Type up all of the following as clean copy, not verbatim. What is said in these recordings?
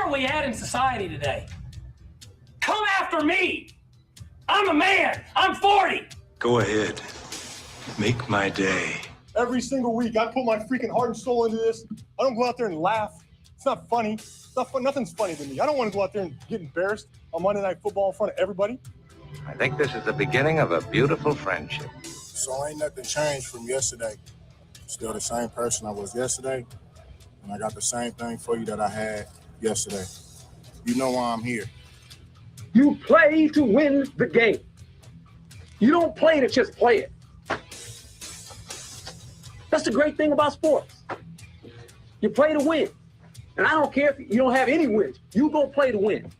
are we at in society today? Come after me. I'm a man. I'm 40. Go ahead. Make my day. Every single week, I put my freaking heart and soul into this. I don't go out there and laugh. It's not funny. It's not fun. Nothing's funny to me. I don't want to go out there and get embarrassed on Monday Night Football in front of everybody. I think this is the beginning of a beautiful friendship. So ain't nothing changed from yesterday. Still the same person I was yesterday, and I got the same thing for you that I had yesterday. You know why I'm here. You play to win the game. You don't play to just play it. That's the great thing about sports. You play to win. And I don't care if you don't have any wins. You go play to win.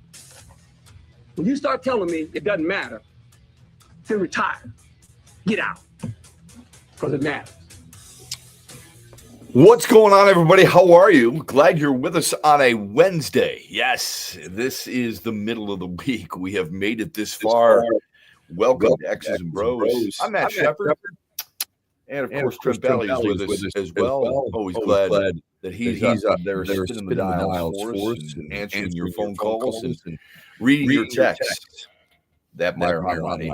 When you start telling me it doesn't matter, then retire. Get out. Because it matters. What's going on, everybody? How are you? Glad you're with us on a Wednesday. Yes, this is the middle of the week. We have made it this far. Welcome to X's and Bros. I'm Matt Shepard. And, of course, Trent Valley is with us as well. Always glad that he's up there spinning the dials for us and answering your phone calls and reading your texts. That Meyer Hotline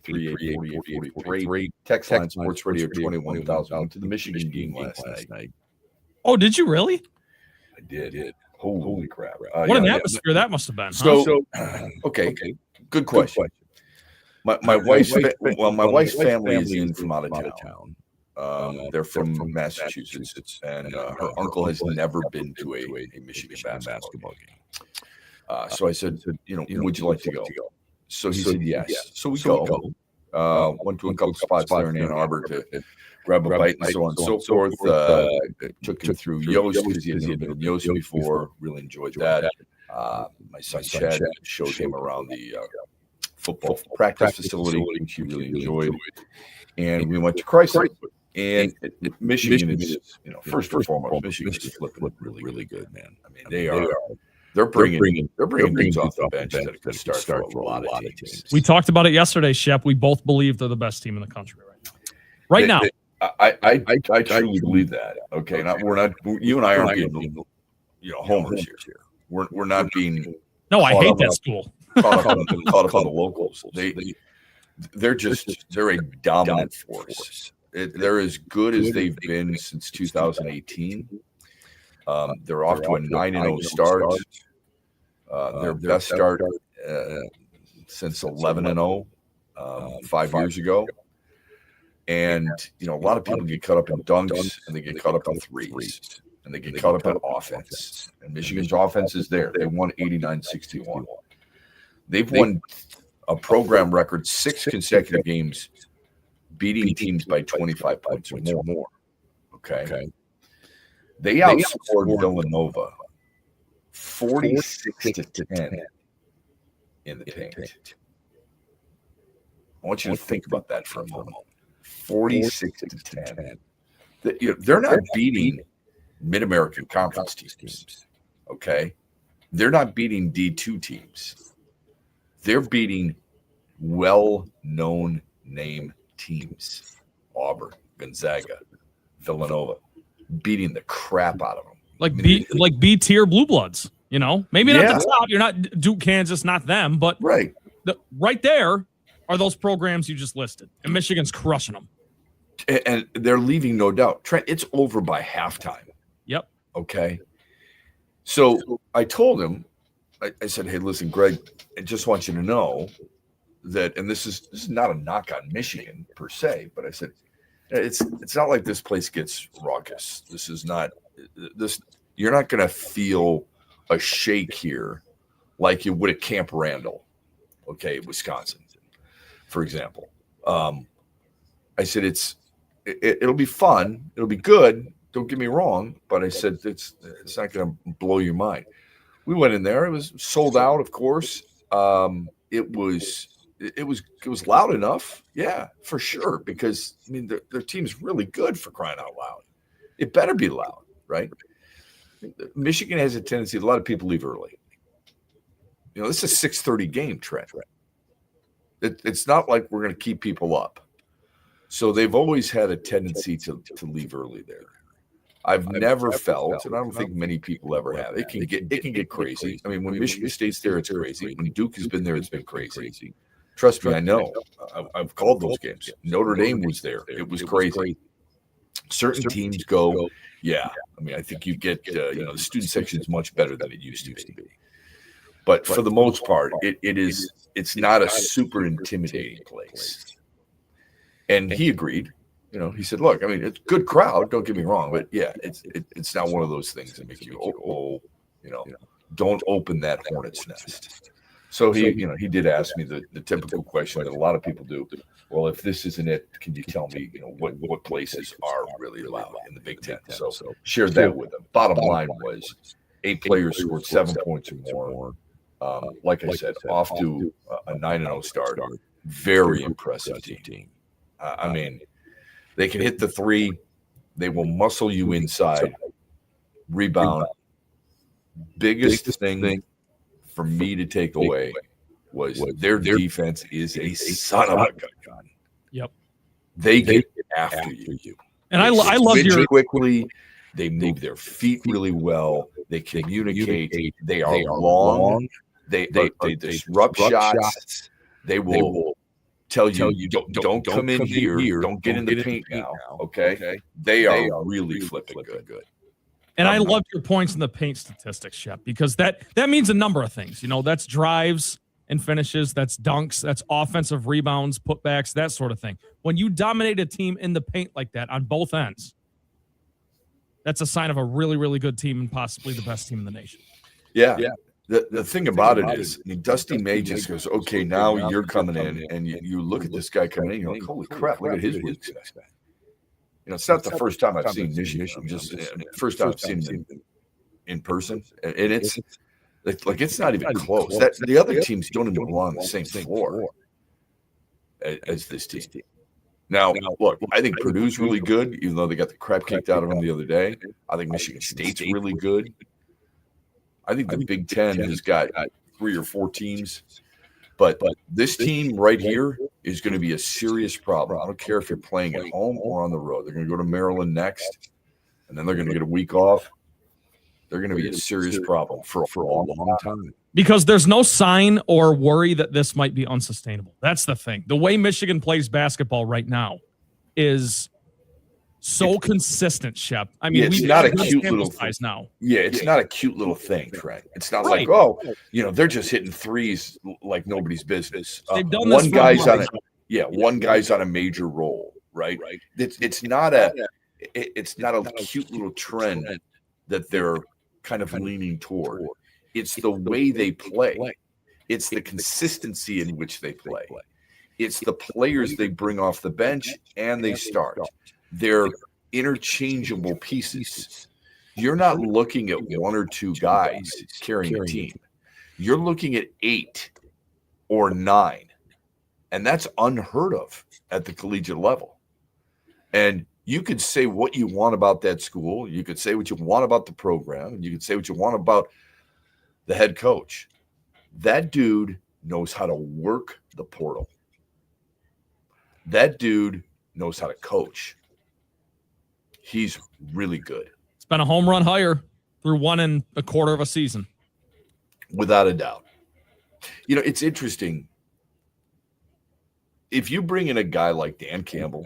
866-838-4843. Text line Sports Radio 21,000 to the Michigan game last night. Oh, did you really? I did. Holy crap! What an atmosphere that must have been. So, okay, good question. My wife's family is in from out of town. They're from Massachusetts, and her uncle has never been to a Michigan basketball game. So I said, would you like to go? So he said yes. So we go. Went to a couple spots there in Ann Arbor to grab a bite and so on and so forth. Took him through Yost because he had never been in Yost before. Really enjoyed that. My son Chad showed him around the football practice facility, which he really enjoyed. And we went to Chrysler. And Michigan is, first and foremost, Michigan is looking really good, man. I mean, they're bringing dudes off the bench that could start a lot of teams. We talked about it yesterday, Shep. We both believe they're the best team in the country right now. I truly believe that. Okay, we're not. You and I aren't being, homers here. We're not being. No, I hate that school. Caught up on the locals. They're a dominant force. They're as good as they've been since 2018. They're off to a 9-0 start. Their best start since 11-0 5 years ago. And a lot of people get caught up in dunks, and they get caught up on threes, and they get caught up on offense. And Michigan's offense is there. They won 89-61. They've won a program record 6 consecutive games, beating teams by 25 points or more. Okay. They outscored Villanova 46-10 in the paint. I want you to think about that for a moment. 46-10. They're not beating Mid-American Conference teams. Okay, they're not beating D2 teams. They're beating well-known name teams: Auburn, Gonzaga, Villanova. Beating the crap out of them, like B tier blue bloods. Maybe not the top. You're not Duke, Kansas, not them, but right there are those programs you just listed, and Michigan's crushing them. And they're leaving, no doubt. Trent, it's over by halftime. Yep. Okay. So I told him, I said, "Hey, listen, Greg, I just want you to know that, and this is not a knock on Michigan per se, but I said." It's not like this place gets raucous. This is not this. You're not going to feel a shake here like you would at Camp Randall, okay, Wisconsin, for example. I said it'll be fun. It'll be good. Don't get me wrong, but I said it's not going to blow your mind. We went in there. It was sold out, of course. It was loud enough, yeah, for sure, because their team's really good, for crying out loud. It better be loud, right? Michigan has a tendency, a lot of people leave early. This is a 6:30 game, Trent. It's not like we're going to keep people up. So they've always had a tendency to leave early there. I've never felt, and I don't think many people ever have. It can get crazy. I mean, when Michigan State's there, it's crazy. When Duke has been there, it's been crazy. Trust me, I know. I've called those games. Notre Dame was there. It was crazy. Certain teams go, yeah. I mean, I think you get, the student section is much better than it used to be. But for the most part, it's not a super intimidating place. And he agreed. He said, look, I mean, it's a good crowd, don't get me wrong, but yeah, it's not one of those things that make you, don't open that hornet's nest. So he did ask me the typical question that a lot of people do. Well, if this isn't it, can you tell me, what places are really allowed in the Big Ten? So shared that with them. Bottom line was 8 players scored 7 points or more. Like I said, off to a 9-0 start. Very impressive team. I mean, they can hit the 3. They will muscle you inside. Rebound. Biggest thing for me to take away was their defense is a son of a gun. Yep. They get after you. And I love your quickly. They move their feet really well. They communicate. They are long. They disrupt shots. They will tell you don't come in here. Don't get in the paint now. Okay. They are really flipping good. And I love your points in the paint statistics, Shep, because that means a number of things. That's drives and finishes, that's dunks, that's offensive rebounds, putbacks, that sort of thing. When you dominate a team in the paint like that on both ends, that's a sign of a really, really good team and possibly the best team in the nation. Yeah. The thing about it is, Dusty May just goes, okay, now you're coming in, and you look at this guy coming in, you're like, holy crap, look at his weakness. It's not the first time I've seen Michigan. First time I've seen him in person, and it's like it's not even close. That the other teams don't even belong on the same floor as this team. Now, look, I think Purdue's really good, even though they got the crap kicked out of them the other day. I think Michigan State's really good. I think the Big Ten has got 3 or 4 teams. But this team right here is going to be a serious problem. I don't care if you're playing at home or on the road. They're going to go to Maryland next, and then they're going to get a week off. They're going to be a serious problem for a long time. Because there's no sign or worry that this might be unsustainable. That's the thing. The way Michigan plays basketball right now is so consistent, Shep. I mean, it's not a cute little thing now. Yeah, it's not a cute little thing, Trent. It's not like, they're just hitting threes like nobody's business. They've done one guy's on one guy's on a major role, right? It's not a cute little trend that they're kind of leaning toward. It's the way they play. It's the consistency in which they play. It's the players they bring off the bench and they start. They're interchangeable pieces. You're not looking at 1 or 2 guys carrying a team. You're looking at 8 or 9. And that's unheard of at the collegiate level. And you could say what you want about that school. You could say what you want about the program. And you could say what you want about the head coach. That dude knows how to work the portal. That dude knows how to coach. He's really good. It's been a home run hire through 1 1/4 of a season. Without a doubt. It's interesting. If you bring in a guy like Dan Campbell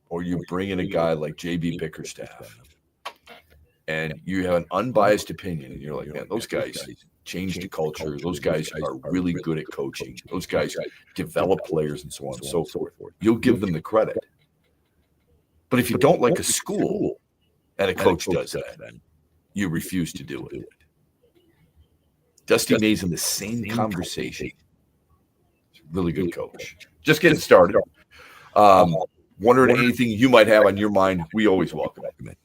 or you bring in a guy like J.B. Bickerstaff and you have an unbiased opinion and you're like, man, those guys change the culture. Those guys are really good at coaching. Those guys develop players and so on and so forth. You'll give them the credit. But if you don't like a school and a coach does that, you refuse to do it. Dusty May's in the same conversation. Really good coach. Just getting started. Wondering anything you might have on your mind, we always welcome it.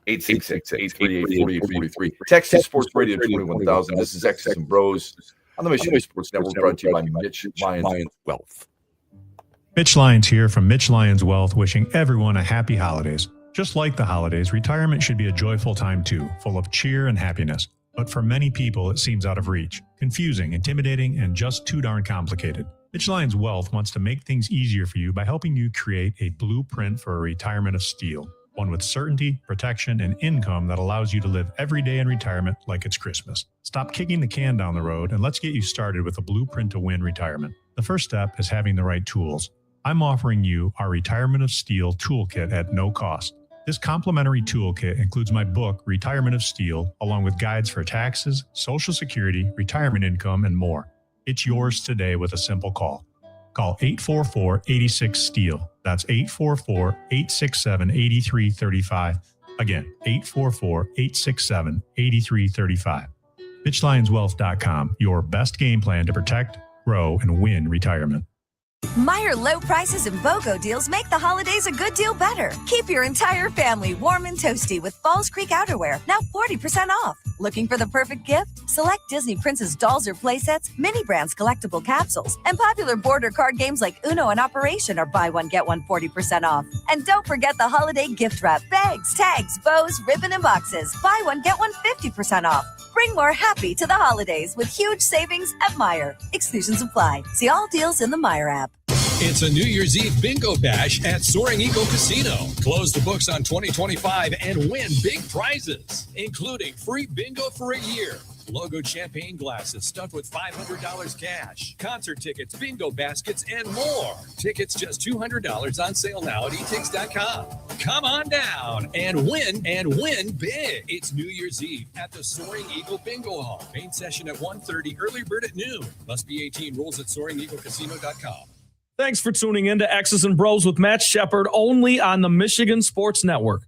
866-838-4843. Text to Sports Radio 21,000. This is X's and Bros on the Michigan Sports Network, brought to you by Mitch Lyons Wealth. Mitch Lyons here from Mitch Lyons Wealth, wishing everyone a happy holidays. Just like the holidays, retirement should be a joyful time too, full of cheer and happiness. But for many people, it seems out of reach, confusing, intimidating, and just too darn complicated. Mitch Lyons Wealth wants to make things easier for you by helping you create a blueprint for a retirement of steel. one with certainty, protection, and income that allows you to live every day in retirement like it's Christmas. Stop kicking the can down the road and let's get you started with a blueprint to win retirement. The first step is having the right tools. I'm offering you our Retirement of Steel toolkit at no cost. This complimentary toolkit includes my book, Retirement of Steel, along with guides for taxes, Social Security, retirement income, and more. It's yours today with a simple call. Call 844-86-STEEL. That's 844-867-8335. Again, 844-867-8335. MitchLionsWealth.com, your best game plan to protect, grow, and win retirement. Meijer low prices and BOGO deals make the holidays a good deal better. Keep your entire family warm and toasty with Falls Creek outerwear, now 40% off. Looking for the perfect gift? Select Disney Princess dolls or playsets, mini brands collectible capsules, and popular border card games like Uno and Operation are buy one, get one 40% off. And don't forget the holiday gift wrap, bags, tags, bows, ribbon, and boxes. Buy one, get one 50% off. Bring more happy to the holidays with huge savings at Meijer. Exclusions apply. See all deals in the Meijer app. It's a New Year's Eve bingo bash at Soaring Eagle Casino. Close the books on 2025 and win big prizes, including free bingo for a year, logoed champagne glasses stuffed with $500 cash, concert tickets, bingo baskets, and more. Tickets just $200 on sale now at etix.com. Come on down and win big. It's New Year's Eve at the Soaring Eagle Bingo Hall. Main session at 1:30, early bird at noon. Must be 18. Rules at SoaringEagleCasino.com. Thanks for tuning in to X's and Bros with Matt Shepard, only on the Michigan Sports Network.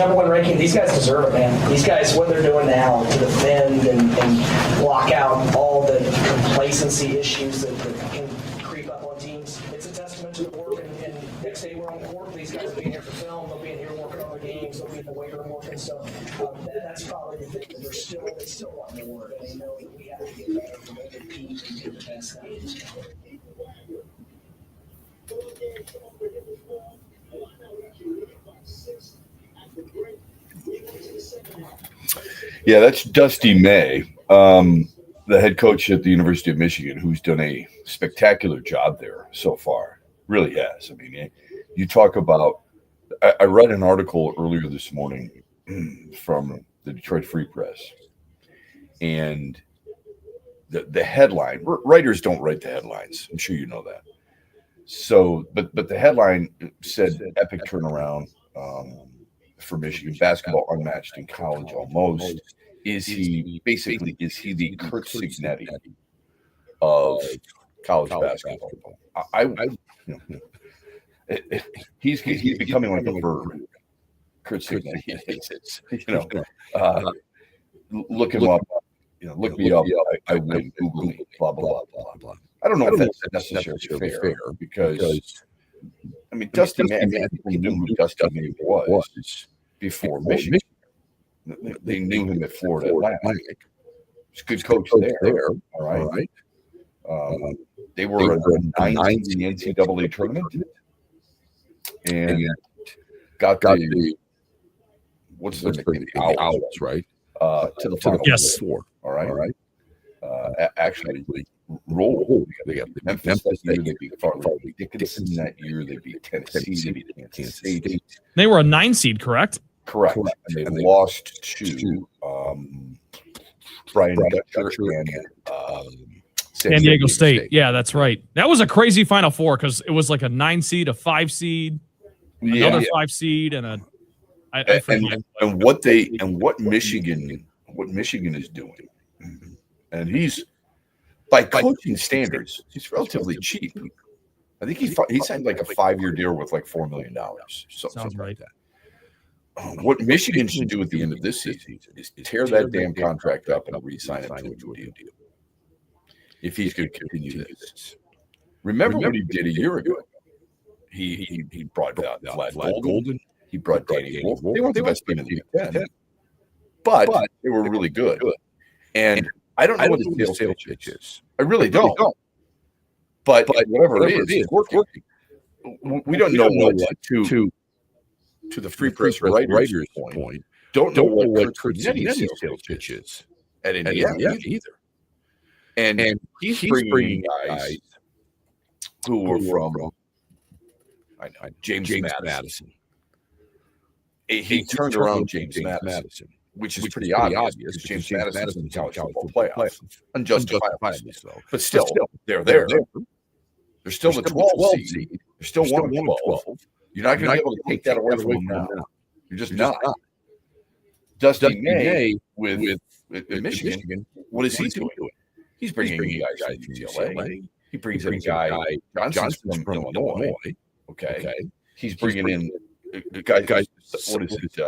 number one ranking. These guys deserve it, man. These guys, what they're doing now to defend and block out all the complacency issues that can creep up on teams, it's a testament to the work. And next day we're on court. These guys will be in here for film. They'll be in here working on their games. They'll be in the weight room working. So that's probably the thing. They still want more, and they know that we have to get better. They compete and do the best they can. Yeah, that's Dusty May, the head coach at the University of Michigan, who's done a spectacular job there so far. Really has. I mean, you talk about – I read an article earlier this morning from the Detroit Free Press, and the headline – writers don't write the headlines. I'm sure you know that. So, but the headline said epic turnaround for Michigan basketball, unmatched in college almost. Is he the Kurt Signetti of college basketball? He's becoming like a bird. Kurt Signetti is, look him up. Look me up. I win. Google me. Blah blah blah blah. I don't know if that's necessarily fair because, I mean, Dusty May, people knew who Dusty May was before Michigan. They knew him at Florida Atlantic. He's a good coach there. All right. They were a 9 in the NCAA tournament and got the what's the nickname? The Owls, right? To the Final Four. All right. Actually, roll. They got Memphis that year. They beat Farley Dickinson that year. They beat Tennessee. They beat Kansas State. They were a 9 seed, correct? Correct. And they lost to Brian Dutcher and San Diego State. Yeah, that's right. That was a crazy Final Four because it was like a 9 seed, a 5 seed, another 5 seed, and a. What Michigan is doing, and he's by coaching standards, he's relatively cheap. I think he signed like a 5-year deal with like $4 million. Sounds right. Like that. What Michigan should do at the end of this season is tear that damn contract up and re-sign him to a new deal. If he's going to continue this, remember what he did a year ago. He brought Vlad Golden. He brought Danny Wolf. They weren't the best team in the Big Ten, but they were really good. And I don't know what the sales pitch is. I really don't. But whatever it is, it's working. We don't know what to the Free Press writers' point. Don't know what Kurt Signetti's sales pitch is at Indiana either. And he's bringing guys who were from James Madison. He turned around James Madison, which is pretty obvious because James Madison's in the college football playoff. Unjustifiably so. But still, they're there. They're still the 12 seed. They're still 1 of 12. You're not going to be able to take that away from them now. You're just not. Dusty May with Michigan, what is he doing? He's bringing guys from UCLA. He brings in a guy, Johnson from Illinois. Okay. He's bringing in guys. What is it?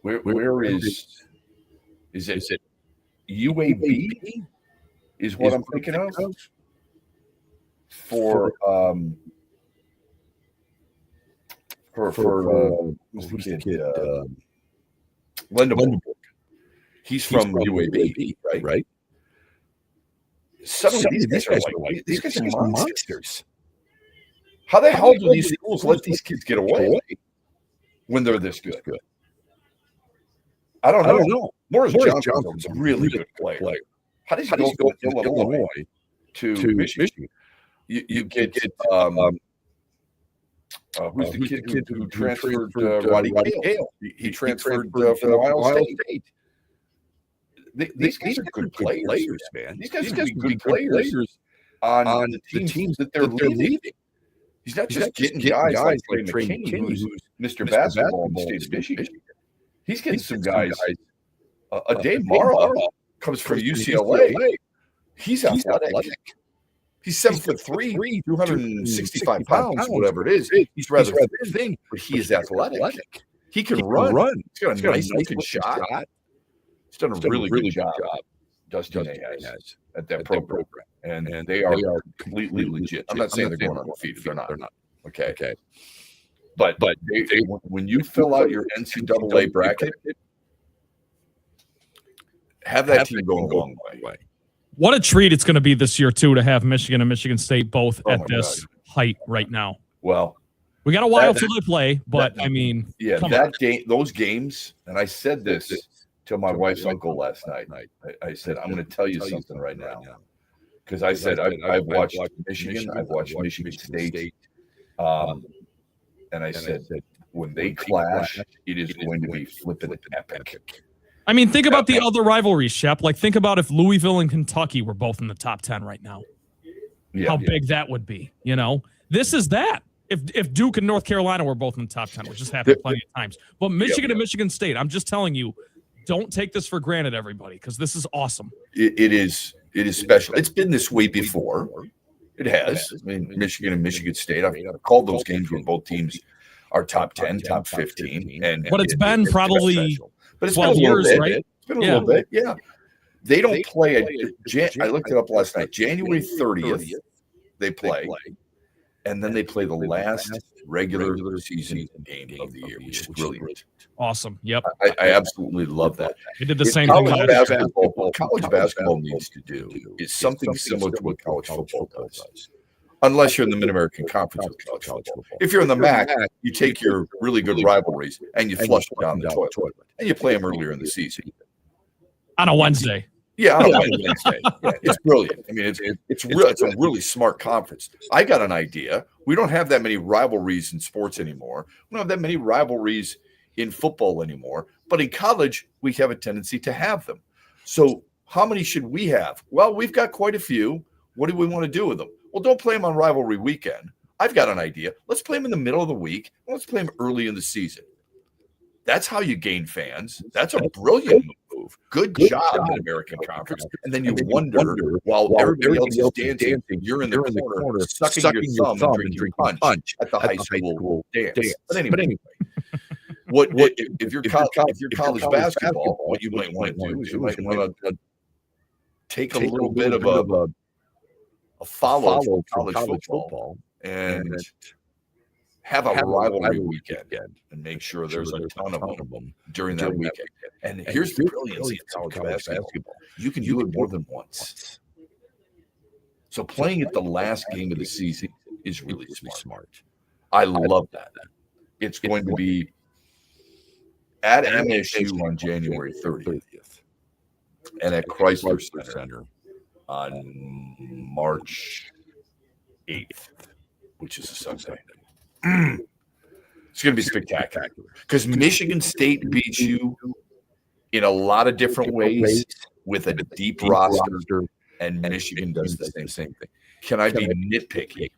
Where is it? UAB is what I'm thinking of for who's the kid? Lindenberg. He's from UAB, right? Some of these guys are monsters. How the hell do these schools let these kids get away when they're this good? I don't know. Morris Johnson's a really good player. How does he go from Illinois to Michigan? You get who's the kid who transferred Roddy Gale? He transferred from Ohio State. These guys are good players, man. These guys are good players on the teams that they're leaving. He's not just getting guys like Trey McKinney, who's Mr. Basketball in the state of Michigan. He's getting some guys. Dave Mara comes from UCLA. He's athletic. He's 7'3", 265 pounds, whatever it is. He's rather thin, but he is athletic. He can run. He's got a nice looking shot. He's done a really good job. Dustin has at that program, and they are completely legit. I'm not saying they're going undefeated. They're not. Okay. But they, when you fill out your NCAA bracket, have that team go a long way. What a treat it's going to be this year, too, to have Michigan and Michigan State both at this height right now. Well, we got a while till they play, but those games, and I said this to my wife's uncle last night. I said, I'm going to tell you something right now. Because I said, I've watched Michigan, I've watched Michigan State. And I said, when they clash, it is going to be flipping epic. I mean, think about the other rivalries, Shep. Like, think about if Louisville and Kentucky were both in the top 10 right now. How big that would be, you know? This is that. If Duke and North Carolina were both in the top 10, which has happened plenty of times. But Michigan and Michigan State, I'm just telling you, don't take this for granted, everybody, because this is awesome. It is special. It's been this way before. It has. I mean, Michigan and Michigan State. I've called those games when both teams are top 10, top 15. But it's been probably 12 years, right? It's been a little bit, yeah. They don't play. I looked it up last night. January 30th, they play. And then they play the last regular season game of the year, which is brilliant. Awesome. Yep. I absolutely love that. They did the same thing. What college basketball needs to do is something similar to what college football does. Unless you're in the Mid-American Conference of college football. If you're in the MAC, you take your really good rivalries and you flush them down the toilet. And you play them earlier in the season. On a Wednesday. Yeah, on a Wednesday. Yeah, it's brilliant. I mean, it's a really smart conference. I got an idea. We don't have that many rivalries in sports anymore. We don't have that many rivalries in football anymore. But in college, we have a tendency to have them. So how many should we have? Well, we've got quite a few. What do we want to do with them? Well, don't play them on rivalry weekend. I've got an idea. Let's play them in the middle of the week. Let's play them early in the season. That's how you gain fans. That's a brilliant move. Good job, Mid-American Conference. And then you wonder, while everybody else is dancing, you're in the corner sucking your thumb and drinking punch at the high school dance. But anyway, if you're college basketball, what you might want to do is you might want to take a little bit of a follow from college football and have a rivalry weekend and make sure there's a ton of them during that weekend. And here's the brilliance of college basketball. You can do it more than once. So playing at the last game of the season is really smart. I love that. It's going to be at MSU on January 30th and at Chrysler Center on March 8th, which is a Sunday. It's going to be spectacular because Michigan State beats you in a lot of different ways with a deep roster, and Michigan does the same thing. Can I be nitpicky?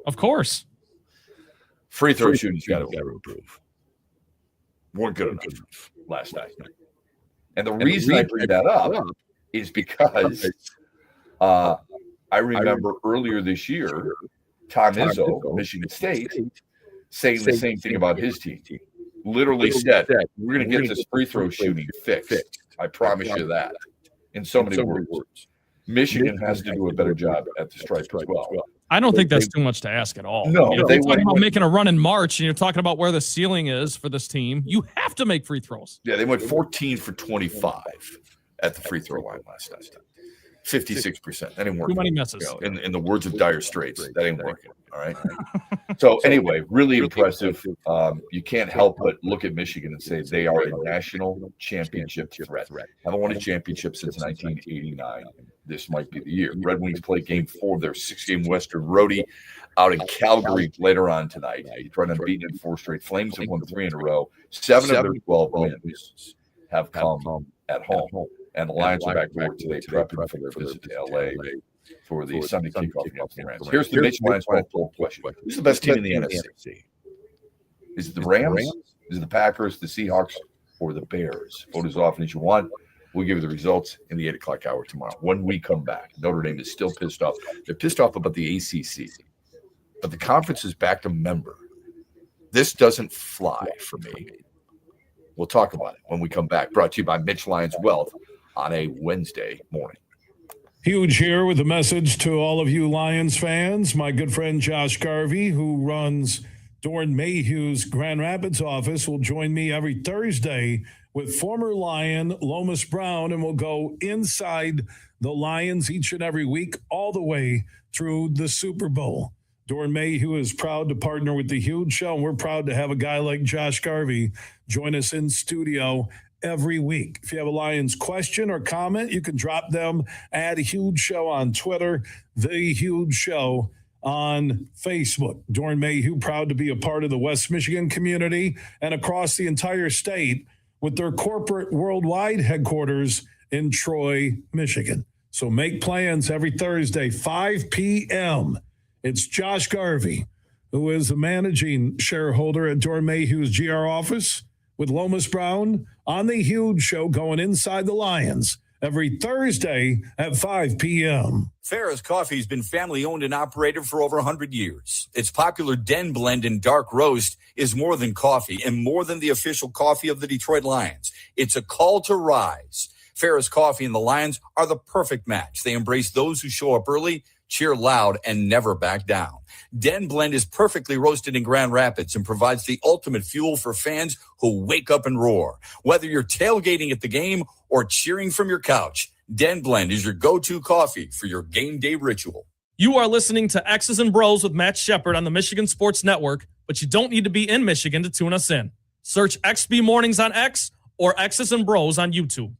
Of course. Free throw shooting's got to improve. Weren't good enough last night. And the reason I bring that up is because I remember earlier this year, Tom Izzo, Michigan State, saying the same thing about his team. Literally said, we're going to get this free throw shooting fixed. I promise you that. In so many words. Michigan has to do a better job at the stripe as well. I don't think that's too much to ask at all. No, you know, they're talking about making a run in March, and you're talking about where the ceiling is for this team. You have to make free throws. Yeah, they went 14 for 25 at the free throw line last night. 56%. That ain't working. Too many misses. You know, in the words of Dire Straits, that ain't working. All right. So anyway, really impressive. You can't help but look at Michigan and say they are a national championship threat. Haven't won a championship since 1989. This might be the year. Red Wings play Game 4 of their 6-game Western roadie out in Calgary later on tonight. Detroit unbeaten in 4 straight. Flames have won 3 in a row. 7 of their 12 wins have come at home. And the Lions are back to work today, prepping for their visit to LA for the Sunday kickoff against the Rams. Here's the Mitch Lions poll question: who's the best team in the NFC? Is it the Rams? Is it the Packers, the Seahawks, or the Bears? Vote as often as you want. We'll give you the results in the 8 o'clock hour tomorrow. When we come back, Notre Dame is still pissed off. They're pissed off about the ACC, but the conference is back to member. This doesn't fly for me. We'll talk about it when we come back. Brought to you by Mitch Lyons Wealth on a Wednesday morning. Huge here with a message to all of you Lions fans. My good friend Josh Garvey, who runs Doran Mayhew's Grand Rapids office, will join me every Thursday with former Lion Lomas Brown, and we'll go inside the Lions each and every week all the way through the Super Bowl. Doran Mayhew is proud to partner with the Huge Show, and we're proud to have a guy like Josh Garvey join us in studio every week. If you have a Lions question or comment, you can drop them at Huge Show on Twitter, The Huge Show on Facebook. Doran Mayhew, proud to be a part of the West Michigan community and across the entire state with their corporate worldwide headquarters in Troy, Michigan. So make plans every Thursday, 5 p.m. It's Josh Garvey, who is the managing shareholder at Doran Mayhew's GR office, with Lomas Brown on the Huge Show going inside the Lions every Thursday at 5 p.m. Farrah's Coffee has been family-owned and operated for over 100 years. Its popular Den Blend and Dark Roast is more than coffee and more than the official coffee of the Detroit Lions. It's a call to rise. Farrah's Coffee and the Lions are the perfect match. They embrace those who show up early, cheer loud, and never back down. Den Blend is perfectly roasted in Grand Rapids and provides the ultimate fuel for fans who wake up and roar. Whether you're tailgating at the game or cheering from your couch, Den Blend is your go-to coffee for your game day ritual. You are listening to X's and Bros with Matt Shepard on the Michigan Sports Network, but you don't need to be in Michigan to tune us in. Search XB Mornings on X or X's and Bros on YouTube.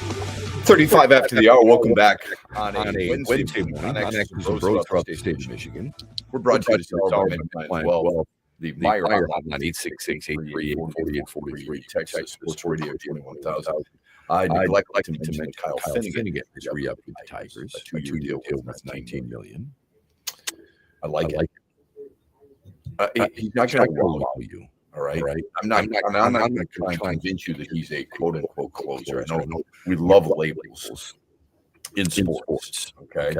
35 after the hour. Welcome back on a Wednesday morning on X's and Bros throughout the state of Michigan. We're brought to you by well, the Meyer Hotline 866-838-4843, Texas Sports Radio 21,000. I'd like to mention Kyle Finnegan is re-up with the Tigers, a 2-year deal worth $19 million. I like it. He's not going to wow you. All right. I'm not going to try and convince you that he's a quote unquote closer. I know we love labels in sports. Okay.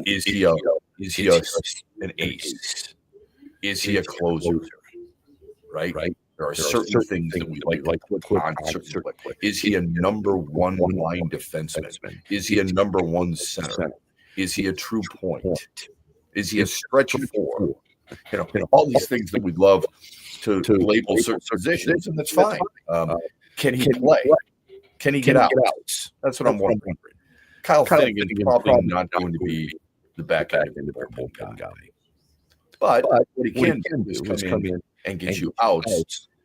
Is he an ace? Is he a closer? Right. There are certain things that we like to put on certain. Is he a number one line defenseman? Is he a number one center? Is he a true point? Is he a stretch four? All these things that we'd love to label certain positions, and that's fine. Can he play? Can he get out? That's what I'm wondering. Kyle Finnegan is probably not going to be the back end of the bullpen guy. But what he can do is come in and get you out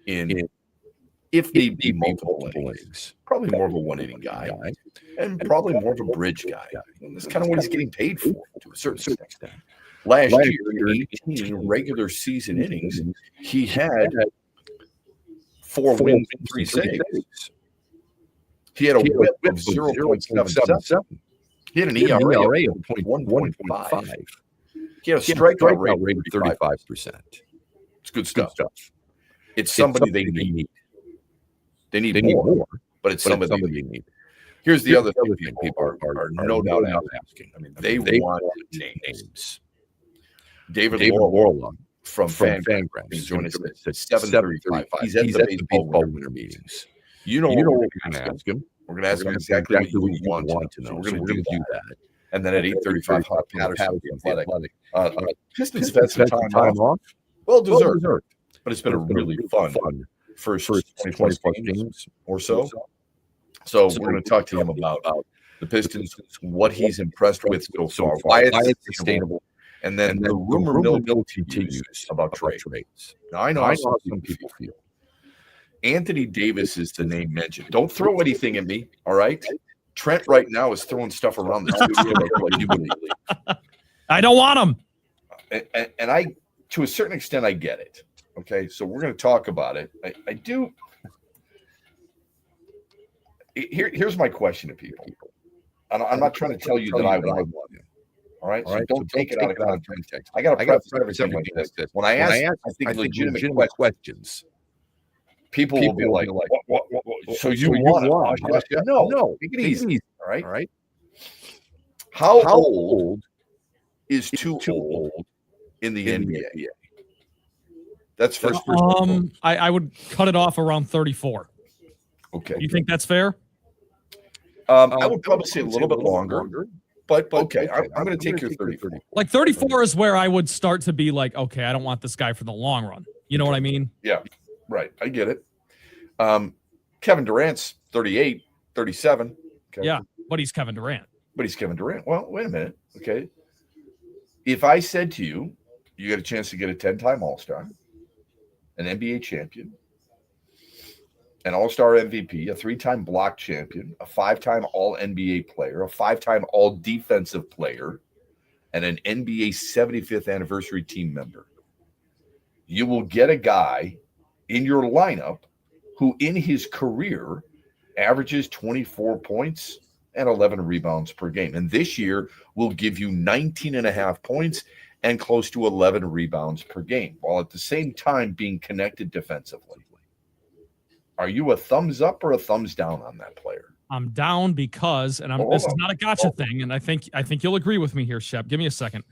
in, if need be, multiple innings. Probably more of a one-inning guy, and probably more of a bridge guy. That's kind of what he's getting paid for to a certain extent. Last year, in 18 regular season innings, he had 4 wins and 3 saves. He had a whip of 0.77. He had an ERA of 0.115. He had a strikeout rate of 35%. It's good stuff. It's somebody they need. They need more, but it's somebody they need. Here's the other thing people are no doubt asking. I mean, they want names. David Warlock from Fangraphs is joining us at 7:35. He's at the baseball winter meetings. You know what we're going to ask him. We're going to ask him exactly what you want to know. We're going to do that. And then at 8:35, Patterson, the Athletic. Pistons have had some time off. Well deserved. But it's been a really fun first 20 games or so. So we're going to talk to him about the Pistons, what he's impressed with so far, why it's sustainable. And then the rumor mill continues about trades. Now, I know how some people feel. Anthony Davis is the name mentioned. Don't throw anything at me, all right? Trent right now is throwing stuff around the studio like you believe. I don't want him. And I, to a certain extent, I get it. Okay, so we're going to talk about it. I do. Here's my question to people. I'm not trying to tell you that I want him. All right, so don't take it out of context. I got to preface everything like this. When I ask, I think legitimate questions, people will be like, what? So you want him? No, take it easy. All right. How old is too old in the NBA? That's first. I would cut it off around 34. Okay. You think that's fair? I would probably say a little bit longer. But okay, I'm going to take your 34. Like 34 is where I would start to be like, okay, I don't want this guy for the long run. You know what I mean? Yeah, right. I get it. Kevin Durant's 38, 37. Okay. Yeah, but he's Kevin Durant. Well, wait a minute. Okay. If I said to you, you got a chance to get a 10-time All-Star, an NBA champion, an All-Star MVP, a 3-time block champion, a 5-time All-NBA player, a 5-time All-Defensive player, and an NBA 75th anniversary team member. You will get a guy in your lineup who in his career averages 24 points and 11 rebounds per game. And this year will give you 19.5 points and close to 11 rebounds per game, while at the same time being connected defensively. Are you a thumbs up or a thumbs down on that player? I'm down because, and this is not a gotcha thing, and I think you'll agree with me here, Shep. Give me a second.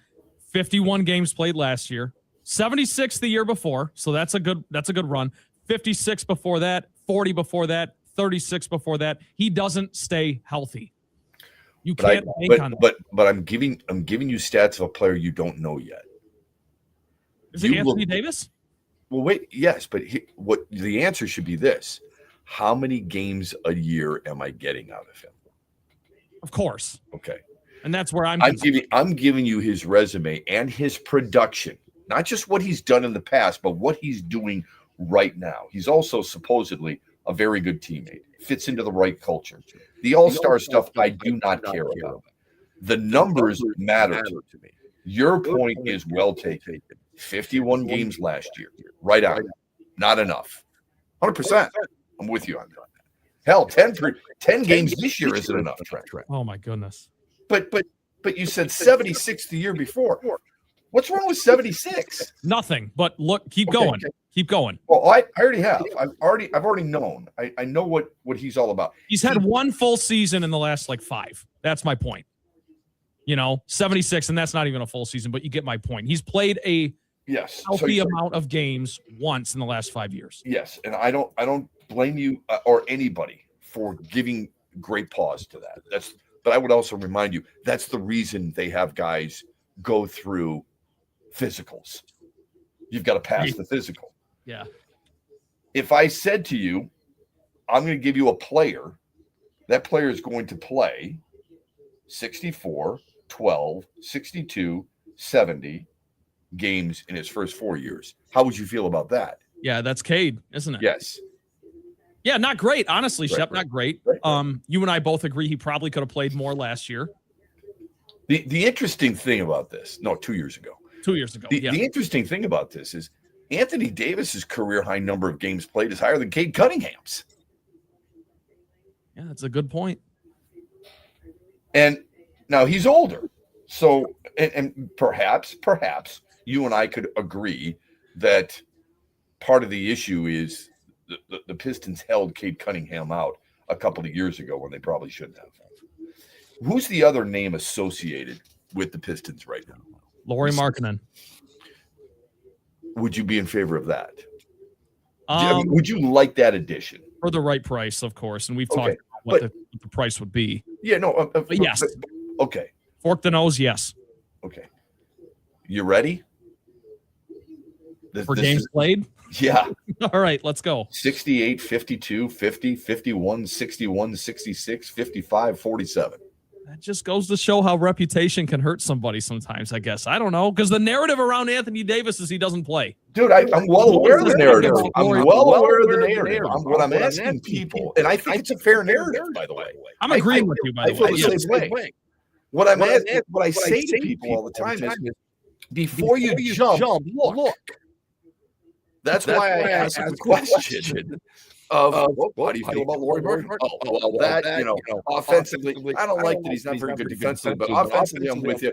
51 games played last year, 76 the year before, so that's a good run. 56 before that, 40 before that, 36 before that. He doesn't stay healthy. You can't bank on that. But I'm giving you stats of a player you don't know yet. Is it Anthony Davis? Well, wait, yes, but what the answer should be this: how many games a year am I getting out of him? Of course. Okay. And that's where I'm giving you his resume and his production, not just what he's done in the past, but what he's doing right now. He's also supposedly a very good teammate, fits into the right culture. The all-star stuff I do not care about. The numbers matter to me. Your point is well taken. 51 games last year, right on. Not enough. 100%. I'm with you on that. Hell, 10 games this year isn't enough, Trent. Oh my goodness. But you said 76 the year before. What's wrong with 76? Nothing. But look, keep going. Keep going. Well, I already have. I've already known. I know what he's all about. He's had one full season in the last 5. That's my point. 76, and that's not even a full season, but you get my point. He's played a healthy amount of games once in the last 5 years. Yes, and I don't blame you or anybody for giving great pause to that. But I would also remind you that's the reason they have guys go through physicals. You've got to pass the physical. Yeah. If I said to you, I'm going to give you a player, that player is going to play 64, 12, 62, 70 games in his first 4 years. How would you feel about that? Yeah, that's Cade, isn't it? Yes. Yeah, not great. Honestly, Shep, not great. You and I both agree he probably could have played more last year. The interesting thing about this, 2 years ago. 2 years ago. The interesting thing about this is Anthony Davis's career high number of games played is higher than Cade Cunningham's. Yeah, that's a good point. And now he's older. So, and perhaps you and I could agree that part of the issue is the Pistons held Cade Cunningham out a couple of years ago when they probably shouldn't have. Who's the other name associated with the Pistons right now? Lauri Markkanen. Would you be in favor of that? Would you like that addition? For the right price, of course. And we've talked about what the price would be. Yeah, no. But yes. Okay. Fork the nose, yes. Okay. You ready? For games played? Yeah. All right, let's go. 68, 52, 50, 51, 61, 66, 55, 47. That just goes to show how reputation can hurt somebody sometimes, I guess. I don't know, because the narrative around Anthony Davis is he doesn't play. Dude, I'm well aware of the narrative. I'm well aware of the narrative. What I'm asking people, and I think it's a fair narrative, by the way. I'm agreeing with you, by the way. I feel the same way. What I say to people all the time is, before you jump, look. That's why I asked the question of how do you feel about Lauri Markkanen? Oh, well, offensively, I don't like that he's not very good defensively, but offensively, I'm with you.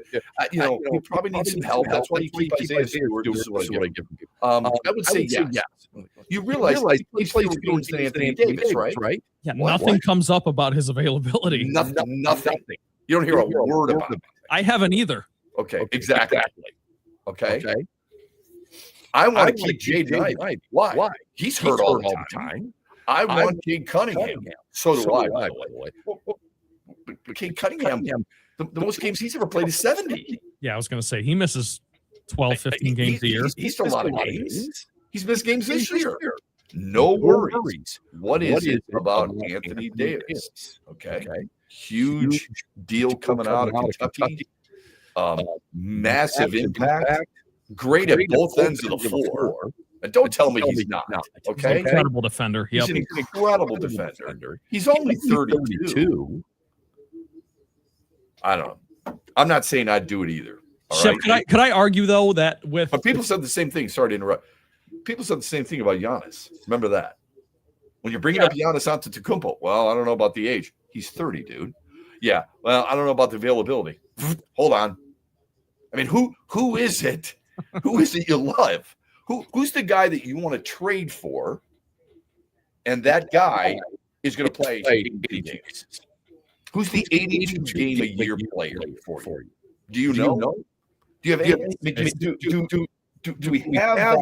He probably needs some help. That's why you keep Isaiah Stewart. This is what I give him. I would say yes. You realize he plays games than Anthony Davis, right? Yeah, nothing comes up about his availability. Nothing. You don't hear a word about it. I haven't either. Okay, exactly. Okay. I want to keep Jaden Ivey. Why? He's hurt all the time. I want Cade Cunningham. So do I, by the way. But Cade Cunningham, the most games he's ever played is 70. Yeah, I was going to say, he misses 12, 15 games a year. He's a lot of games. He's missed games this year. No worries. What is it about Anthony Davis? Okay. Huge deal coming out of Kentucky. Massive impact. Great at both ends of the floor. And don't tell me he's not. Okay. Incredible defender. He's an incredible defender. He's only 32. I don't know. I'm not saying I'd do it either. Shep, could I argue though that with But people said the same thing. Sorry to interrupt. People said the same thing about Giannis. Remember that. When you're bringing up Giannis Antetokounmpo, well, I don't know about the age. He's 30, dude. Yeah. Well, I don't know about the availability. Hold on. I mean, who is it? Who is it you love? Who's the guy that you want to trade for? And that guy is going to play 80 games. Who's the 82 game a year player for you? Do you know? Do you have any? Do we have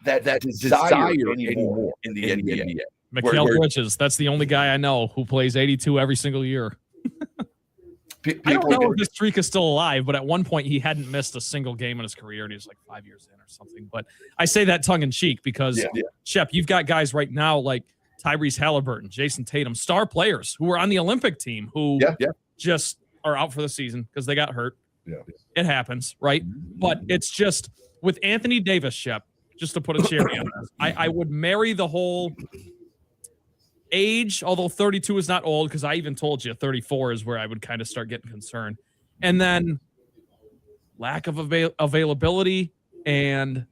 that desire anymore in the NBA? Mikal Bridges. That's the only guy I know who plays 82 every single year. I don't know if this streak is still alive, but at one point he hadn't missed a single game in his career, and he was like 5 years in or something. But I say that tongue in cheek because, Shep, you've got guys right now like Tyrese Halliburton, Jason Tatum, star players who are on the Olympic team who just are out for the season because they got hurt. Yeah. It happens, right? But it's just with Anthony Davis, Shep, just to put a cherry on this, I would marry the whole age, although 32 is not old, because I even told you 34 is where I would kind of start getting concerned. And then lack of availability, and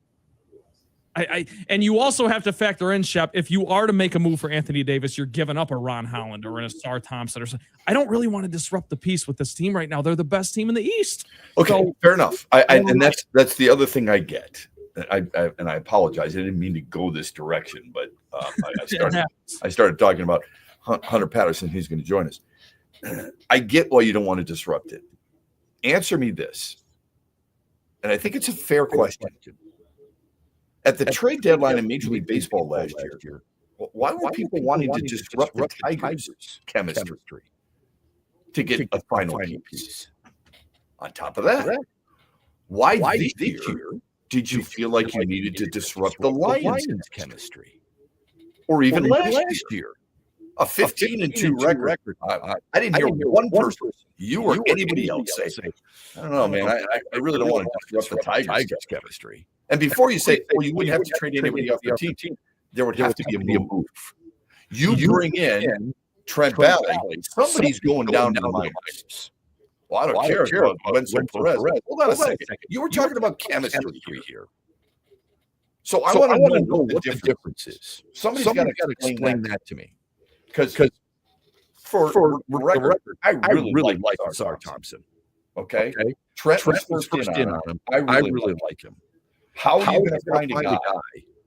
and you also have to factor in, Shep, if you are to make a move for Anthony Davis, you're giving up a Ron Holland or an Asar Thompson or something. I don't really want to disrupt the peace with this team right now. They're the best team in the East. Okay, so, fair enough. And that's the other thing I get. I apologize. I didn't mean to go this direction, but I started talking about Hunter Patterson, who's going to join us. I get why you don't want to disrupt it. Answer me this, and I think it's a fair question. At the trade deadline in Major League Baseball last year, why were people wanting to disrupt the Tigers' chemistry to get a final piece? On top of that, why this year did you feel like you needed to disrupt the Lions' chemistry? Or even last year? A 15-2 record. I didn't hear one person, you or anybody else, say, I don't know, man, I really don't want to disrupt the Tigers' chemistry. And before you say, well, you wouldn't have to trade anybody off your team, there would have to be a move. You bring in Trent Valley, somebody's going down to the minors. Well, I don't care about Winston Perez. Hold on a second. You were talking about chemistry here. So I want to know what the difference is. Somebody's got to explain that to me. Because for the record, I really like Asar Thompson. Okay? Trent was first in on him. I really like him. How are you going to find a guy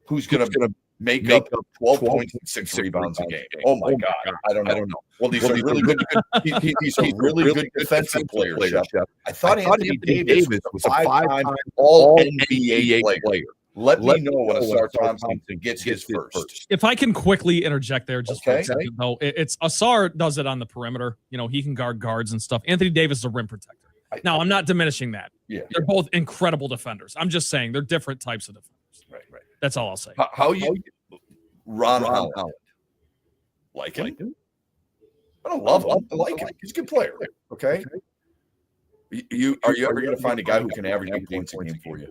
who's going to make up 12 points and 6 rebounds a game? Oh my God. I don't know. Well, these are really good. These are really good defensive players, Shep. I thought Anthony Davis was a 5-time All-NBA player. Let me know when Asar Thompson gets his first. If I can quickly interject there just for a second, though, it's Asar does it on the perimeter. You know, he can guard guards and stuff. Anthony Davis is a rim protector. Now, I'm not diminishing that. Yeah, they're both incredible defenders. I'm just saying they're different types of defenders. Right. That's all I'll say. How you Ron Holland? Like him? I don't love him. I like him. He's a good player. Okay. Are you ever going to find a guy who can average 8 points a game for you?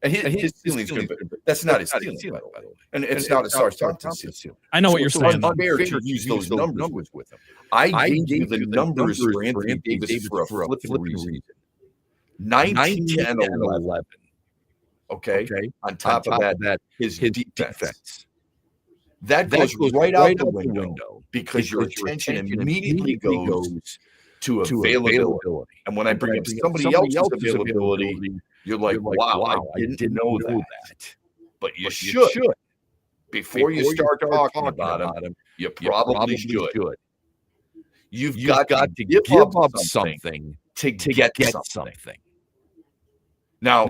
And his ceiling's good, but that's not his ceiling, by the way. And it's not Asar Thompson's ceiling. I know what you're saying. It's unfair to use those numbers with him. I gave you the numbers for Anthony Davis for a flipping reason. 19, 10, 11. Okay. On top of that, his defense. That goes right out the window because your attention immediately goes to availability. And when I bring up somebody else's availability, you're like, wow, I didn't know that. But you should. Before you start talking about him, you probably should. You've got to give up something to get something. Now,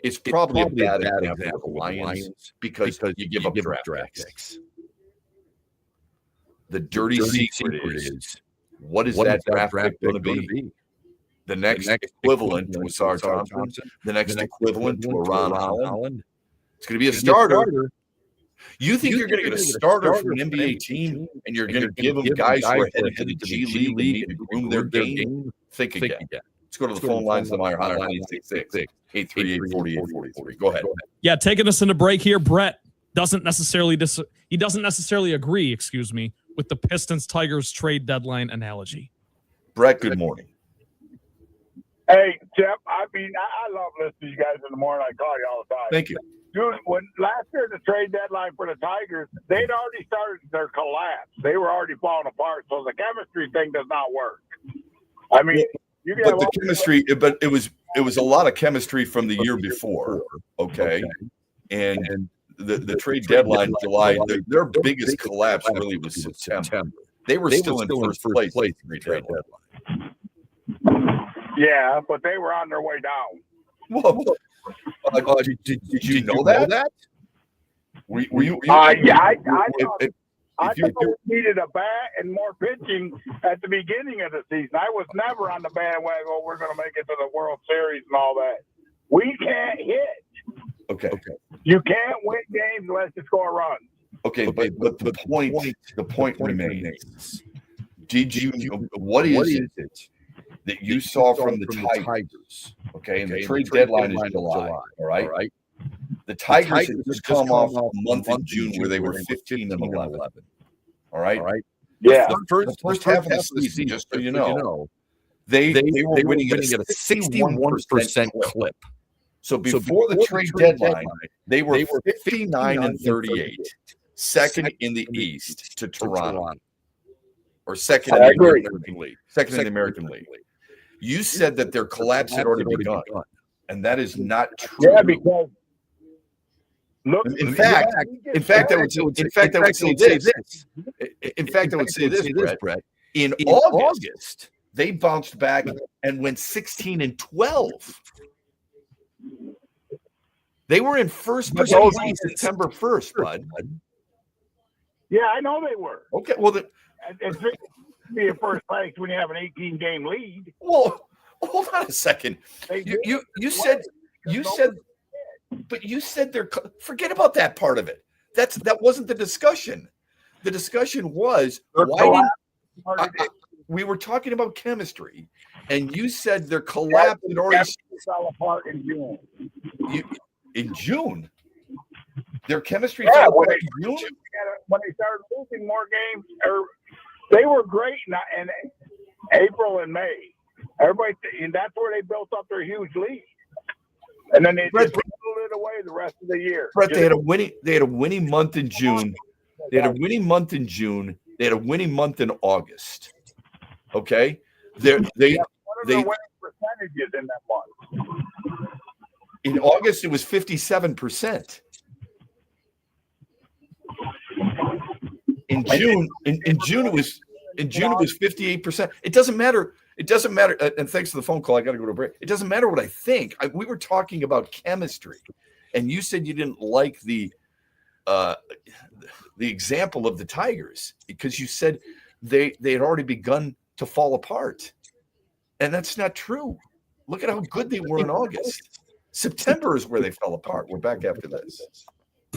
it's probably a bad example of the Lions because you give up draft picks. The dirty secret is, what is that draft pick going to be? The next equivalent to Asar Thompson, the next equivalent to a Ron Holland. It's going to be a starter. You think you're going to get a starter from an NBA team and you're going to give them guys who are headed to the G League and groom their game? Think again. Let's go to the phone lines. The Meyer Hotline 888-48-44. Go ahead. Yeah, taking us into break here. Brett doesn't necessarily agree, with the Pistons-Tigers trade deadline analogy. Brett, good morning. Hey, Jeff, I love listening to you guys in the morning. I call you all the time. Thank you. Dude, when last year the trade deadline for the Tigers, they'd already started their collapse. They were already falling apart, so the chemistry thing does not work. I mean, but the chemistry, but it was a lot of chemistry from the year before, okay? And the trade deadline in July, their biggest collapse really was September. They were still in first place in the trade deadline. Yeah, but they were on their way down. Whoa. Did you know that? Were you I thought we needed a bat and more pitching at the beginning of the season. I was never on the bandwagon, we're going to make it to the World Series and all that. We can't hit. Okay. You can't win games unless you score runs. Okay, but the point remains. What is it that you saw from the Tigers? Okay, and the trade deadline is July. All right. The Tigers had just come off a month in June where they were 15-11. All right. Yeah. The first half of the season, just so you know, they were winning at a 61% clip. So before the trade deadline, they were 59-38, second in the East to Toronto, or second in the American League. Second in the American League. You said that their collapse had already begun, and that is not true. Yeah, because look, in fact, I would say this, Brett. In August, they bounced back and went 16-12. They were in first place September 1st, bud. Yeah, I know they were. Okay, well, it's be in first place when you have an 18-game lead. Well, hold on a second. You said, but you said they're. Forget about that part of it. That wasn't the discussion. The discussion was why didn't we were talking about chemistry, and you said their collapse had already fell apart in June. In June, their chemistry fell apart in June. When they started losing more games, they were great in April and May. Everybody, and that's where they built up their huge lead. And then they just whittled it away the rest of the year. Brett, they had a winning month in June. They had a winning month in June. They had a winning month in August. Okay, they what are the winning percentages in that month? In August, it was 57%. In June, it was 58%. It doesn't matter. It doesn't matter. And thanks for the phone call. I got to go to a break. It doesn't matter what I think. We were talking about chemistry, and you said you didn't like the example of the Tigers because you said they had already begun to fall apart, and that's not true. Look at how good they were in August. September is where they fell apart. We're back after this.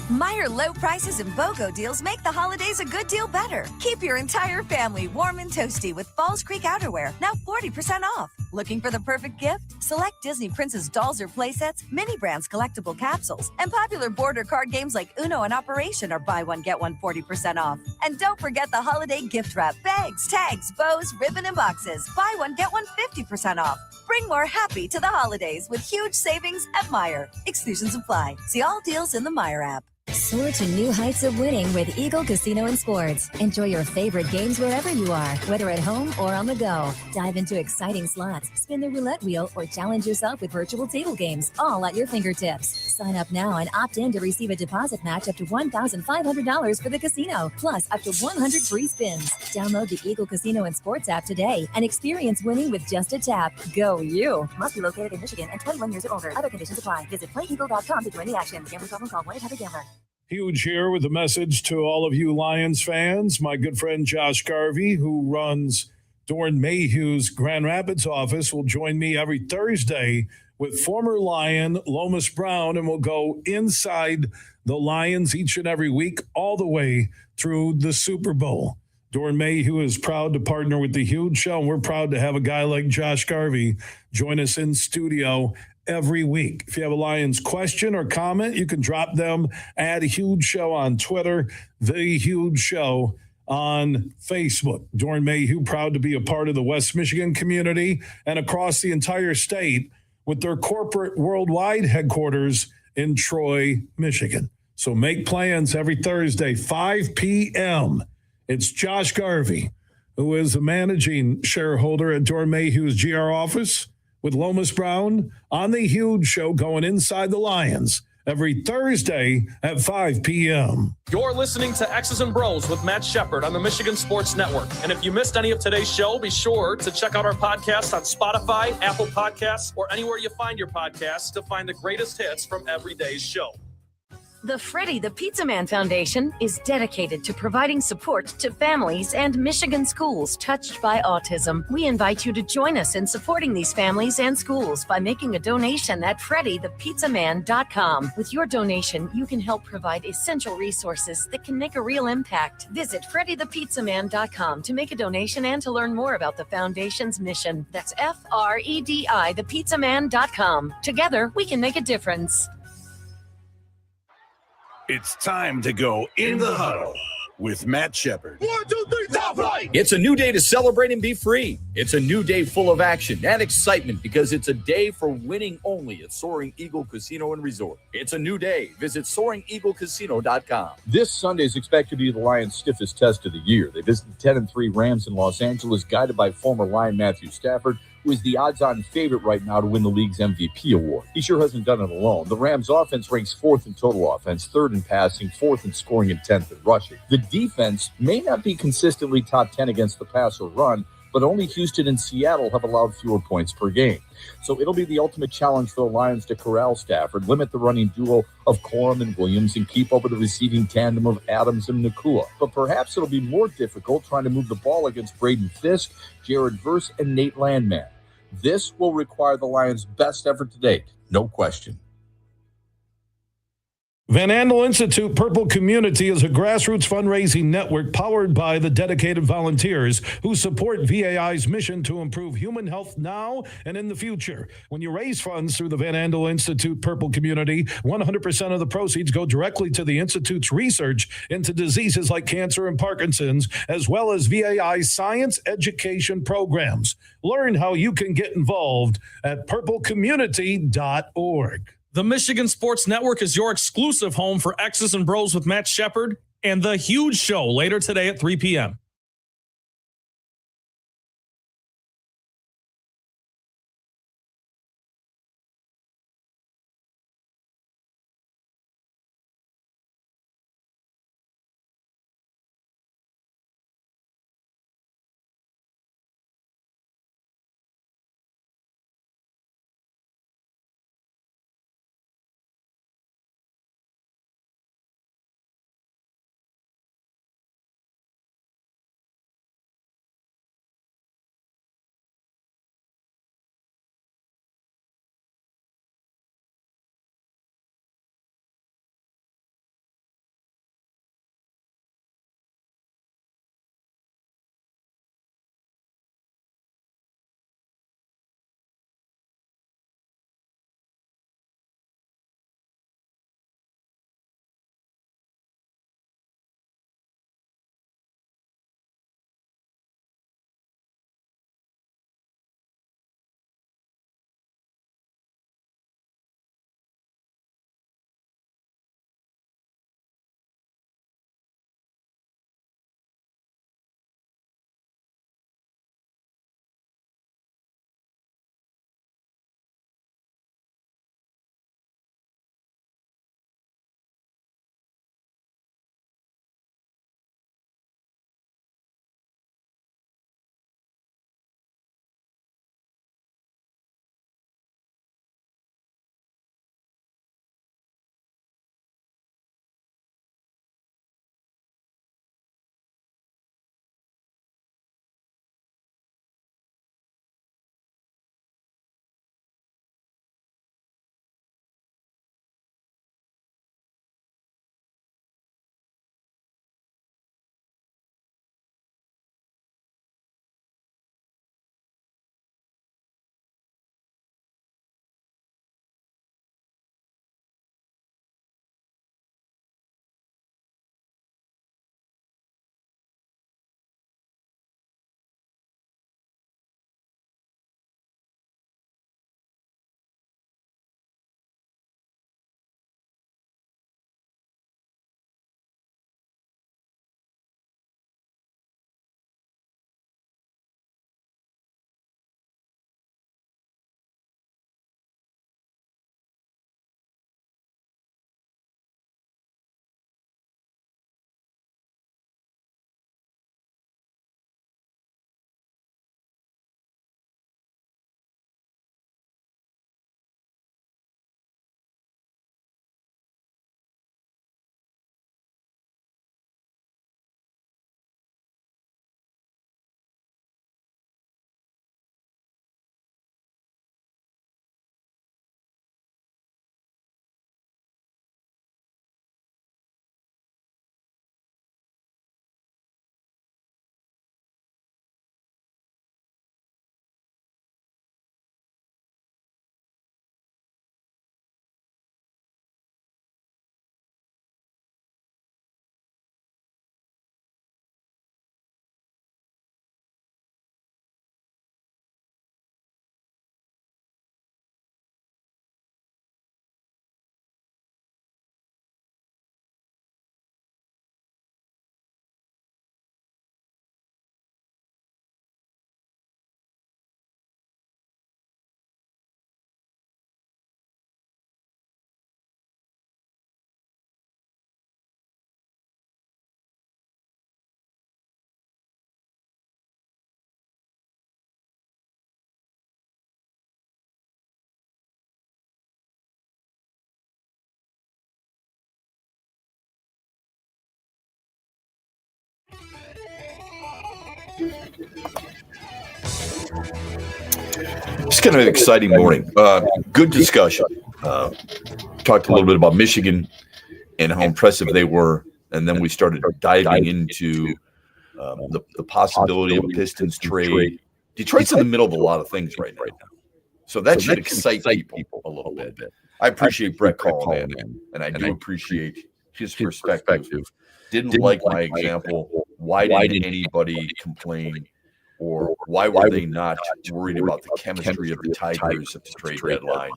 Meijer low prices and BOGO deals make the holidays a good deal better. Keep your entire family warm and toasty with Falls Creek outerwear, now 40% off. Looking for the perfect gift? Select Disney Princess dolls or playsets, mini brands collectible capsules, and popular border card games like Uno and Operation are buy one, get one 40% off. And don't forget the holiday gift wrap, bags, tags, bows, ribbon, and boxes. Buy one, get one 50% off. Bring more happy to the holidays with huge savings at Meijer. Exclusions apply. See all deals in the Meijer app. Soar to new heights of winning with Eagle Casino and Sports. Enjoy your favorite games wherever you are, whether at home or on the go. Dive into exciting slots, spin the roulette wheel, or challenge yourself with virtual table games, all at your fingertips. Sign up now and opt in to receive a deposit match up to $1,500 for the casino, plus up to 100 free spins. Download the Eagle Casino and Sports app today and experience winning with just a tap. Go you! Must be located in Michigan and 21 years or older. Other conditions apply. Visit playeagle.com to join the action. Gambling problem, call 1-800-GAMBLER. Huge here with a message to all of you Lions fans. My good friend Josh Garvey, who runs Dorn Mayhew's Grand Rapids office, will join me every Thursday with former Lion Lomas Brown, and we'll go inside the Lions each and every week all the way through the Super Bowl. Dorn Mayhew is proud to partner with the Huge Show, and we're proud to have a guy like Josh Garvey join us in studio every week. If you have a Lions question or comment, you can drop them at Huge Show on Twitter, The Huge Show on Facebook. Dorn Mayhew, proud to be a part of the West Michigan community and across the entire state with their corporate worldwide headquarters in Troy, Michigan. So make plans every Thursday, 5 p.m. It's Josh Garvey, who is a managing shareholder at Dorn Mayhew's GR office, with Lomas Brown on the Huge Show going inside the Lions every Thursday at 5 p.m. You're listening to X's and Bros with Matt Shepard on the Michigan Sports Network. And if you missed any of today's show, be sure to check out our podcast on Spotify, Apple Podcasts, or anywhere you find your podcasts to find the greatest hits from every day's show. The Freddie the Pizza Man Foundation is dedicated to providing support to families and Michigan schools touched by autism. We invite you to join us in supporting these families and schools by making a donation at FreddieThePizzaMan.com. With your donation, you can help provide essential resources that can make a real impact. Visit FreddieThePizzaMan.com to make a donation and to learn more about the foundation's mission. That's FREDI, thepizzaman.com. Together, we can make a difference. It's time to go in the huddle with Matt Shepard. 1, 2, 3, top flight! It's a new day to celebrate and be free. It's a new day full of action and excitement because it's a day for winning only at Soaring Eagle Casino and Resort. It's a new day. Visit SoaringEagleCasino.com. This Sunday is expected to be the Lions' stiffest test of the year. They visit the 10-3 Rams in Los Angeles, guided by former Lion Matthew Stafford, who is the odds-on favorite right now to win the league's MVP award. He sure hasn't done it alone. The Rams' offense ranks 4th in total offense, 3rd in passing, 4th in scoring, and 10th in rushing. The defense may not be consistently top 10 against the pass or run, but only Houston and Seattle have allowed fewer points per game. So it'll be the ultimate challenge for the Lions to corral Stafford, limit the running duo of Corum and Williams, and keep up with the receiving tandem of Adams and Nakua. But perhaps it'll be more difficult trying to move the ball against Braden Fisk, Jared Verse, and Nate Landman. This will require the Lions' best effort to date, no question. Van Andel Institute Purple Community is a grassroots fundraising network powered by the dedicated volunteers who support VAI's mission to improve human health now and in the future. When you raise funds through the Van Andel Institute Purple Community, 100% of the proceeds go directly to the Institute's research into diseases like cancer and Parkinson's, as well as VAI's science education programs. Learn how you can get involved at purplecommunity.org. The Michigan Sports Network is your exclusive home for X's and Bros with Matt Shepard and The Huge Show later today at 3 p.m. It's kind of an exciting morning. Good discussion. Talked a little bit about Michigan and how impressive they were, and then we started diving into the possibility of a Pistons trade. Detroit's in the middle of a lot of things right now, so that should excite people a little bit. I appreciate Brett calling in, and I do appreciate his perspective. Didn't like my example. Why didn't anybody complain? Or why were they not worried about the chemistry of the Tigers at the trade deadline?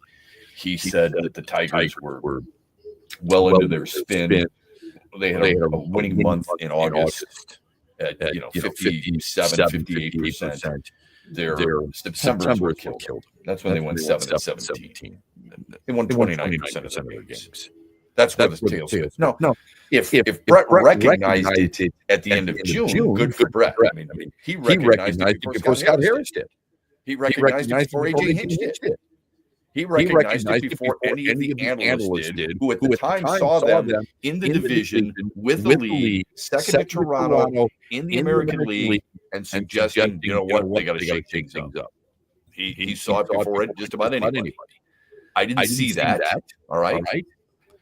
He said that the Tigers were well into their spin. They had a winning month in August at 57, 58%. Their September were killed. That's when they went 7-17. They won 29% of their games. That's where the tail spins. No. If Brett recognized it at the end of June, good for Brett. I mean, he recognized it before Scott Harris did. He recognized it before A.J. Hinch did. He recognized it before any of the analysts did, who at the time saw them in the division with the league, second to Toronto in the American League, and suggesting, you know what, they got to shake things up. He saw it before just about anybody. I didn't see that. All right.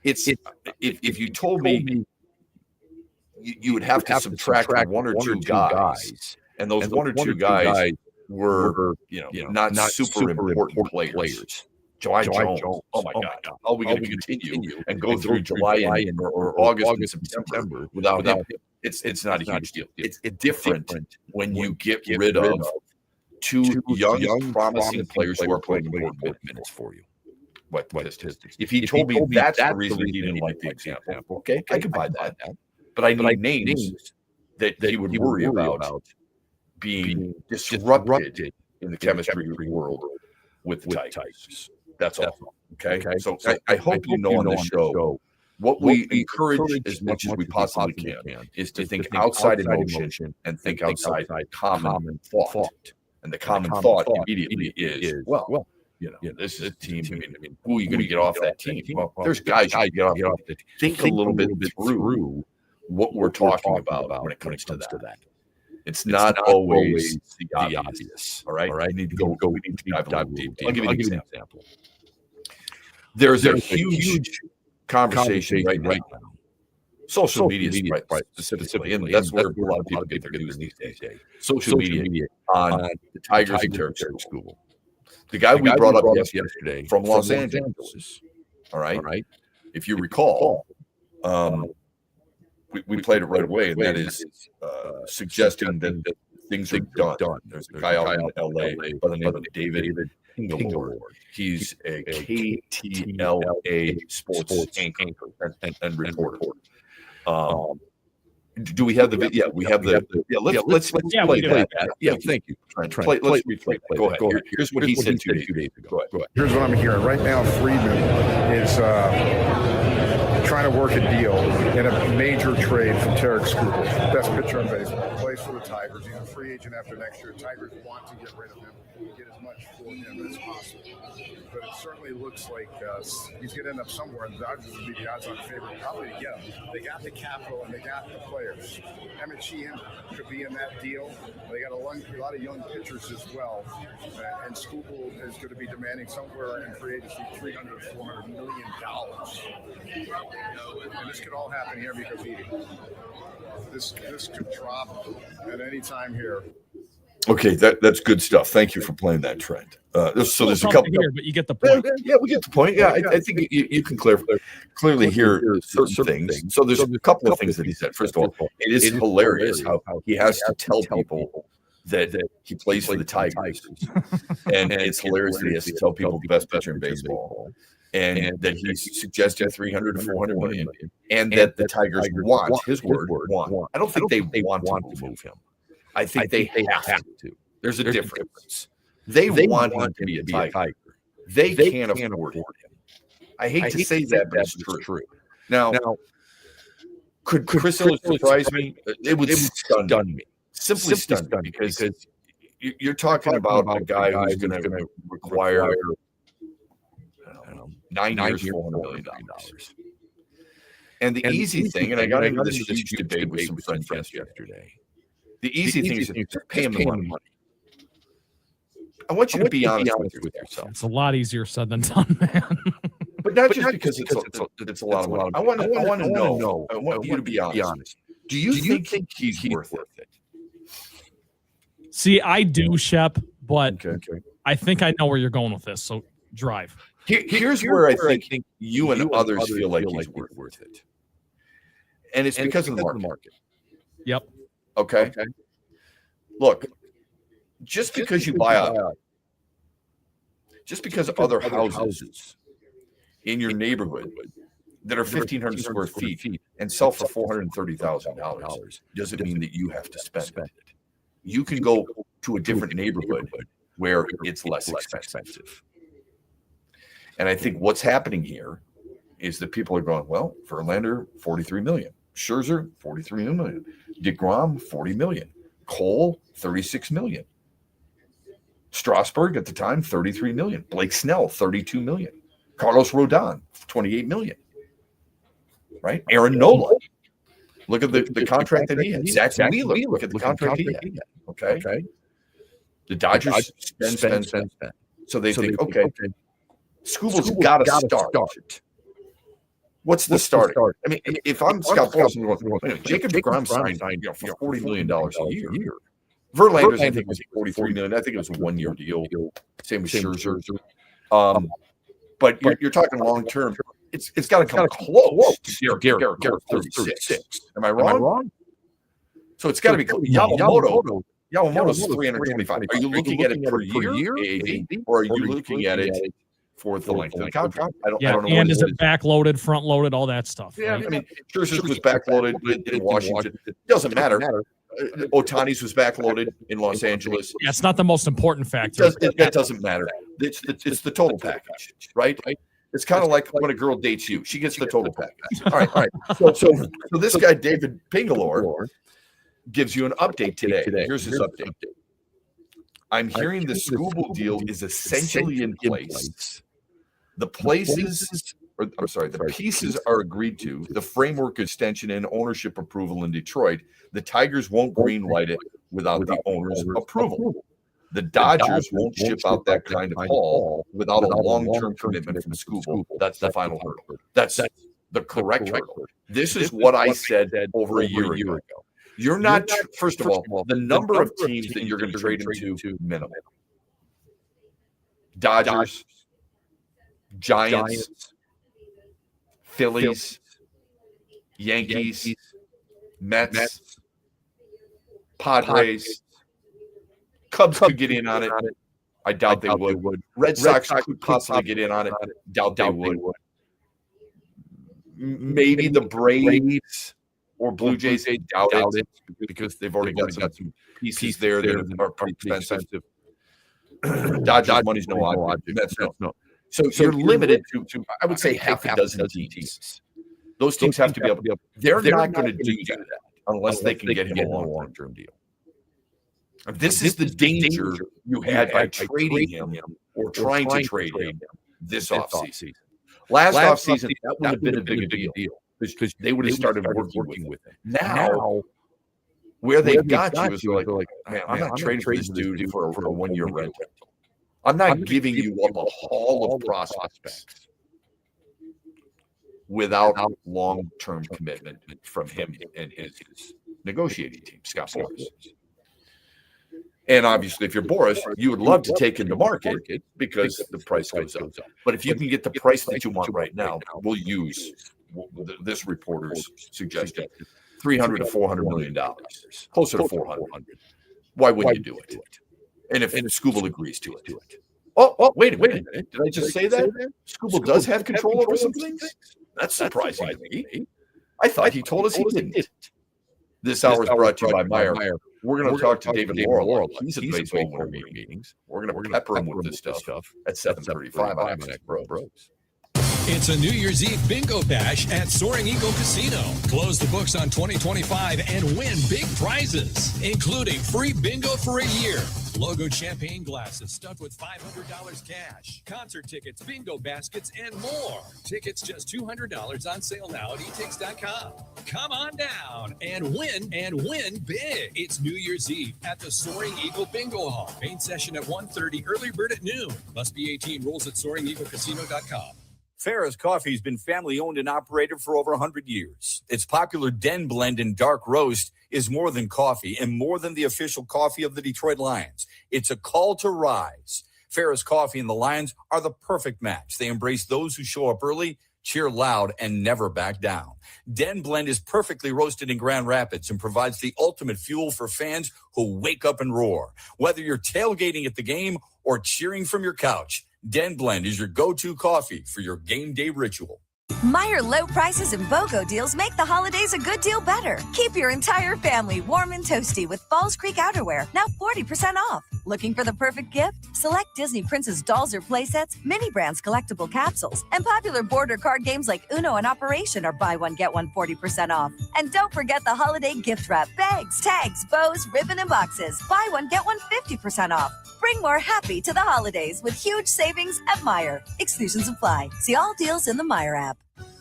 It's if you told me you would have to subtract one or two guys, and those one or two guys were not super important players. Jawai Jones. Oh my God! How are we going to continue and go through July or August and September without him? It's not a huge deal. It's different when you get rid of two young promising players who are playing important minutes for you. If he told me that's the reason he didn't like the example, okay, I could buy that. But I need names that he would worry about being disrupted in the chemistry world with the Tigers. That's all. Okay. So I hope you know on this show, what we encourage as much as we possibly can is to think outside emotion and think outside common thought. And the common thought immediately is, well, this is a team. I mean, who are you going to get off that team? Well, there's guys you get off the team. Think a little bit through what we're talking about when it comes to that. It's not always the obvious. All right. We need to go. We need to dive deep. I'll give you an example. There's a huge conversation right now. Social media, specifically, and that's where a lot of people get their news these days. Social media on the Tigers and Terrence School. The guy we brought up yesterday from Los Angeles. All right. If you recall, we played it right away, and that is suggesting that things are done. There's a guy out in L.A. by the name of David Hingelord. He's a KTLA sports anchor and reporter. Do we have the video? Yeah, we have the. Yeah, let's play that. Yeah, thank you. Let's replay. Go ahead. Here's what he said 2 days ago. Go ahead. Here's what I'm hearing right now. Friedman is trying to work a deal in a major trade from Tarek Skubal, best pitcher in baseball, plays for the Tigers. He's a free agent after next year. Tigers want to get rid of him, get as much for him as possible. But it certainly looks like he's going to end up somewhere, and the Dodgers would be the odds-on favorite probably to get him. They got the capital and they got the players. Emmett Sheehan could be in that deal. They got a lot of young pitchers as well, and Skubal is going to be demanding somewhere in free agency $300, $400 million. And this could all happen here because this could drop at any time here. Okay, that's good stuff. Thank you for playing that trend. So there's a couple here, but you get the point. Yeah, we get the point. Yeah, I think you can clearly hear certain things. So there's a couple of things that he said. First of all, it is hilarious how he has to tell people that he plays for the Tigers, and it's hilarious that he has to tell people the best pitcher in baseball, and that he's suggesting $300 to $400 million, and that the Tigers want his word. Want. I don't think they want to move him. I think they have to. There's a difference. They want him to be a Tiger. They can't afford him. I hate to say that, but it's true. Now, could Chris Hill surprise me? It would stun me. Simply stun me because you're talking about a guy who's going to require 9 years, $400 million. And the easy thing, and I got into this huge debate with some friends yesterday. The easy thing is to pay him the money. I want you to be honest with yourself. It's a lot easier said than done, man. But not just because it's a lot of money. I want to know. I want you to be honest. Do you think he's worth it? See, I do, Shep, but I think I know where you're going with this. So drive. Here's where I think you and others feel like he's worth it. And it's because of the market. Yep. Okay. Look, just because you buy just because other houses in your neighborhood that are 1,500 square feet and sell for $430,000 doesn't mean that you have to spend it. You can go to a different neighborhood where it's less expensive. And I think what's happening here is that people are going, well, Verlander, $43 million. Scherzer, $43 million. DeGrom, $40 million. Cole, $36 million. Strasburg at the time, $33 million. Blake Snell, $32 million. Carlos Rodon, $28 million. Right? Aaron Nola. Look at the contract that he had. Zach Wheeler. Look at the contract he had. Okay. The Dodgers spend. So they think, okay, Skubal's got to start. What's the start? I mean, if I'm Scott Paulson, Jacob DeGrom signed for $40 million a year. Verlander's, I think, was $43 million. I think it was a one-year deal. Same with Scherzer. But you're talking long term. It's got to come close to Garrett 36. Am I wrong? So it's got to be Yamamoto's 325. Are you looking at it per year, or are you looking at it for the length of the contract? I don't know. And is it backloaded, front loaded, all that stuff? Yeah, right? I mean, Scherzer was backloaded in Washington. It doesn't matter. Otani's was backloaded in Los Angeles. Yeah, it's not the most important factor. That doesn't matter. It's the total package, right? It's kind of like when a girl dates you; she gets the total package. All right. So this guy David Pingalore gives you an update today. Here's his update. I'm hearing the Skubal deal is essentially in place. The pieces are agreed to. The framework extension and ownership approval in Detroit. The Tigers won't greenlight it without the owner's approval. The Dodgers won't ship out that kind of haul without a long-term commitment from Skubal. That's the final hurdle. That's the correct hurdle. This is what I said over a year ago. You're not, first of all, the number of teams that you're going to trade into, minimal. Dodgers, Giants, Phillies, Yankees, Mets, Padres, Cubs could get in on it. I doubt they would. Red Sox could possibly get in on it. Doubt they would. Maybe the Braves or Blue Jays, they doubt it because they've already got some pieces there that are pretty expensive. Dodgers money's no odd. Mets no. So you're limited to I would say half a dozen teams. Those teams have to be able to. They're not going to do that unless they can get him a long-term deal. This is the danger you had by trading him or trying to trade him this offseason. Last offseason, that would have been a big deal because they would have started working with him. Now, where they've got you is like, man, I'm not trading for this dude for a one-year rental. I'm not giving you up a haul of prospects without long-term commitment from him and his negotiating team, Scott Boras. And obviously, if you're Boras, you would love to take him to market because the price goes up. But if you can get the price that you want right now, we'll use this reporter's suggestion: $300 to $400 million, closer to $400. Why wouldn't you do it? And if Skubal agrees to it. Oh, wait a minute. Did I just say that? Skubal does have control over some things? That's surprising to me. I thought he told us he didn't. This hour is brought to you by Meyer. We're going to talk to David Laurel. He's at baseball winter meetings. We're going to pepper him with this stuff at 7:35 on BrO's. It's a New Year's Eve bingo bash at Soaring Eagle Casino. Close the books on 2025 and win big prizes, including free bingo for a year, logo champagne glasses stuffed with $500 cash, concert tickets, bingo baskets, and more. Tickets just $200 on sale now at etix.com. Come on down and win big. It's New Year's Eve at the Soaring Eagle Bingo Hall. Main session at 1:30, early bird at noon. Must be 18. Rules at SoaringEagleCasino.com. Farrah's Coffee has been family owned and operated for over 100 years. Its popular Den Blend and Dark Roast is more than coffee and more than the official coffee of the Detroit Lions. It's a call to rise. Farrah's Coffee and the Lions are the perfect match. They embrace those who show up early, cheer loud, and never back down. Den Blend is perfectly roasted in Grand Rapids and provides the ultimate fuel for fans who wake up and roar. Whether you're tailgating at the game or cheering from your couch, Den Blend is your go-to coffee for your game day ritual. Meijer low prices and BOGO deals make the holidays a good deal better. Keep your entire family warm and toasty with Falls Creek outerwear, now 40% off. Looking for the perfect gift? Select Disney Princess dolls or playsets, mini brands collectible capsules, and popular board or card games like Uno and Operation are buy one, get one 40% off. And don't forget the holiday gift wrap, bags, tags, bows, ribbon, and boxes. Buy one, get one 50% off. Bring more happy to the holidays with huge savings at Meijer. Exclusions apply. See all deals in the Meijer app.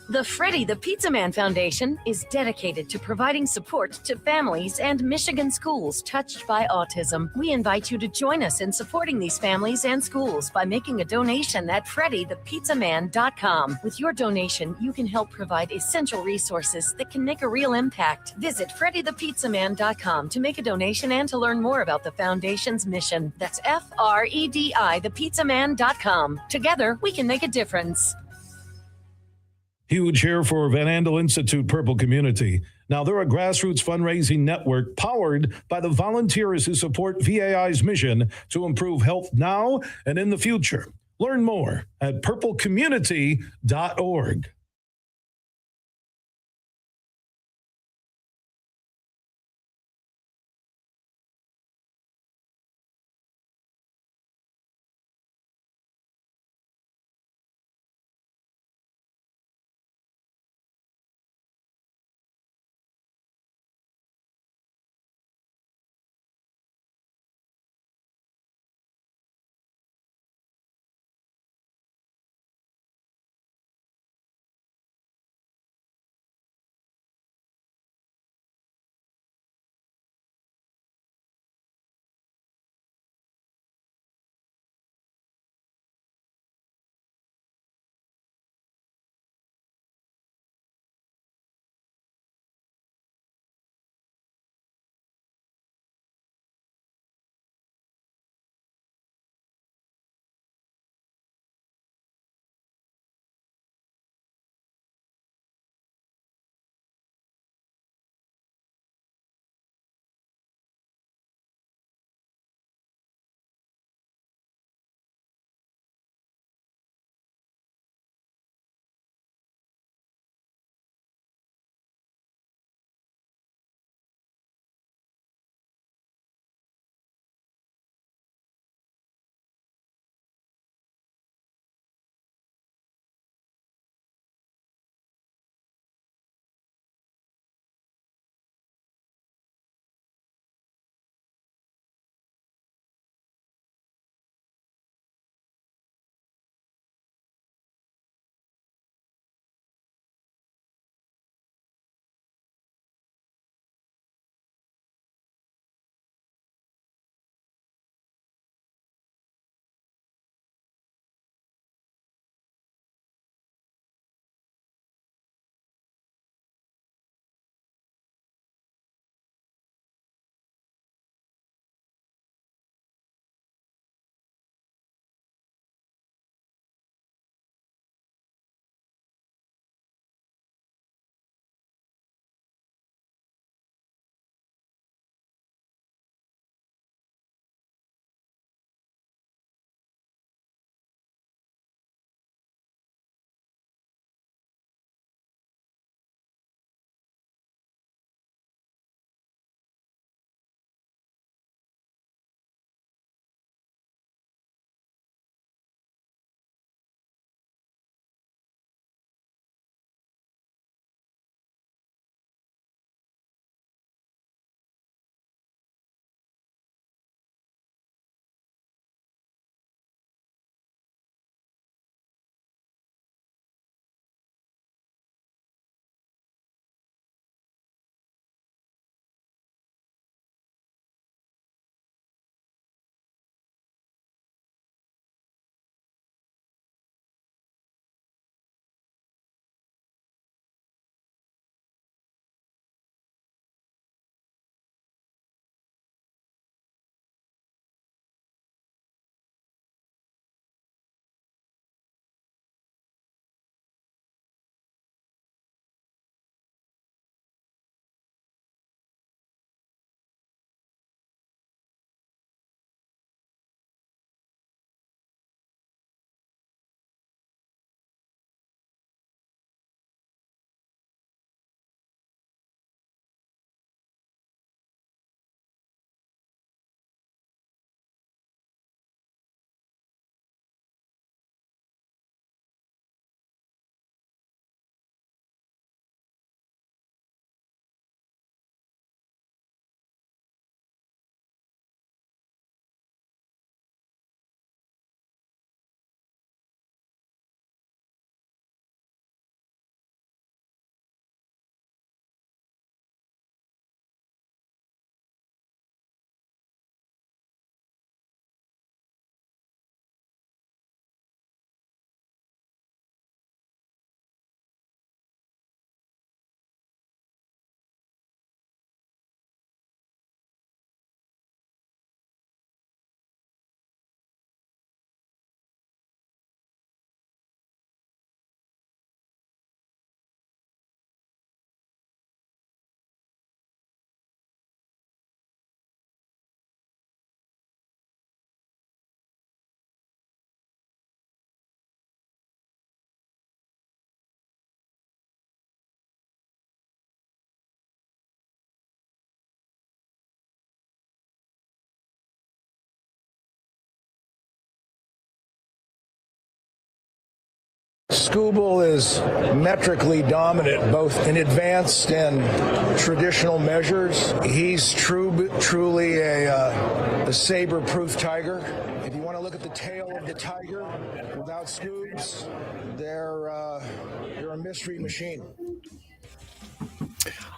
The Freddie the Pizza Man Foundation is dedicated to providing support to families and Michigan schools touched by autism. We invite you to join us in supporting these families and schools by making a donation at freddythepizzaman.com. With your donation, you can help provide essential resources that can make a real impact. Visit freddythepizzaman.com to make a donation and to learn more about the foundation's mission. That's FREDI thepizzaman.com. Together, we can make a difference. Huge here for Van Andel Institute Purple Community. Now, they're a grassroots fundraising network powered by the volunteers who support VAI's mission to improve health now and in the future. Learn more at purplecommunity.org. Scoobel is metrically dominant, both in advanced and traditional measures. He's truly a saber-proof tiger. If you want to look at the tail of the tiger without Scoobs, they're a mystery machine.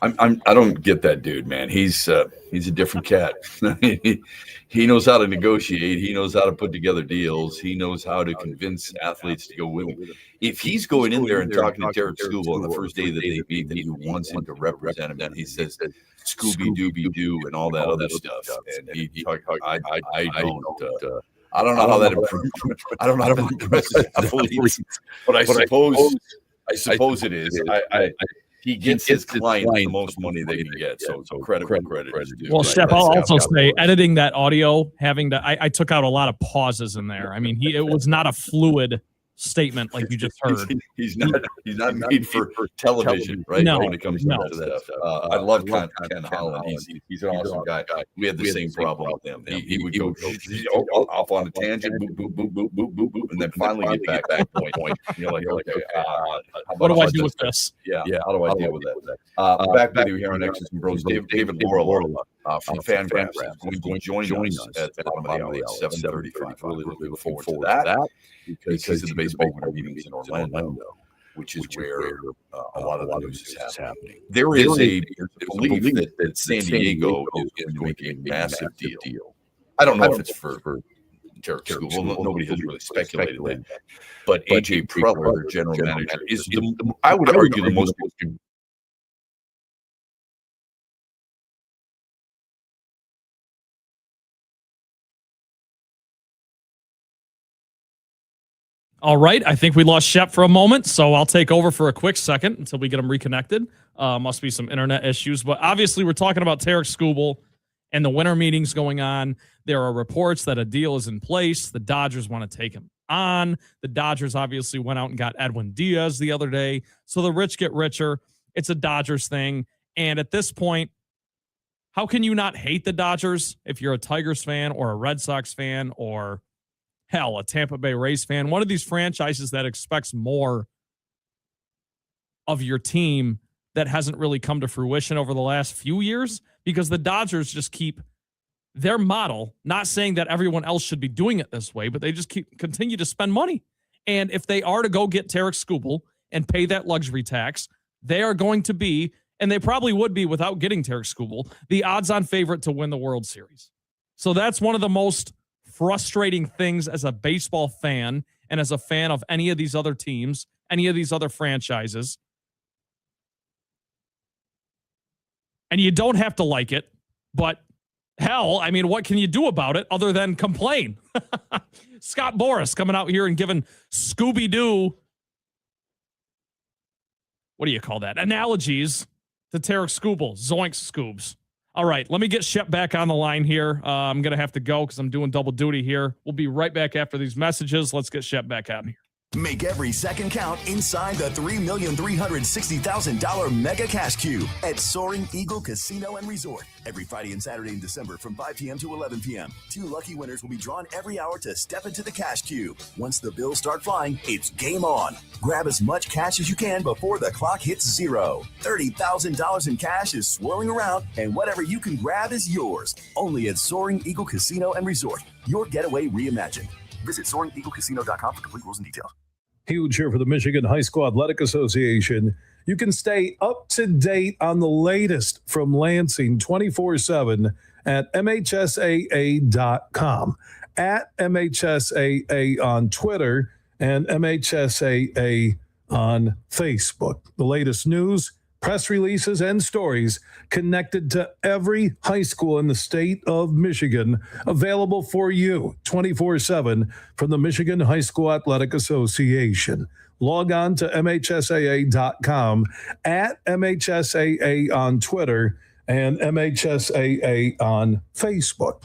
I don't get that dude, man. He's a different cat. He knows how to negotiate. He knows how to put together deals. He knows how to convince athletes to go with him. If he's going in there and talking to Derek Scoobel on the first day that they meet, that he wants him to represent him, and he says Scooby Dooby Doo and all that other stuff, and I don't know how that improves. I don't know how that impresses athletes, but I suppose it is. He gets his client the most money they can get, so credit is due. Well, Shep, I'll also say, editing that audio, I took out a lot of pauses in there. I mean, it was not a fluid statement like you just heard. He's not made for television, right? No, when it comes to that stuff. I love Ken Holland. He's an awesome guy. We had the same problem with him. He would go off on a tangent, boop, boop, boop, boop, boop, boop, boop, and then finally get back point. You're like, okay, what do I do with this? Yeah, how do I deal with that? Back with you here on X's and Bros. David Laurel from Fangraphs is going to join us at the bottom of the hour at 7:35. Really looking forward to that because of the baseball winter meetings in Orlando, which is where a lot of the news is happening. There is a belief that San Diego is going to make a massive deal. I don't know if it's for Derek Scoobel. Nobody has really speculated that. But AJ Preller, general manager, is I would argue the most. All right, I think we lost Shep for a moment, so I'll take over for a quick second until we get him reconnected. Must be some internet issues, but obviously we're talking about Derek Scoobel and the winter meetings going on. There are reports that a deal is in place. The Dodgers want to take him on. The Dodgers obviously went out and got Edwin Diaz the other day. So the rich get richer. It's a Dodgers thing. And at this point, how can you not hate the Dodgers if you're a Tigers fan or a Red Sox fan or hell, a Tampa Bay Rays fan, one of these franchises that expects more of your team that hasn't really come to fruition over the last few years, because the Dodgers just keep their model, not saying that everyone else should be doing it this way, but they just continue to spend money. And if they are to go get Derek Scoobel and pay that luxury tax, they are going to be, and they probably would be without getting Derek Scoobel, the odds-on favorite to win the World Series. So that's one of the most frustrating things as a baseball fan and as a fan of any of these other teams, any of these other franchises. And you don't have to like it, but hell, I mean, what can you do about it other than complain? Scott Boras coming out here and giving Scooby-Doo, what do you call that? Analogies to Derek Scoobel, Zoinks Scoobs. All right, let me get Shep back on the line here. I'm going to have to go because I'm doing double duty here. We'll be right back after these messages. Let's get Shep back out here. Make every second count inside the $3,360,000 mega cash cube at Soaring Eagle Casino and Resort. Every Friday and Saturday in December from 5 p.m. to 11 p.m. 2 lucky winners will be drawn every hour to step into the cash cube. Once the bills start flying, it's game on. Grab as much cash as you can before the clock hits zero. $30,000 in cash is swirling around, and whatever you can grab is yours. Only at Soaring Eagle Casino and Resort. Your getaway reimagined. Visit SoaringEagleCasino.com for complete rules and details. Huge here for the Michigan High School Athletic Association. You can stay up to date on the latest from Lansing 24/7 at MHSAA.com, at MHSAA on Twitter, and MHSAA on Facebook. The latest news, press releases, and stories connected to every high school in the state of Michigan, available for you 24/7 from the Michigan High School Athletic Association. Log on to MHSAA.com, at MHSAA on Twitter, and MHSAA on Facebook.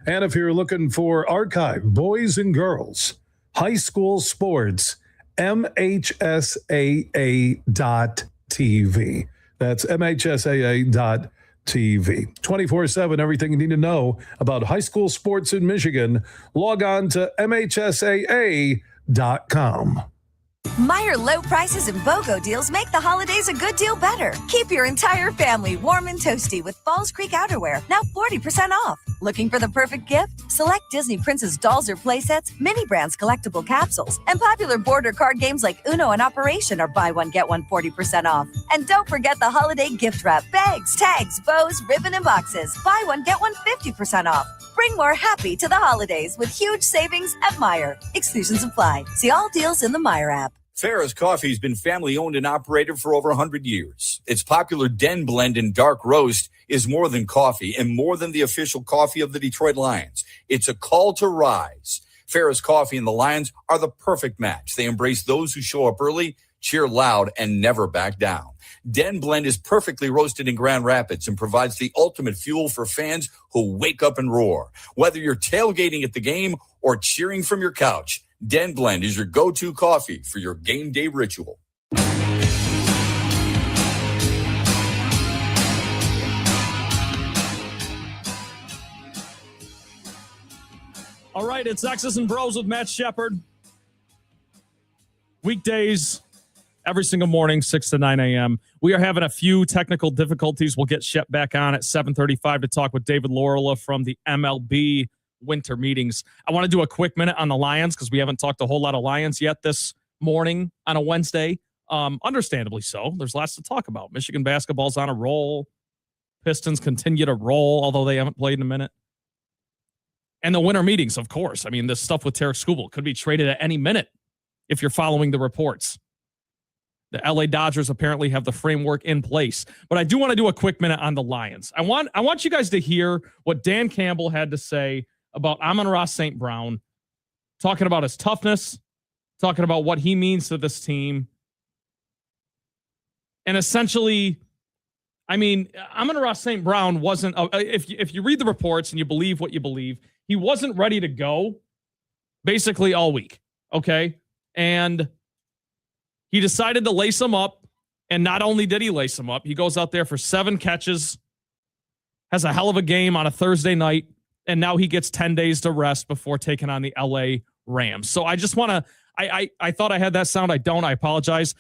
And if you're looking for archive, boys and girls, high school sports, MHSAA.TV. That's MHSAA.TV. 24/7, everything you need to know about high school sports in Michigan. Log on to MHSAA.com. Meijer low prices and BOGO deals make the holidays a good deal better. Keep your entire family warm and toasty with Falls Creek outerwear, now 40% off. Looking for the perfect gift? Select Disney Princess dolls or playsets, mini brands collectible capsules, and popular border card games like Uno and Operation are buy one, get one 40% off. And don't forget the holiday gift wrap, bags, tags, bows, ribbon, and boxes. Buy one, get one 50% off. Bring more happy to the holidays with huge savings at Meijer. Exclusions apply. See all deals in the Meijer app. Farrah's Coffee has been family-owned and operated for over 100 years. Its popular Den Blend and Dark Roast is more than coffee and more than the official coffee of the Detroit Lions. It's a call to rise. Farrah's Coffee and the Lions are the perfect match. They embrace those who show up early, cheer loud, and never back down. Den Blend is perfectly roasted in Grand Rapids and provides the ultimate fuel for fans who wake up and roar. Whether you're tailgating at the game or cheering from your couch, Den Blend is your go-to coffee for your game day ritual. All right, it's X's and Bros with Matt Shepard. Weekdays, every single morning, 6 to 9 a.m. We are having a few technical difficulties. We'll get Shep back on at 7:35 to talk with David Lorela from the MLB winter meetings. I want to do a quick minute on the Lions because we haven't talked a whole lot of Lions yet this morning on a Wednesday. Understandably so. There's lots to talk about. Michigan basketball's on a roll. Pistons continue to roll, although they haven't played in a minute. And the winter meetings, of course. I mean, this stuff with Tarek Skubal could be traded at any minute if you're following the reports. The LA Dodgers apparently have the framework in place. But I do want to do a quick minute on the Lions. I want you guys to hear what Dan Campbell had to say about Amon-Ra St. Brown, talking about his toughness, talking about what he means to this team. And essentially, I mean, Amon-Ra St. Brown wasn't, if you read the reports and you believe what you believe, he wasn't ready to go basically all week, okay? And he decided to lace him up, and not only did he lace him up, he goes out there for 7 catches, has a hell of a game on a Thursday night, and now he gets 10 days to rest before taking on the LA Rams. So I just want to, I thought I had that sound. I don't. I apologize.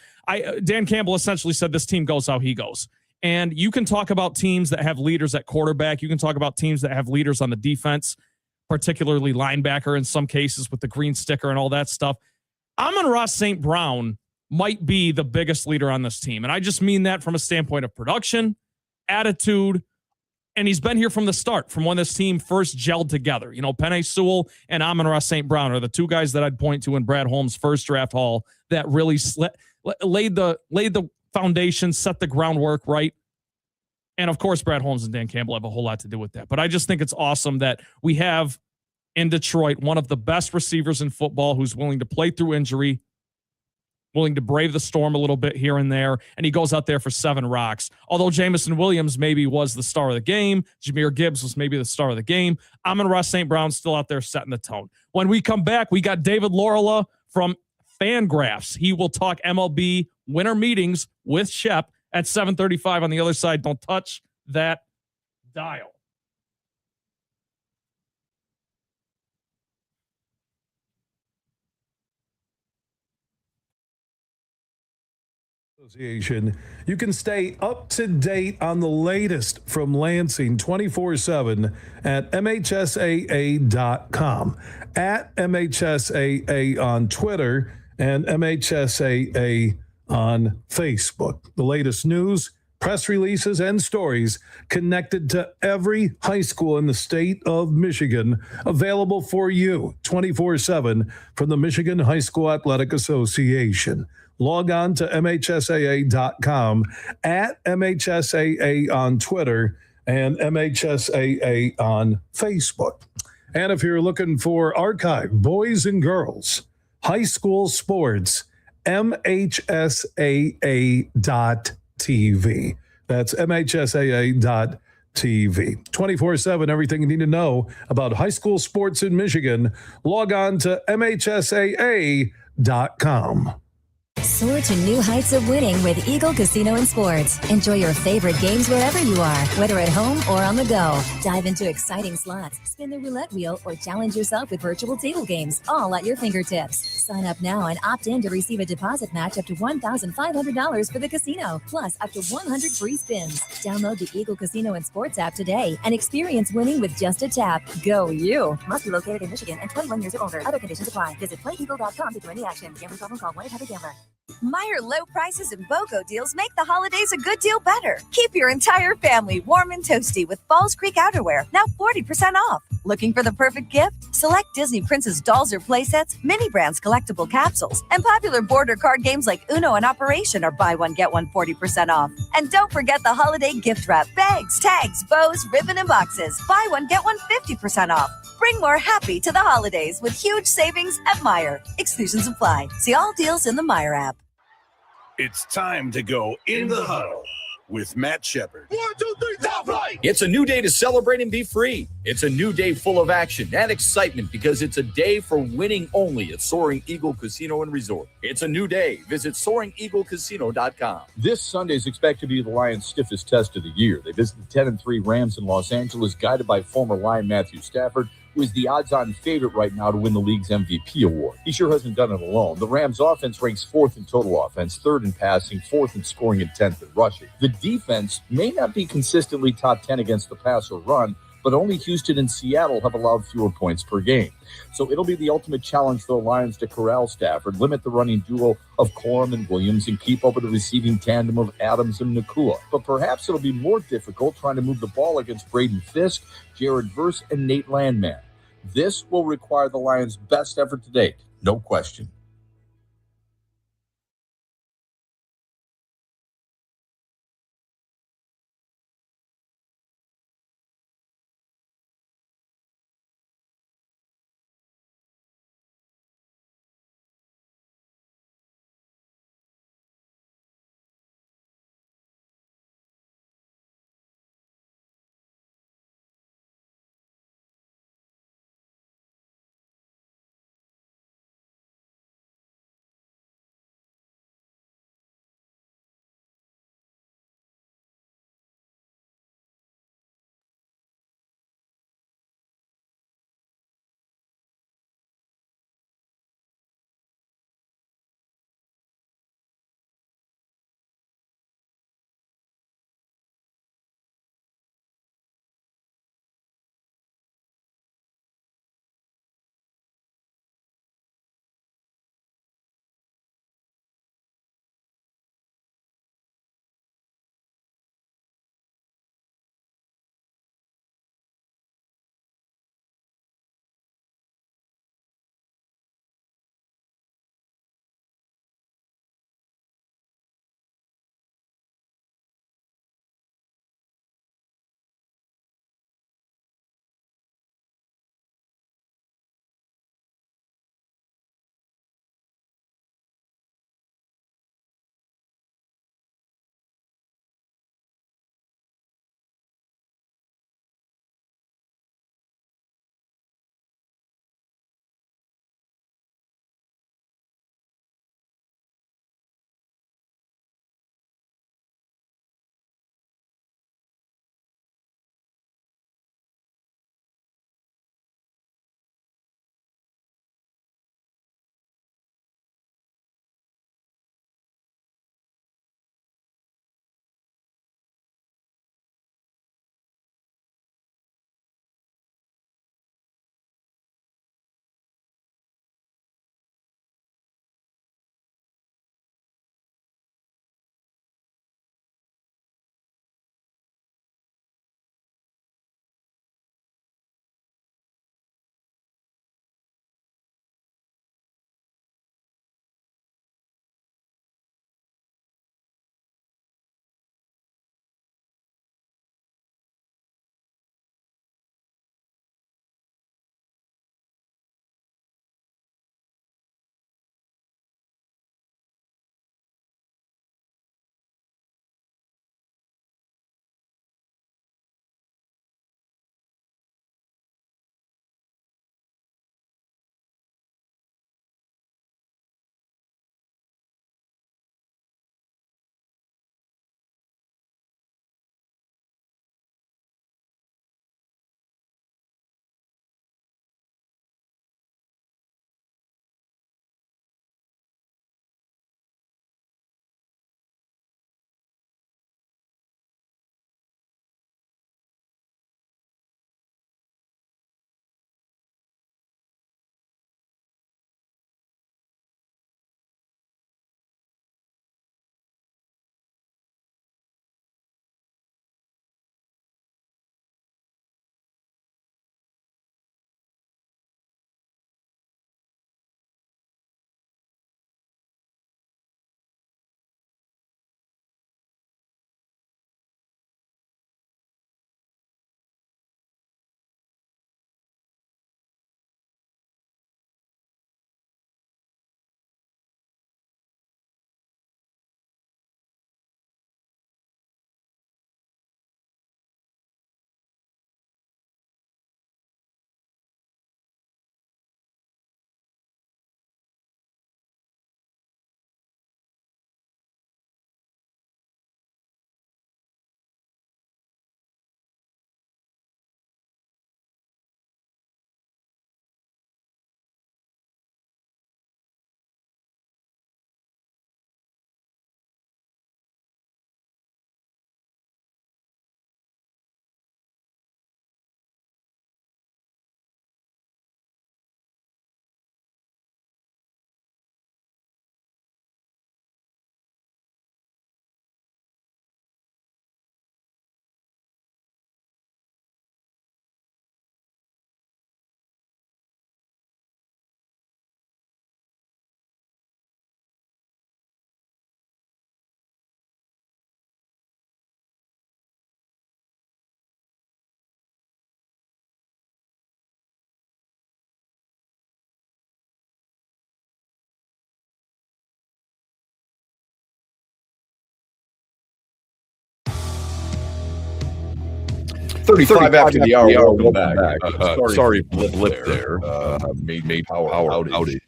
Dan Campbell essentially said this team goes how he goes. And you can talk about teams that have leaders at quarterback. You can talk about teams that have leaders on the defense, particularly linebacker in some cases with the green sticker and all that stuff. Amon-Ra St. Brown might be the biggest leader on this team. And I just mean that from a standpoint of production, attitude, and he's been here from the start, from when this team first gelled together. You know, Penei Sewell and Amon-Ra St. Brown are the two guys that I'd point to in Brad Holmes' first draft haul that really laid the foundation, set the groundwork right. And of course, Brad Holmes and Dan Campbell have a whole lot to do with that. But I just think it's awesome that we have in Detroit one of the best receivers in football who's willing to play through injury, willing to brave the storm a little bit here and there, and he goes out there for 7 rocks. Although Jamison Williams maybe was the star of the game, Jahmyr Gibbs was maybe the star of the game, Amon-Ra St. Brown's still out there setting the tone. When we come back, we got David Lorela from Fangraphs. He will talk MLB winter meetings with Shep at 7:35 on the other side. Don't touch that dial. Association. You can stay up to date on the latest from Lansing 24/7 at MHSAA.com, at MHSAA on Twitter, and MHSAA on Facebook. The latest news, press releases, and stories connected to every high school in the state of Michigan, available for you 24/7 from the Michigan High School Athletic Association. Log on to MHSAA.com, at MHSAA on Twitter, and MHSAA on Facebook. And if you're looking for archive, boys and girls, high school sports, MHSAA.TV. That's MHSAA.TV. 24/7, everything you need to know about high school sports in Michigan. Log on to MHSAA.com. Soar to new heights of winning with Eagle Casino and Sports. Enjoy your favorite games wherever you are, whether at home or on the go. Dive into exciting slots, spin the roulette wheel, or challenge yourself with virtual table games, all at your fingertips. Sign up now and opt in to receive a deposit match up to $1,500 for the casino, plus up to 100 free spins. Download the Eagle Casino and Sports app today and experience winning with just a tap. Go you! Must be located in Michigan and 21 years or older. Other conditions apply. Visit playeagle.com to join the action. Gambling problem, call 1-800-GAMBLER. Meyer low prices and BOGO deals make the holidays a good deal better. Keep your entire family warm and toasty with Falls Creek outerwear, now 40% off. Looking for the perfect gift? Select Disney Princess dolls or playsets, mini brands collectible capsules, and popular border card games like Uno and Operation are buy one, get one 40% off. And don't forget the holiday gift wrap, bags, tags, bows, ribbon, and boxes. Buy one, get one 50% off. Bring more happy to the holidays with huge savings at Meyer. Exclusions apply. See all deals in the Meyer app. It's time to go in the huddle with Matt Shepard. 1, 2, 3, top flight! It's a new day to celebrate and be free. It's a new day full of action and excitement because it's a day for winning only at Soaring Eagle Casino and Resort. It's a new day. Visit SoaringEagleCasino.com. This Sunday is expected to be the Lions' stiffest test of the year. They visit the 10-3 Rams in Los Angeles, guided by former Lion Matthew Stafford, who is the odds-on favorite right now to win the league's MVP award. He sure hasn't done it alone. The Rams' offense ranks 4th in total offense, 3rd in passing, 4th in scoring, and 10th in rushing. The defense may not be consistently top 10 against the pass or run, but only Houston and Seattle have allowed fewer points per game. So it'll be the ultimate challenge for the Lions to corral Stafford, limit the running duo of Corum and Williams, and keep up with the receiving tandem of Adams and Nakua. But perhaps it'll be more difficult trying to move the ball against Braden Fisk, Jared Verse, and Nate Landman. This will require the Lions' best effort to date, no question. 35 after the hour. Welcome back. Sorry, blip there. Made power outage.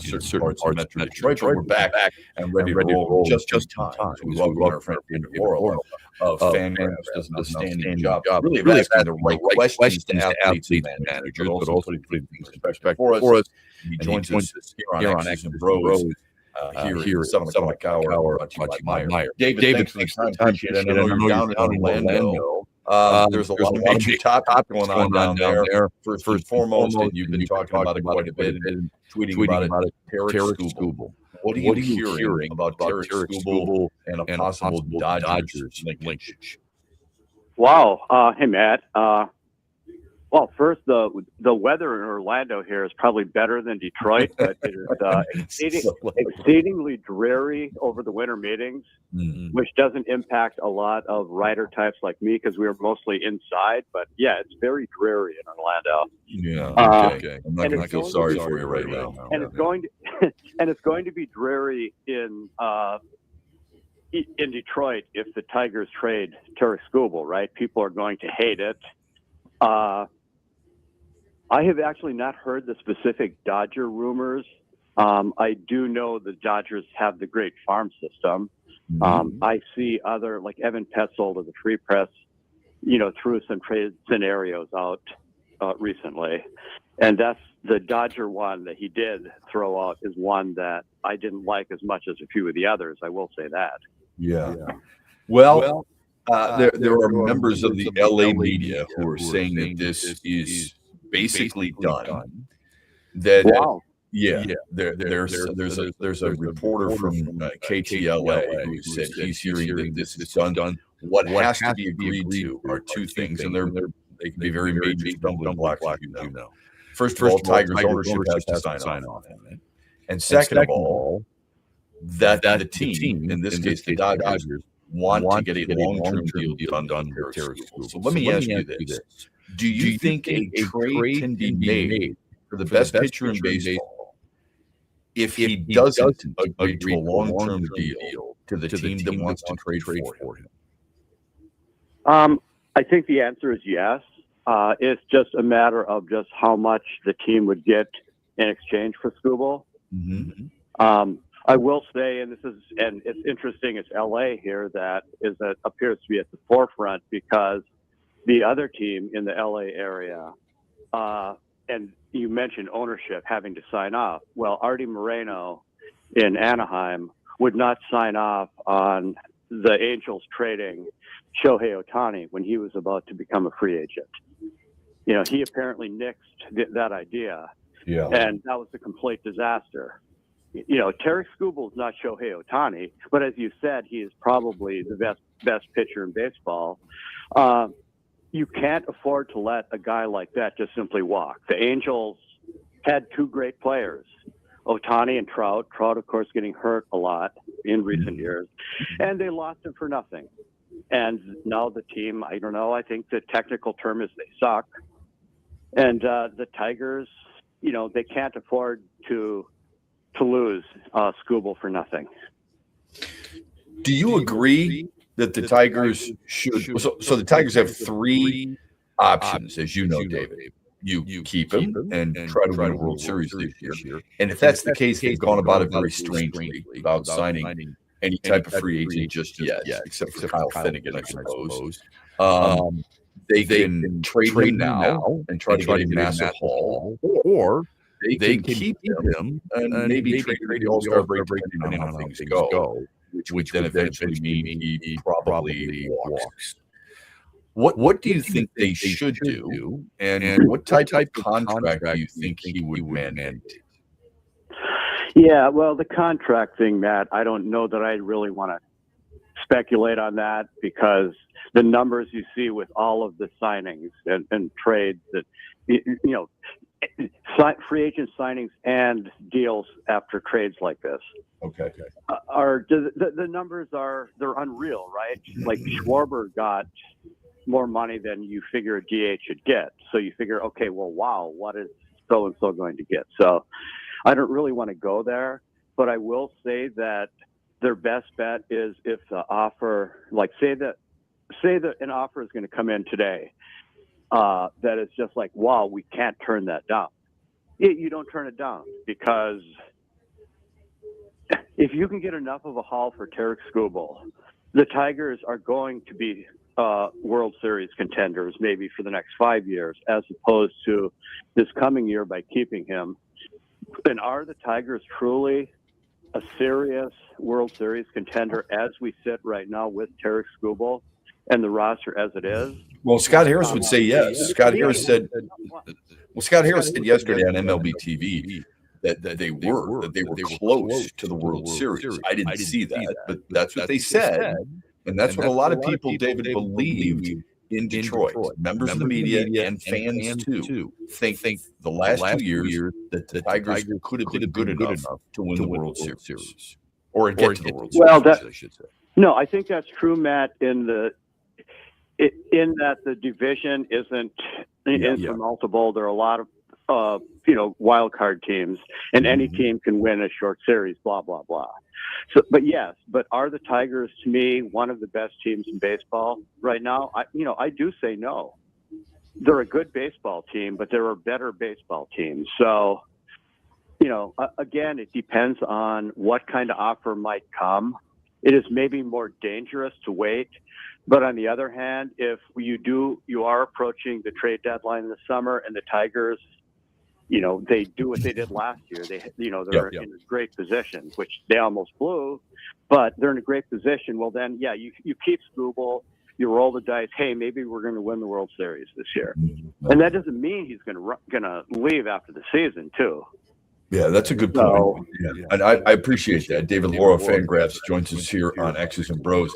Certain parts of Metro Detroit, but we're back and ready to roll just time. So we welcome our friend David Laurel of FanGraphs. Does an outstanding job. Really asking the right questions to athletes and managers, but also putting things in perspective for us. He joins us here on X's and BrO's. Here at 7 o'clock hour, brought to you by Meyer. David, thanks for the time. Appreciate it. I know you're down in Orlando. There's a lot of major topics going on down there. First and foremost, and you've been talking about it quite a bit and tweeting about it, Tarek Skubal. What are you hearing about Tarek Skubal and a possible Dodgers linkage? Wow. Hey, Matt. Well, first, the weather in Orlando here is probably better than Detroit, but it is exceedingly dreary over the winter meetings, which doesn't impact a lot of rider types like me because we are mostly inside. But yeah, it's very dreary in Orlando. Yeah, okay. I'm not going to feel sorry for you right now. And it's going to be dreary in Detroit if the Tigers trade Tarek Skubal. Right? People are going to hate it. I have actually not heard the specific Dodger rumors. I do know the Dodgers have the great farm system. I see other, like Evan Petzold of the Free Press, threw some trade scenarios out recently. And that's the Dodger one that he did throw out is one that I didn't like as much as a few of the others. I will say that. Yeah. Well, there are members of the LA media who are saying that this is basically done. That there's a reporter from KTLA who said he's hearing that this is done. What has to be agreed to are two things, and they can be very major stumbling blocks, you know. First of all, Tigers ownership has to sign off on it, and second of all, that the team, in this case the Dodgers, want to get a long-term deal done with Tarek Skubal. So let me ask you this. Do you think a trade can be made for the best pitcher in baseball if he doesn't agree to a long-term deal to the team that wants to trade for him? I think the answer is yes. It's just a matter of just how much the team would get in exchange for Skubal. I will say, and it's interesting, it's LA here that appears to be at the forefront because the other team in the LA area, and you mentioned ownership having to sign off. Well, Artie Moreno in Anaheim would not sign off on the Angels trading Shohei Ohtani when he was about to become a free agent. He apparently nixed that idea, and that was a complete disaster. Tarek Skubal is not Shohei Ohtani, but as you said, he is probably the best pitcher in baseball. You can't afford to let a guy like that just simply walk. The Angels had two great players, Ohtani and Trout. Trout, of course, getting hurt a lot in recent years, and they lost him for nothing. And now the team, I don't know, I think the technical term is they suck. And the Tigers, they can't afford to lose Skubal for nothing. Do you agree that the Tigers should? So the Tigers have three options, as you know, David. You keep him and try to win a World Series this year. And if that's the case, they've gone about it very strangely without signing any type of free agent just yet, except for Kyle Finnegan, I suppose. They can trade him now and try to get a massive haul, or they can keep him and maybe trade the All-Star break depending on how things go, which then eventually mean he probably walks. What do you think they should do, and what type of contract do you think he would mandate? Yeah, well, the contract thing, Matt, I don't know that I really want to speculate on that because the numbers you see with all of the signings and trades that, free agent signings and deals after trades like this. Okay. Are the numbers they're unreal, right? Like Schwarber got more money than you figure a DH should get. So you figure, okay, well, wow, what is so-and-so going to get? So I don't really want to go there, but I will say that their best bet is if the offer, like say that an offer is going to come in today that is just like, wow, we can't turn that down. You don't turn it down, because if you can get enough of a haul for Tarek Skubal, the Tigers are going to be World Series contenders maybe for the next 5 years, as opposed to this coming year by keeping him. And are the Tigers truly a serious World Series contender as we sit right now with Tarek Skubal and the roster as it is? Well, Scott Harris would say yes. Scott Harris said yesterday on MLB TV that they were close to the World Series. I didn't see that, but that's what they said. And that's what a lot of people, David, believed in Detroit. Members of the media and fans too think the last 2 years that the Tigers could have been good enough to win the World Series or get to the World Series, I should say. No, I think that's true, Matt, in that the division isn't insurmountable. There are a lot of wild card teams, and any team can win a short series, blah, blah, blah. So, but are the Tigers, to me, one of the best teams in baseball right now? I do say no. They're a good baseball team, but there are better baseball teams. So, again, it depends on what kind of offer might come. It is maybe more dangerous to wait. But on the other hand, if you are approaching the trade deadline in the summer, and the Tigers, they do what they did last year. They're in a great position, which they almost blew, but they're in a great position. Well, then, you keep Skubal, you roll the dice. Hey, maybe we're going to win the World Series this year, and that doesn't mean he's going to leave after the season, too. Yeah, that's a good point. And I appreciate that. David Laura Fangraphs joins us here on X's and Bros.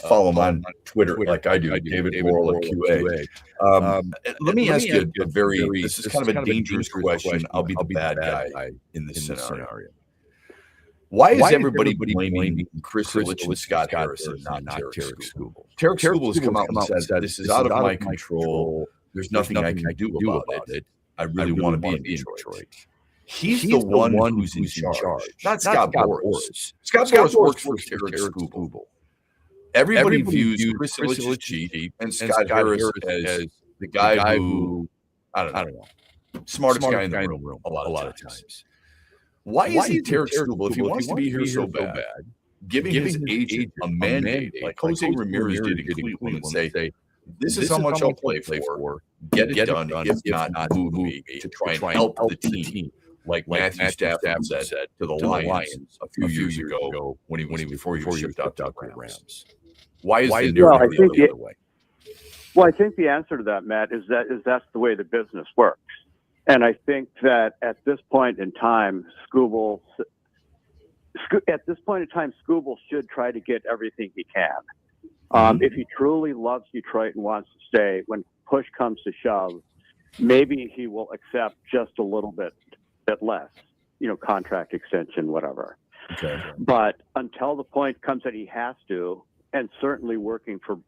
Follow him on Twitter like I do, David Laura QA. Let me ask you this is kind of a dangerous question. I'll be the bad guy in this scenario. Why is everybody blaming Chris Ilitch and Scott Harris and not Tarek Skubal? Tarek Skubal has come out and said, this is out of my control. There's nothing I can do about it. I really want to be in Detroit. He's the one who's in charge, not Scott Boras. Scott Boras works for Tarek Skubal. Everybody views Chris Ilitch as chief and Scott Harris as the guy who, I don't know, smartest guy in the room a lot of times. Why isn't Tarek Skubal, if he wants to be here so bad, giving his agent a mandate like Jose Ramirez did in Cleveland and say, this is how much I'll play for, get it done, if not move me to try and help the team. Like Matthew Stafford said to the Lions a few years ago when he before he shipped out to the Rams. Why is the narrative the other way? Well, I think the answer to that, Matt, is that's the way the business works. And I think that at this point in time, Skubal should try to get everything he can. If he truly loves Detroit and wants to stay, when push comes to shove, maybe he will accept just a little bit less, contract extension, whatever. Okay. But until the point comes that he has to, and certainly working for,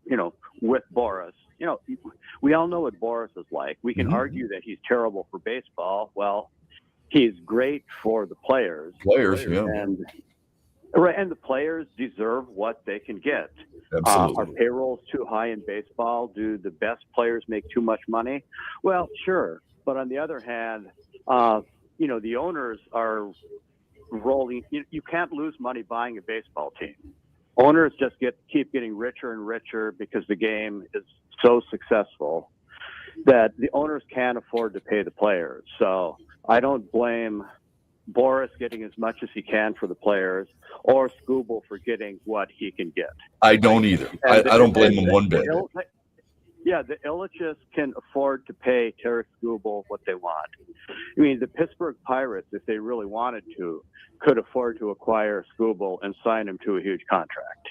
with Boras, we all know what Boras is like. We can argue that he's terrible for baseball. Well, he's great for the players. And the players deserve what they can get. Absolutely. Are payrolls too high in baseball? Do the best players make too much money? Well, sure. But on the other hand, the owners are rolling. You can't lose money buying a baseball team. Owners just keep getting richer and richer because the game is so successful that the owners can't afford to pay the players. So I don't blame Boras getting as much as he can for the players or Skubal for getting what he can get. I don't either. I don't blame him one bit. The Ilitches can afford to pay Tarek Skubal what they want. I mean, the Pittsburgh Pirates, if they really wanted to, could afford to acquire Skubal and sign him to a huge contract.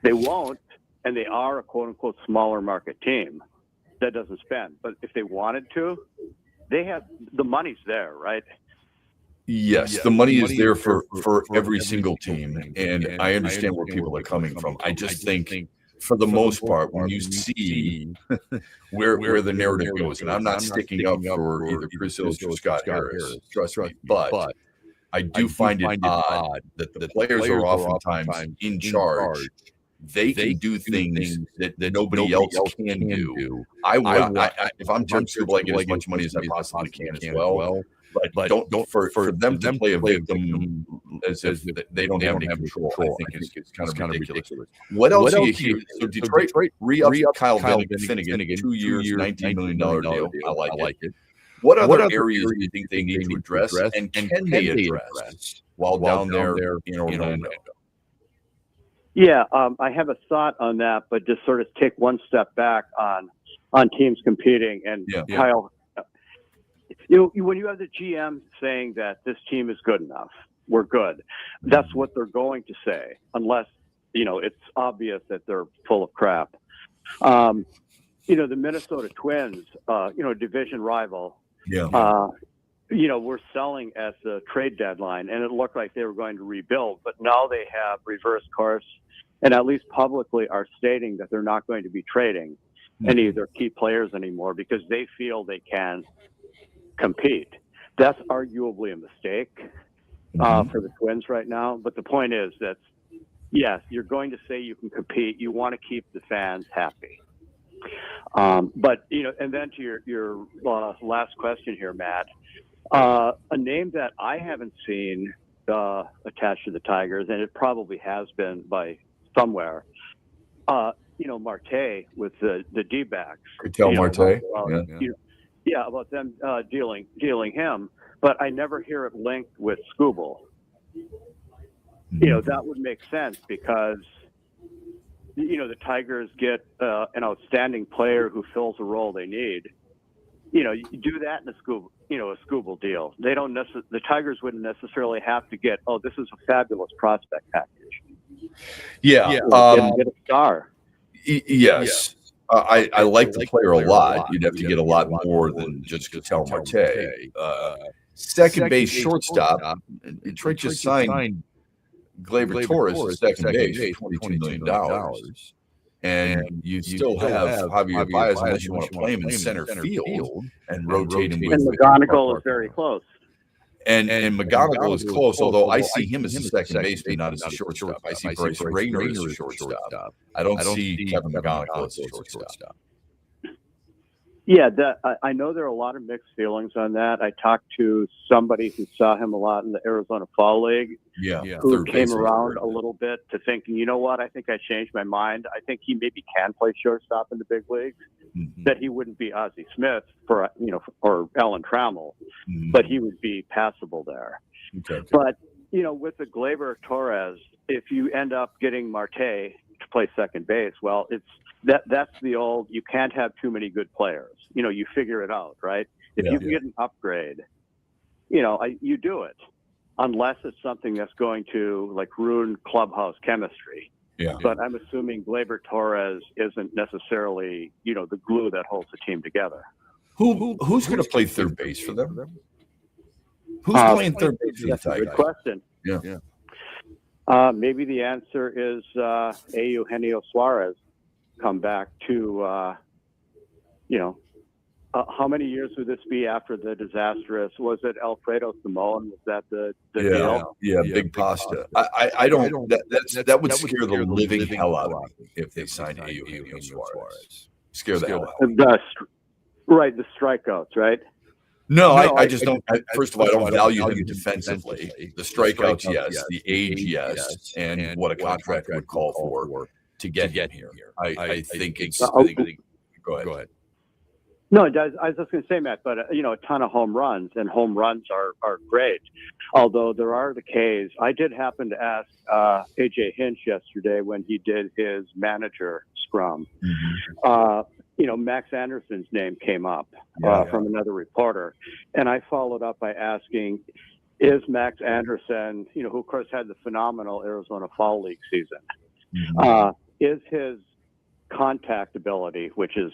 They won't, and they are a quote-unquote smaller market team that doesn't spend. But if they wanted to, they have the money's there, right? Yes, the money is there for every single team, and I understand where people are coming from. I just think, for the most part, when you see where the narrative goes, and I'm not sticking up for either Chris Ilitch or Scott Harris, trust me, but I do find it odd that the players are oftentimes in charge they can do things that nobody else can do. If I'm Tim Skubal, I get as much money as I possibly can as well. But don't for them to play a victim as if they don't have any control. I think it's kind of ridiculous. What else do you hear? So Detroit re-ups Kyle Finnegan, 2 years, $19 million deal. I like it. What other areas do you think they need to address, and can they address while down there in Orlando? Yeah, I have a thought on that, but just sort of take one step back on teams competing. And Kyle, when you have the GM saying that this team is good enough, we're good, that's what they're going to say, unless, it's obvious that they're full of crap. The Minnesota Twins, division rival, were selling at the trade deadline, and it looked like they were going to rebuild, but now they have reversed course and at least publicly are stating that they're not going to be trading any of their key players anymore because they feel they can compete. That's arguably a mistake for the Twins right now. But the point is that, yes, you're going to say you can compete. You want to keep the fans happy. But, and then to your last question here, Matt, a name that I haven't seen attached to the Tigers, and it probably has been by somewhere, Marte with the D-backs. Ketel Marte? About them dealing him, but I never hear it linked with Skubal. That would make sense because, the Tigers get an outstanding player who fills the role they need. You do that in a Skubal deal. They don't the Tigers wouldn't necessarily have to get, this is a fabulous prospect package. Get a star. Yes. I like the player a lot. You'd have to get a lot more than just Ketel Marte. Second base, shortstop. Detroit just signed Gleyber Torres at second base for $22 million. And you still have Javier Baez unless you want to play him in center field and rotate him. And McGonigal is very close. And McGonigal is close, although I see him as a second baseman, not as a shortstop. I see Bryce Rayner as a shortstop. I don't see Kevin McGonigal as a shortstop. Yeah, I know there are a lot of mixed feelings on that. I talked to somebody who saw him a lot in the Arizona Fall League, who came around a little bit to thinking, you know what, I think I changed my mind. I think he maybe can play shortstop in the big leagues, that he wouldn't be Ozzie Smith or Alan Trammell, but he would be passable there. Okay. But, with the Gleyber Torres, if you end up getting Marte to play second base, well, that's the old, you can't have too many good players. You figure it out, right? If you can get an upgrade, you do it, unless it's something that's going to ruin clubhouse chemistry. But I'm assuming Gleyber Torres isn't necessarily, the glue that holds the team together. Who's going to play third base for them? Who's playing third base for the Tigers? That's a good question. Yeah. Maybe the answer is Eugenio Suarez come back to, how many years would this be after the disastrous, was it Alfredo Simon? Was that the deal? Yeah, big pasta. I don't, that would scare the living hell out of me if they signed Eugenio Suarez. Scare the hell out of me. Right, the strikeouts, right? No, I just don't. First of all, I don't value him defensively. The strikeouts, yes. The age, yes. And what a contract would call for to get here. I think it's. Go ahead. No, it does. I was just going to say, Matt, but a ton of home runs, and home runs are great. Although there are the Ks. I did happen to ask AJ Hinch yesterday when he did his manager scrum. Max Anderson's name came up from another reporter, and I followed up by asking, is Max Anderson, who of course had the phenomenal Arizona Fall League season, is his contact ability, which is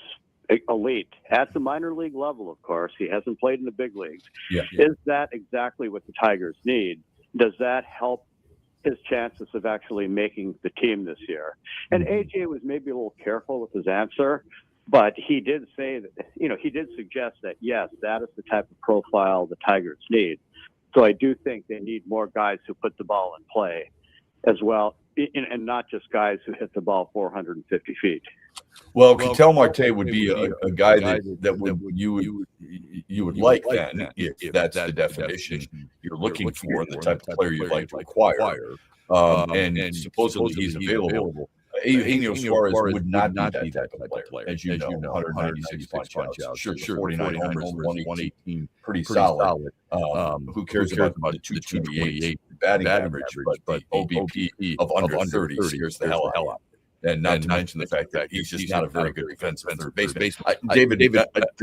elite at the minor league level, of course, he hasn't played in the big leagues. Is that exactly what the Tigers need? Does that help his chances of actually making the team this year? And AJ was maybe a little careful with his answer, but he did say that, he did suggest that, yes, that is the type of profile the Tigers need. So I do think they need more guys who put the ball in play as well. and not just guys who hit the ball 450 feet. Well, Ketel Marte would be a guy that you would like then, if that's the definition you're looking for, and the type of player you'd like to acquire. And supposedly he's available. Eugenio Suarez would not be that type of player, as you know, 196 punch outs. Sure, 49 homers, 118, pretty solid. Who cares about the 228 batting average, but OBP of under 30 scares the hell out. And not to mention the fact that he's just not a very good defensive third baseman. David,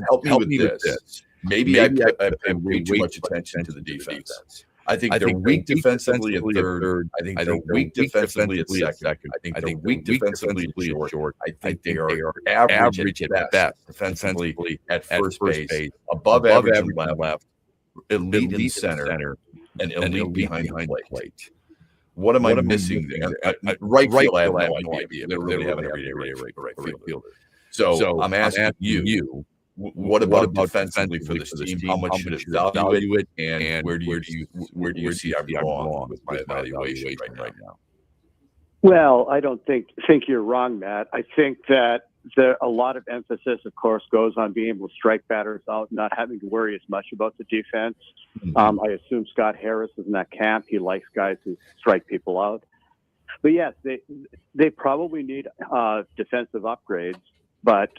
help me with this. Maybe I pay way too much attention to the defense. I think they're weak defensively at third. I think they're weak defensively at second. I think they're weak defensively at short. I think they are average at best defensively at first base, above average in left, elite in center, and elite behind the plate. What am I missing there? Right field, I have no idea. They really have an everyday right fielder. So I'm asking you, what about defensively for this team? How much should it value it? And where do you see I'm wrong with my evaluation right now? Well, I don't think you're wrong, Matt. I think that a lot of emphasis, of course, goes on being able to strike batters out, not having to worry as much about the defense. I assume Scott Harris is in that camp. He likes guys who strike people out. But yes, they probably need defensive upgrades, but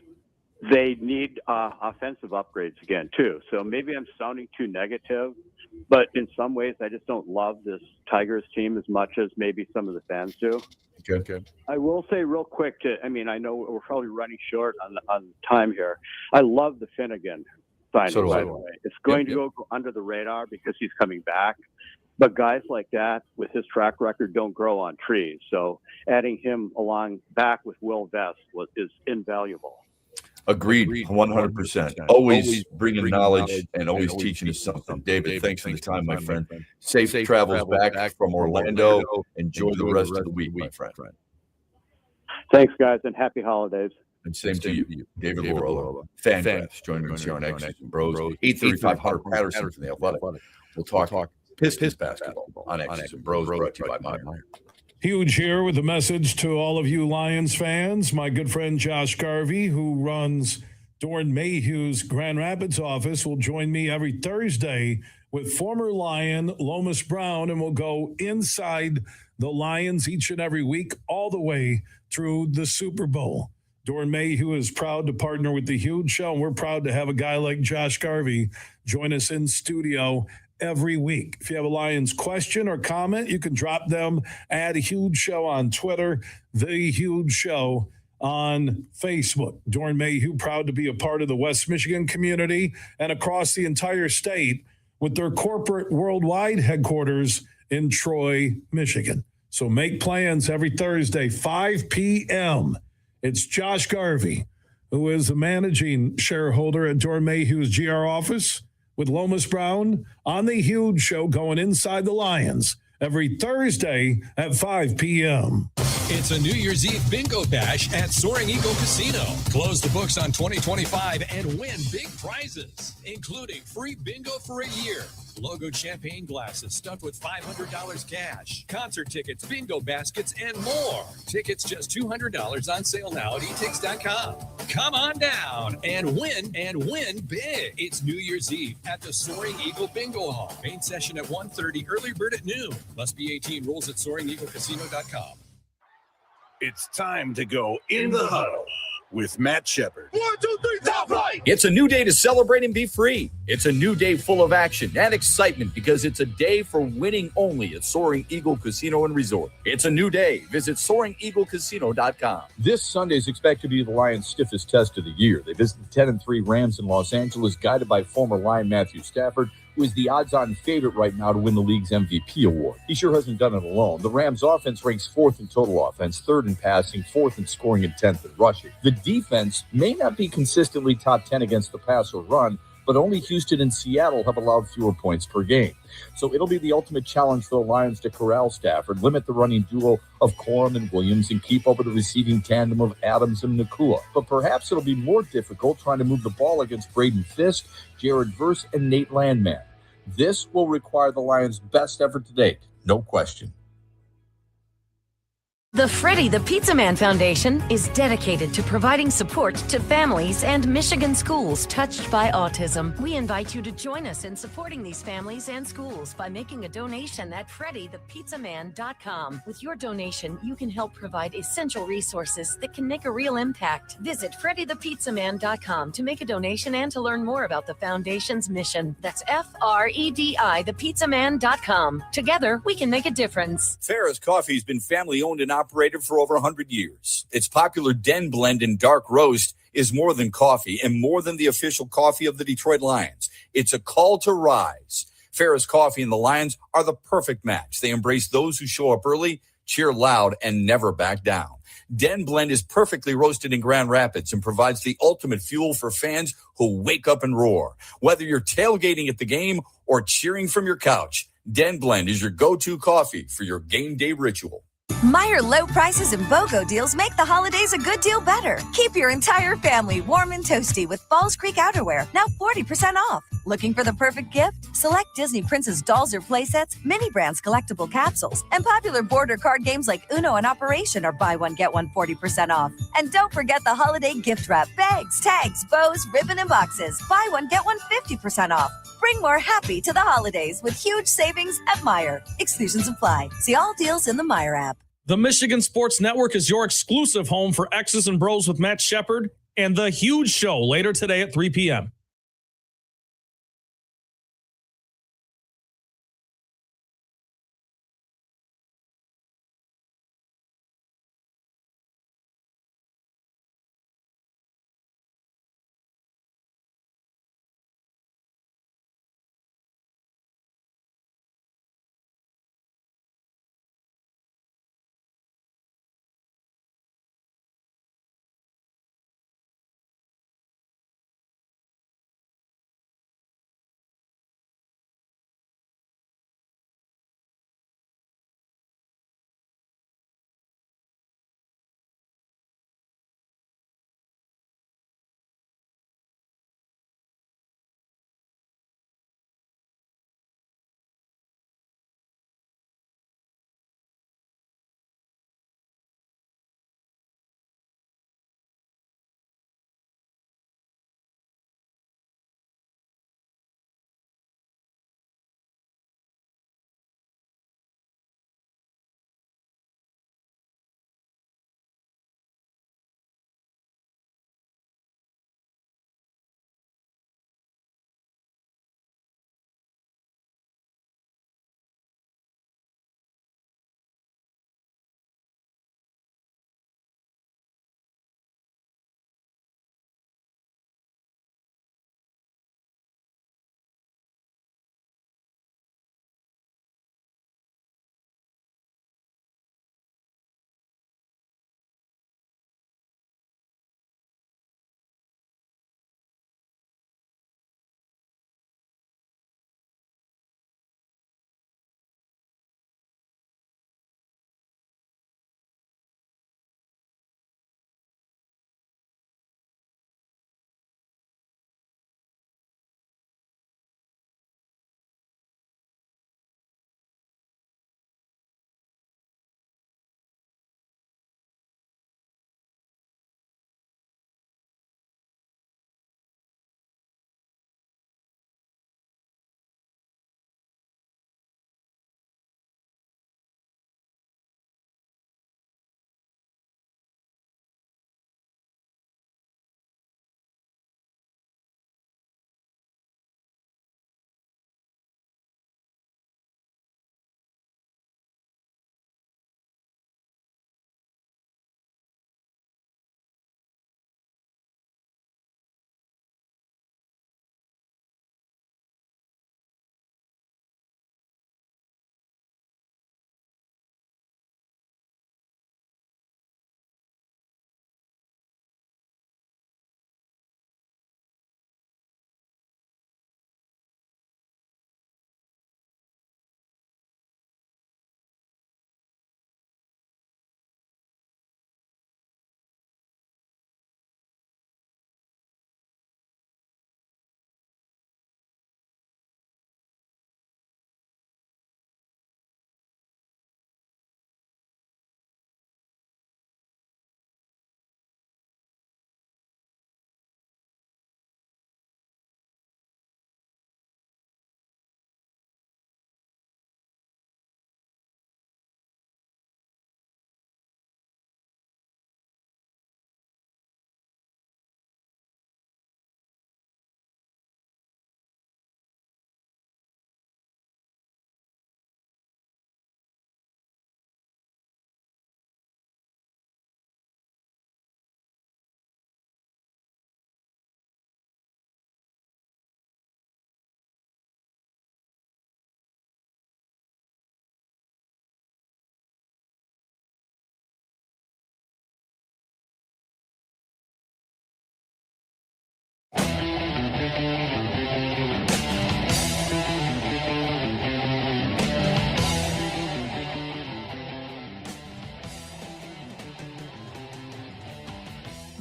they need offensive upgrades again too. So maybe I'm sounding too negative, but in some ways I just don't love this Tigers team as much as maybe some of the fans do. Okay. I will say real quick I know we're probably running short on time here. I love the Finnegan signing, by the way. It's going to go under the radar because he's coming back. But guys like that with his track record don't grow on trees. So adding him along back with Will Vest is invaluable. Agreed, 100%. Always bringing knowledge and always teaching us something. David, thanks for the time, my friend. Safe travels back from Orlando. Enjoy the rest of the week, my friend. Thanks, guys, and happy holidays. And same to you, David Larola. Fangraphs joining us here on X's and Bros. 8:35 Hunter Patterson from the Athletic. We'll talk Pistons basketball on X's and Bros, brought to you by Meyer. Huge here with a message to all of you Lions fans. My good friend Josh Garvey, who runs Dorn Mayhew's Grand Rapids office, will join me every Thursday with former Lion Lomas Brown, and we'll go inside the Lions each and every week all the way through the Super Bowl. Dorn Mayhew is proud to partner with The Huge Show, and we're proud to have a guy like Josh Garvey join us in studio every week. If you have a Lions question or comment, you can drop them at Huge Show on Twitter, The Huge Show on Facebook. Dorn Mayhew, proud to be a part of the West Michigan community and across the entire state with their corporate worldwide headquarters in Troy, Michigan. So make plans every Thursday, 5 p.m. It's Josh Garvey, who is the managing shareholder at Dorn Mayhew's GR office, with Lomas Brown on The Huge Show, going inside the Lions every Thursday at 5 p.m. It's a New Year's Eve bingo bash at Soaring Eagle Casino. Close the books on 2025 and win big prizes, including free bingo for a year, logoed champagne glasses stuffed with $500 cash, concert tickets, bingo baskets, and more. Tickets just $200 on sale now at etix.com. Come on down and win big. It's New Year's Eve at the Soaring Eagle Bingo Hall. Main session at 1:30, early bird at noon. Must be 18. Rules at SoaringEagleCasino.com. It's time to go in the huddle with Matt Shepard. 1, 2, 3, top flight! It's a new day to celebrate and be free. It's a new day full of action and excitement because it's a day for winning only at Soaring Eagle Casino and Resort. It's a new day. Visit SoaringEagleCasino.com. This Sunday is expected to be the Lions' stiffest test of the year. They visit the 10-3 Rams in Los Angeles, guided by former Lion Matthew Stafford, who is the odds-on favorite right now to win the league's MVP award. He sure hasn't done it alone. The Rams' offense ranks 4th in total offense, 3rd in passing, 4th in scoring, and 10th in rushing. The defense may not be consistently top 10 against the pass or run, but only Houston and Seattle have allowed fewer points per game. So it'll be the ultimate challenge for the Lions to corral Stafford, limit the running duo of Corum and Williams, and keep up with the receiving tandem of Adams and Nakua. But perhaps it'll be more difficult trying to move the ball against Braden Fisk, Jared Verse, and Nate Landman. This will require the Lions' best effort to date, no question. The Freddie the Pizza Man Foundation is dedicated to providing support to families and Michigan schools touched by autism. We invite you to join us in supporting these families and schools by making a donation at freddythepizzaman.com. With your donation, you can help provide essential resources that can make a real impact. Visit freddythepizzaman.com to make a donation and to learn more about the foundation's mission. That's FREDI, thepizzaman.com. Together, we can make a difference. Farrah's Coffee has been family owned and operated for over 100 years. Its popular Den Blend and Dark Roast is more than coffee and more than the official coffee of the Detroit Lions. It's a call to rise. Farrah's Coffee and the Lions are the perfect match. They embrace those who show up early, cheer loud, and never back down. Den Blend is perfectly roasted in Grand Rapids and provides the ultimate fuel for fans who wake up and roar. Whether you're tailgating at the game or cheering from your couch, Den Blend is your go-to coffee for your game day ritual. Meijer low prices and BOGO deals make the holidays a good deal better. Keep your entire family warm and toasty with Falls Creek outerwear, now 40% off. Looking for the perfect gift? Select Disney Princess dolls or playsets, mini brands collectible capsules, and popular border card games like Uno and Operation are buy one, get one 40% off. And don't forget the holiday gift wrap, bags, tags, bows, ribbon, and boxes. Buy one, get one 50% off. Bring more happy to the holidays with huge savings at Meijer. Exclusions apply. See all deals in the Meijer app. The Michigan Sports Network is your exclusive home for X's and Bros with Matt Shepard and The Huge Show later today at 3 p.m.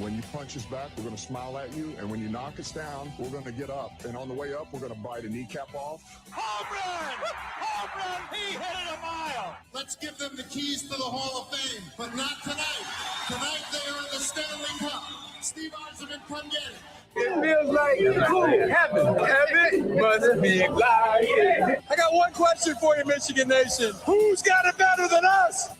When you punch us back, we're going to smile at you. And when you knock us down, we're going to get up. And on the way up, we're going to bite a kneecap off. Home run! Home run! He hit it a mile! Let's give them the keys to the Hall of Fame, but not tonight. Tonight they are in the Stanley Cup. Steve Eisenman, come get it. It feels like heaven. Heaven must be lying. I got one question for you, Michigan Nation. Who's got it better than us?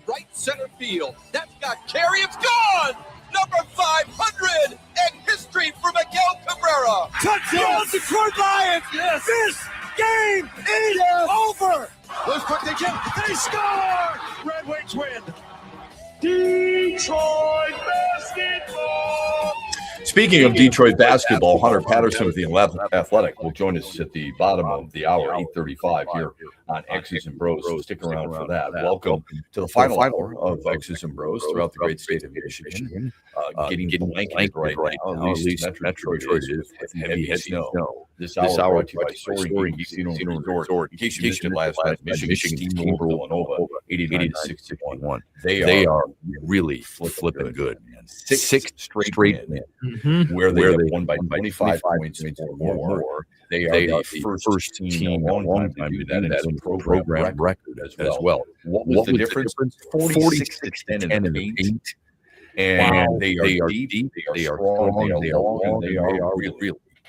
Right center field. That's got carry. It's gone. Number 500 and history for Miguel Cabrera. Touchdown, Detroit Lions. Yes. This game is over. Let's put the game. They score. Red Wings win. Detroit basketball. Speaking of Detroit basketball, Hunter Patterson with the Athletic will join us at the bottom of the hour, 8:35 here on X's and Bros. So stick around for that. Welcome to the final hour of X's and Bros throughout the great state of Michigan. Getting blanketed right now, at least Metro Detroit is with heavy snow. This hour brought to you by Soaring Casino Resort. In case you missed it last night, Michigan steamrolled Villanova 89-61. They are really flipping good, man. Six straight wins where they won by 25 points or more. They are the first team in a long time to do that, and it's a program record as well. What was the difference? 46-10 in the paint. And they are deep, they are strong, they are long, they are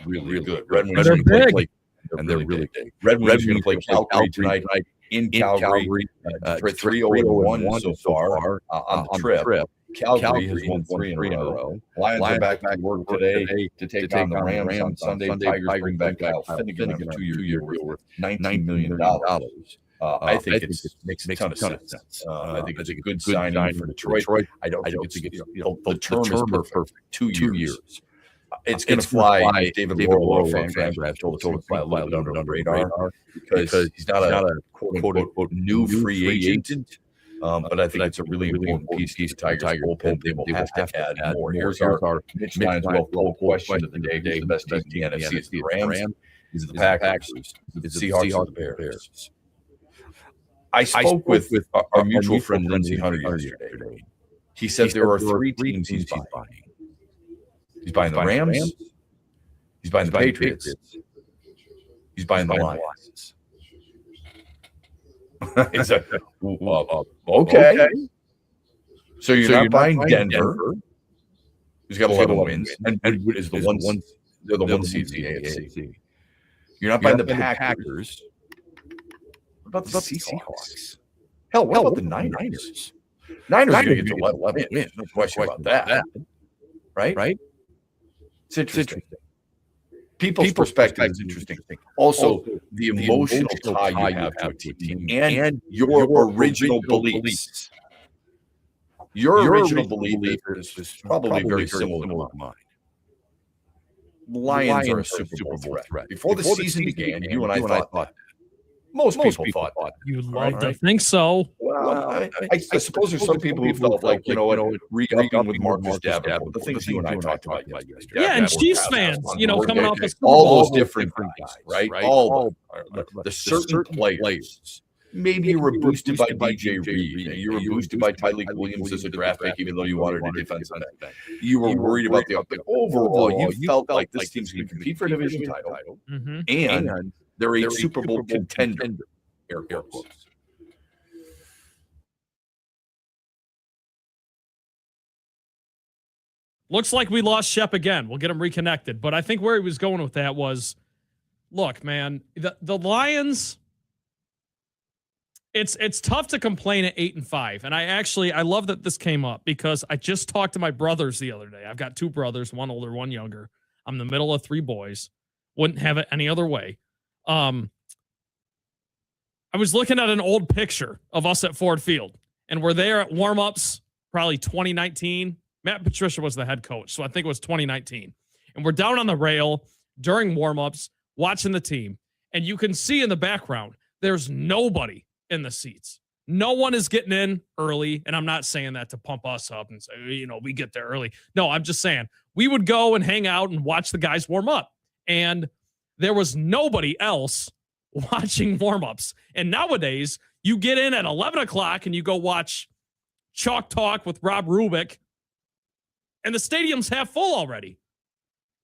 really good. Red Wings are going to play, and they're really big. Red Wings are going to play Calgary tonight in Calgary. 3-0-1 so far on the trip. Calgary has won 3 in a row. Lions are back to work today to take on the Rams on Sunday. Tigers bring back Kyle Finnegan on a 2-year deal worth $19 million. I think it makes a ton of sense. I think it's a good signing for Detroit. I don't think it's a good, the term is perfect. 2 years. It's going to fly David Lowe fan. I've told it fly a little bit under the radar because he's not a quote new free agent. But I think it's a really important piece to Tigers bullpen. They will have to add more. Here's our Mitch Lyons poll question of the day. Who's the best team in the NFC? Is the Rams? Is it the Packers? Is it the Seahawks or the Bears? I spoke with our mutual friend Lindsey Hunter yesterday. He said there are 3 teams he's buying. He's buying the Rams. He's buying the Patriots. He's buying the Lions. Okay. So you're not buying Denver, who's got a lot of wins, and is the one they're the one seed in the AFC. You're not buying the Packers. What about the Seahawks? Hell, what about the Niners? Niners are going to get to 11 wins. No question about that. Right? It's interesting. People's perspective is interesting. Also, the emotional tie you have to a team and your original beliefs. Your original belief is probably very similar to mine. Lions are a Super Bowl threat. Before the season began, you and I thought that. Most people thought that. You'd love to think so. Well, I suppose there's some people who felt like, re-upping with Marcus Davenport, the things you and I talked about yesterday. Yeah, and Chiefs fans, coming off the Super all Bowl. those different guys, right? All the certain players. Maybe you were boosted by DJ Reed. You were boosted by Tyreek Williams as a draft pick, even though you wanted a defensive back. You were worried about the uptick. Overall, you felt like this team's going to compete for a division title, and they're a Super Bowl contender. Air quotes. Looks like we lost Shep again. We'll get him reconnected. But I think where he was going with that was, look, man, the Lions, it's tough to complain at 8-5. And I love that this came up because I just talked to my brothers the other day. I've got 2 brothers, one older, one younger. I'm the middle of 3 boys. Wouldn't have it any other way. I was looking at an old picture of us at Ford Field, and we're there at warm-ups, probably 2019. Matt Patricia was the head coach, so I think it was 2019. And we're down on the rail during warm-ups, watching the team, and you can see in the background, there's nobody in the seats. No one is getting in early, and I'm not saying that to pump us up and say, we get there early. No, I'm just saying we would go and hang out and watch the guys warm up, and there was nobody else watching warm-ups. And nowadays, You get in at 11 o'clock and you go watch Chalk Talk with Rob Rubik, and the stadium's half full already.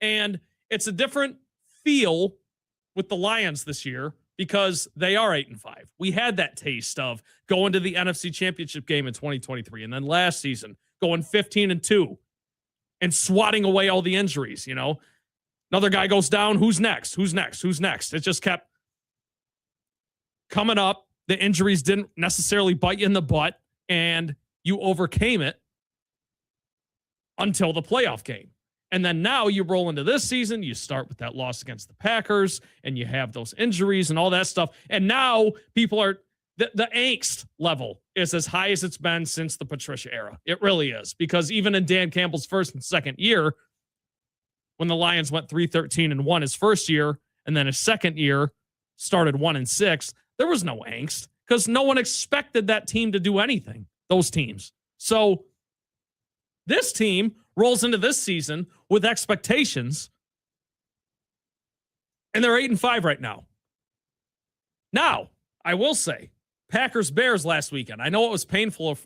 And it's a different feel with the Lions this year because they are 8-5. We had that taste of going to the NFC Championship game in 2023, and then last season going 15-2 and swatting away all the injuries. Another guy goes down. Who's next? Who's next? Who's next? It just kept coming up. The injuries didn't necessarily bite you in the butt, and you overcame it until the playoff game. And then now you roll into this season, you start with that loss against the Packers, and you have those injuries and all that stuff. And now people are, the angst level is as high as it's been since the Patricia era. It really is. Because even in Dan Campbell's first and second year, when the Lions went 3-13-1 his first year, and then his second year started 1-6, there was no angst because no one expected that team to do anything, those teams. So this team rolls into this season with expectations, and they're 8-5 right now. Now, I will say, Packers-Bears last weekend. I know it was painful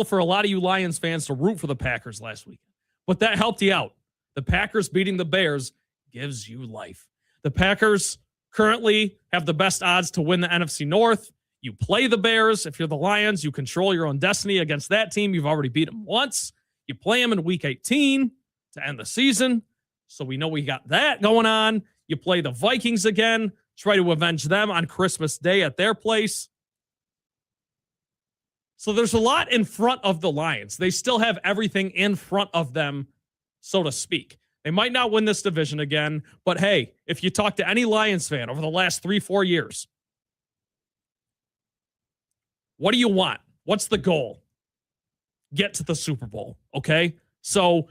for a lot of you Lions fans to root for the Packers last weekend, but that helped you out. The Packers beating the Bears gives you life. The Packers currently have the best odds to win the NFC North. You play the Bears. If you're the Lions, you control your own destiny against that team. You've already beat them once. You play them in Week 18 to end the season. So we know we got that going on. You play the Vikings again. Try to avenge them on Christmas Day at their place. So there's a lot in front of the Lions. They still have everything in front of them, so to speak. They might not win this division again, but hey, if you talk to any Lions fan over the last 3-4 years, what do you want? What's the goal? Get to the Super Bowl, okay? So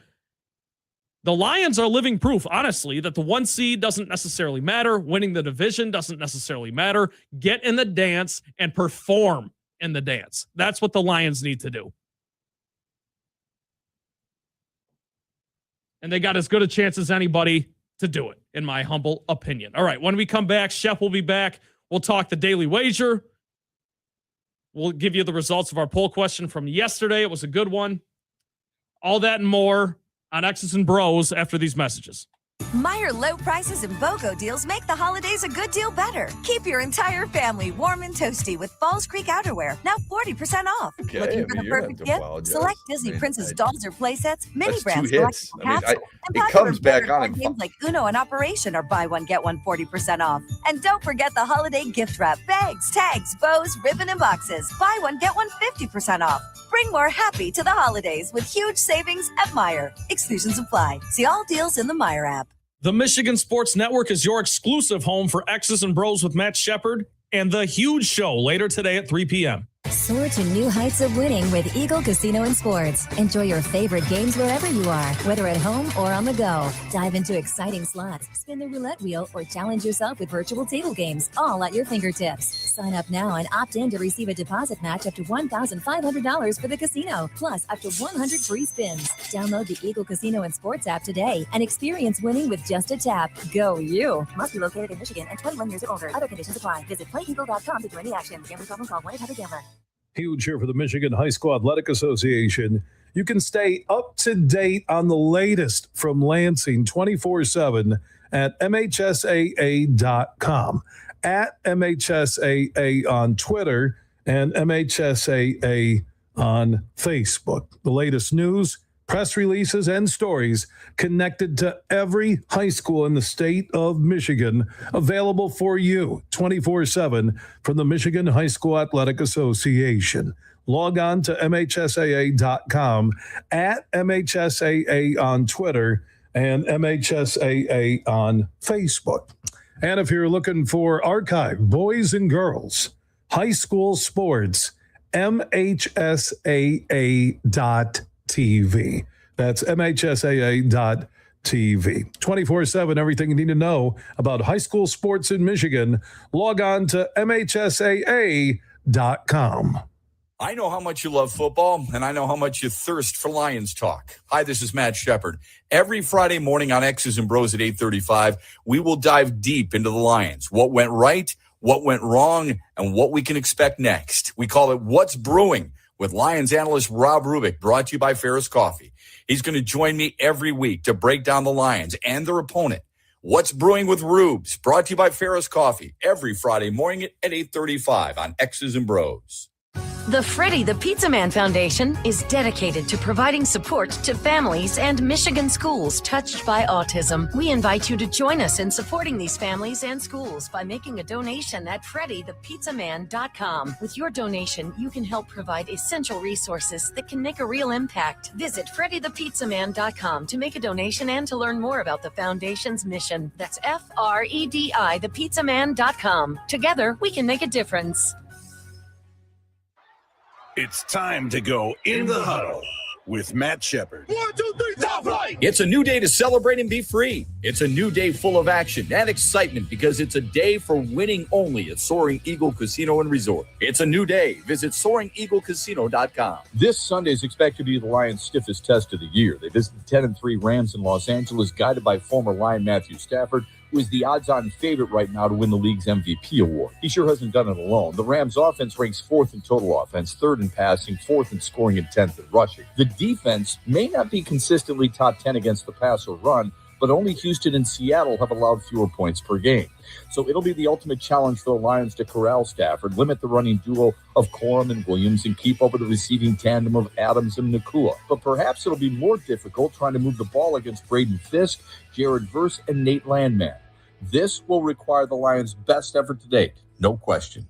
the Lions are living proof, honestly, that the 1 seed doesn't necessarily matter. Winning the division doesn't necessarily matter. Get in the dance and perform in the dance. That's what the Lions need to do. And they got as good a chance as anybody to do it, in my humble opinion. All right, when we come back, Shep will be back. We'll talk the Daily Wager. We'll give you the results of our poll question from yesterday. It was a good one. All that and more on X's and Bros after these messages. Meijer low prices and BOGO deals make the holidays a good deal better. Keep your entire family warm and toasty with Falls Creek outerwear, now 40% off. Okay, Looking for the perfect gift? Select Disney Princess dolls or playsets, mini brands, collectible capsules, and it comes back on games like Uno and Operation are buy one, get one 40% off. And don't forget the holiday gift wrap, bags, tags, bows, ribbon, and boxes. Buy one, get one 50% off. Bring more happy to the holidays with huge savings at Meijer. Exclusions apply. See all deals in the Meijer app. The Michigan Sports Network is your exclusive home for X's and Bros with Matt Shepard and The Huge Show later today at 3 p.m. Soar to new heights of winning with Eagle Casino and Sports. Enjoy your favorite games wherever you are, whether at home or on the go. Dive into exciting slots, spin the roulette wheel, or challenge yourself with virtual table games, all at your fingertips. Sign up now and opt in to receive a deposit match up to $1,500 for the casino, plus up to 100 free spins. Download the Eagle Casino and Sports app today and experience winning with just a tap. Go you! Must be located in Michigan and 21 years or older. Other conditions apply. Visit playeagle.com to join the action. Gambling problem, call 1-800-GAMBLER. Huge here for the Michigan High School Athletic Association. You can stay up to date on the latest from Lansing 24/7 at MHSAA.com, at MHSAA on Twitter, and MHSAA on Facebook. The latest news, press releases, and stories connected to every high school in the state of Michigan, available for you 24/7 from the Michigan High School Athletic Association. Log on to MHSAA.com, at MHSAA on Twitter, and MHSAA on Facebook. And if you're looking for archive, boys and girls, high school sports, MHSAA.TV. That's MHSAA.TV. 24/7, everything you need to know about high school sports in Michigan. Log on to MHSAA.com. I know how much you love football, and I know how much you thirst for Lions talk. Hi, this is Matt Shepard. Every Friday morning on X's and Bros at 8:35, we will dive deep into the Lions. What went right? what went wrong, and what we can expect next. We call it What's Brewing with Lions analyst Rob Rubik, brought to you by Ferris Coffee. He's going to join me every week to break down the Lions and their opponent. What's Brewing with Rubes, brought to you by Ferris Coffee, every Friday morning at 8:35 on X's and Bros. The Freddie the Pizza Man Foundation is dedicated to providing support to families and Michigan schools touched by autism. We invite you to join us in supporting these families and schools by making a donation at freddythepizzaman.com. With your donation, you can help provide essential resources that can make a real impact. Visit freddythepizzaman.com to make a donation and to learn more about the foundation's mission. That's FREDI thepizzaman.com. Together, we can make a difference. It's time to go in the huddle with Matt Shepard. 1, 2, 3, top flight! It's a new day to celebrate and be free. It's a new day full of action and excitement because it's a day for winning only at Soaring Eagle Casino and Resort. It's a new day. Visit SoaringEagleCasino.com. This Sunday is expected to be the Lions' stiffest test of the year. They visit the 10-3 Rams in Los Angeles, guided by former Lion Matthew Stafford, who is the odds-on favorite right now to win the league's MVP award. He sure hasn't done it alone. The Rams' offense ranks 4th in total offense, 3rd in passing, 4th in scoring, and 10th in rushing. The defense may not be consistently top 10 against the pass or run, but only Houston and Seattle have allowed fewer points per game. So it'll be the ultimate challenge for the Lions to corral Stafford, limit the running duo of Corum and Williams, and keep up with the receiving tandem of Adams and Nakua. But perhaps it'll be more difficult trying to move the ball against Braden Fisk, Jared Verse, and Nate Landman. This will require the Lions' best effort to date, no question.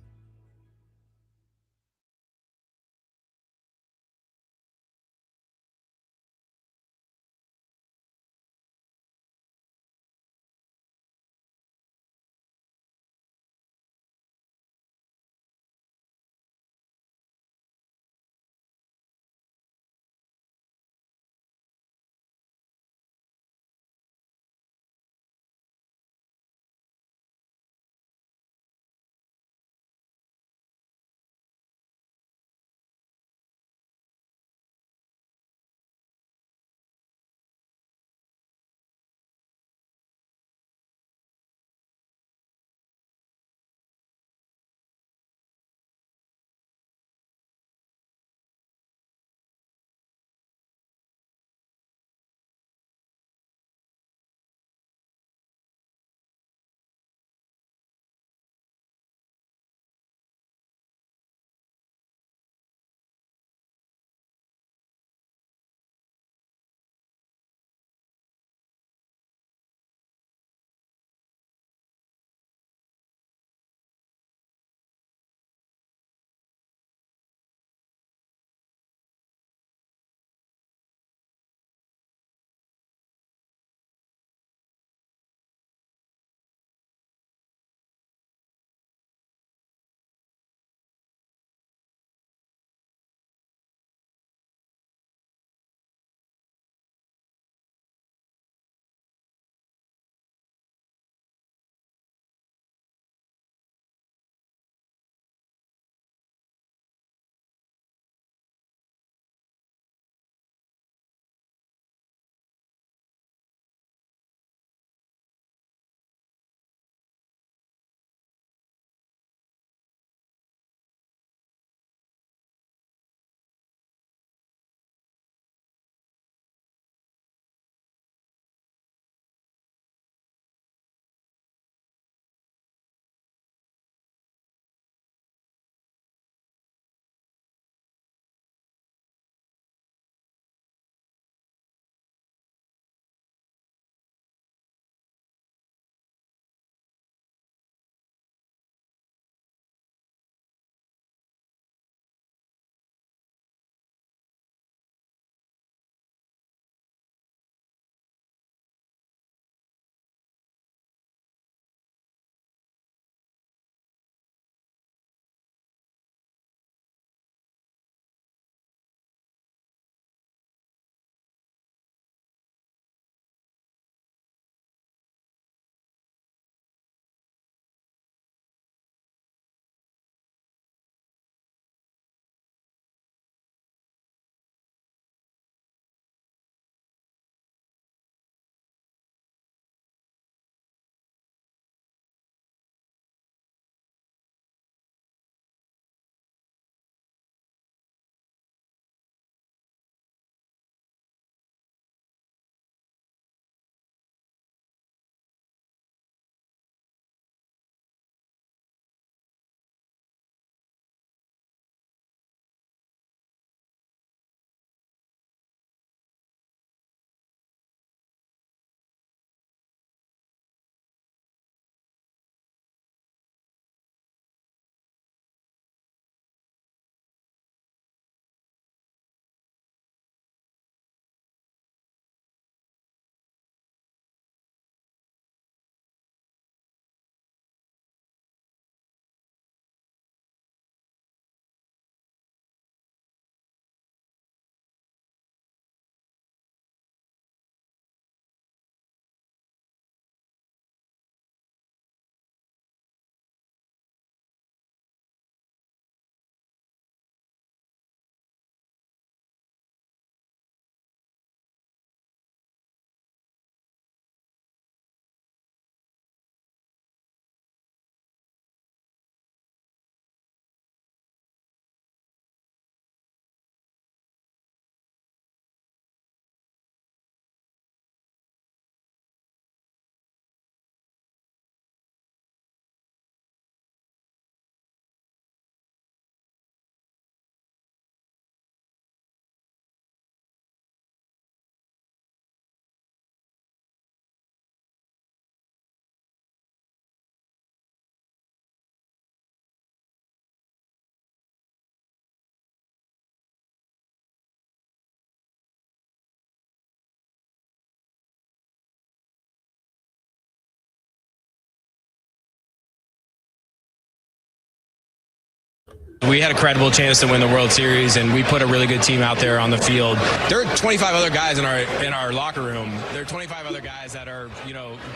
We had a credible chance to win the World Series, and we put a really good team out there on the field. There are 25 other guys in our locker room. There are 25 other guys that are,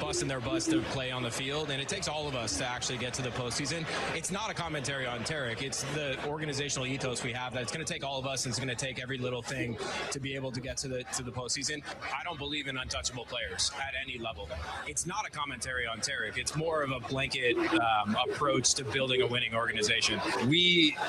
busting their butts to play on the field, and it takes all of us to actually get to the postseason. It's not a commentary on Tarek. It's the organizational ethos we have that it's going to take all of us, and it's going to take every little thing to be able to get to the postseason. I don't believe in untouchable players at any level. It's not a commentary on Tarek. It's more of a blanket approach to building a winning organization.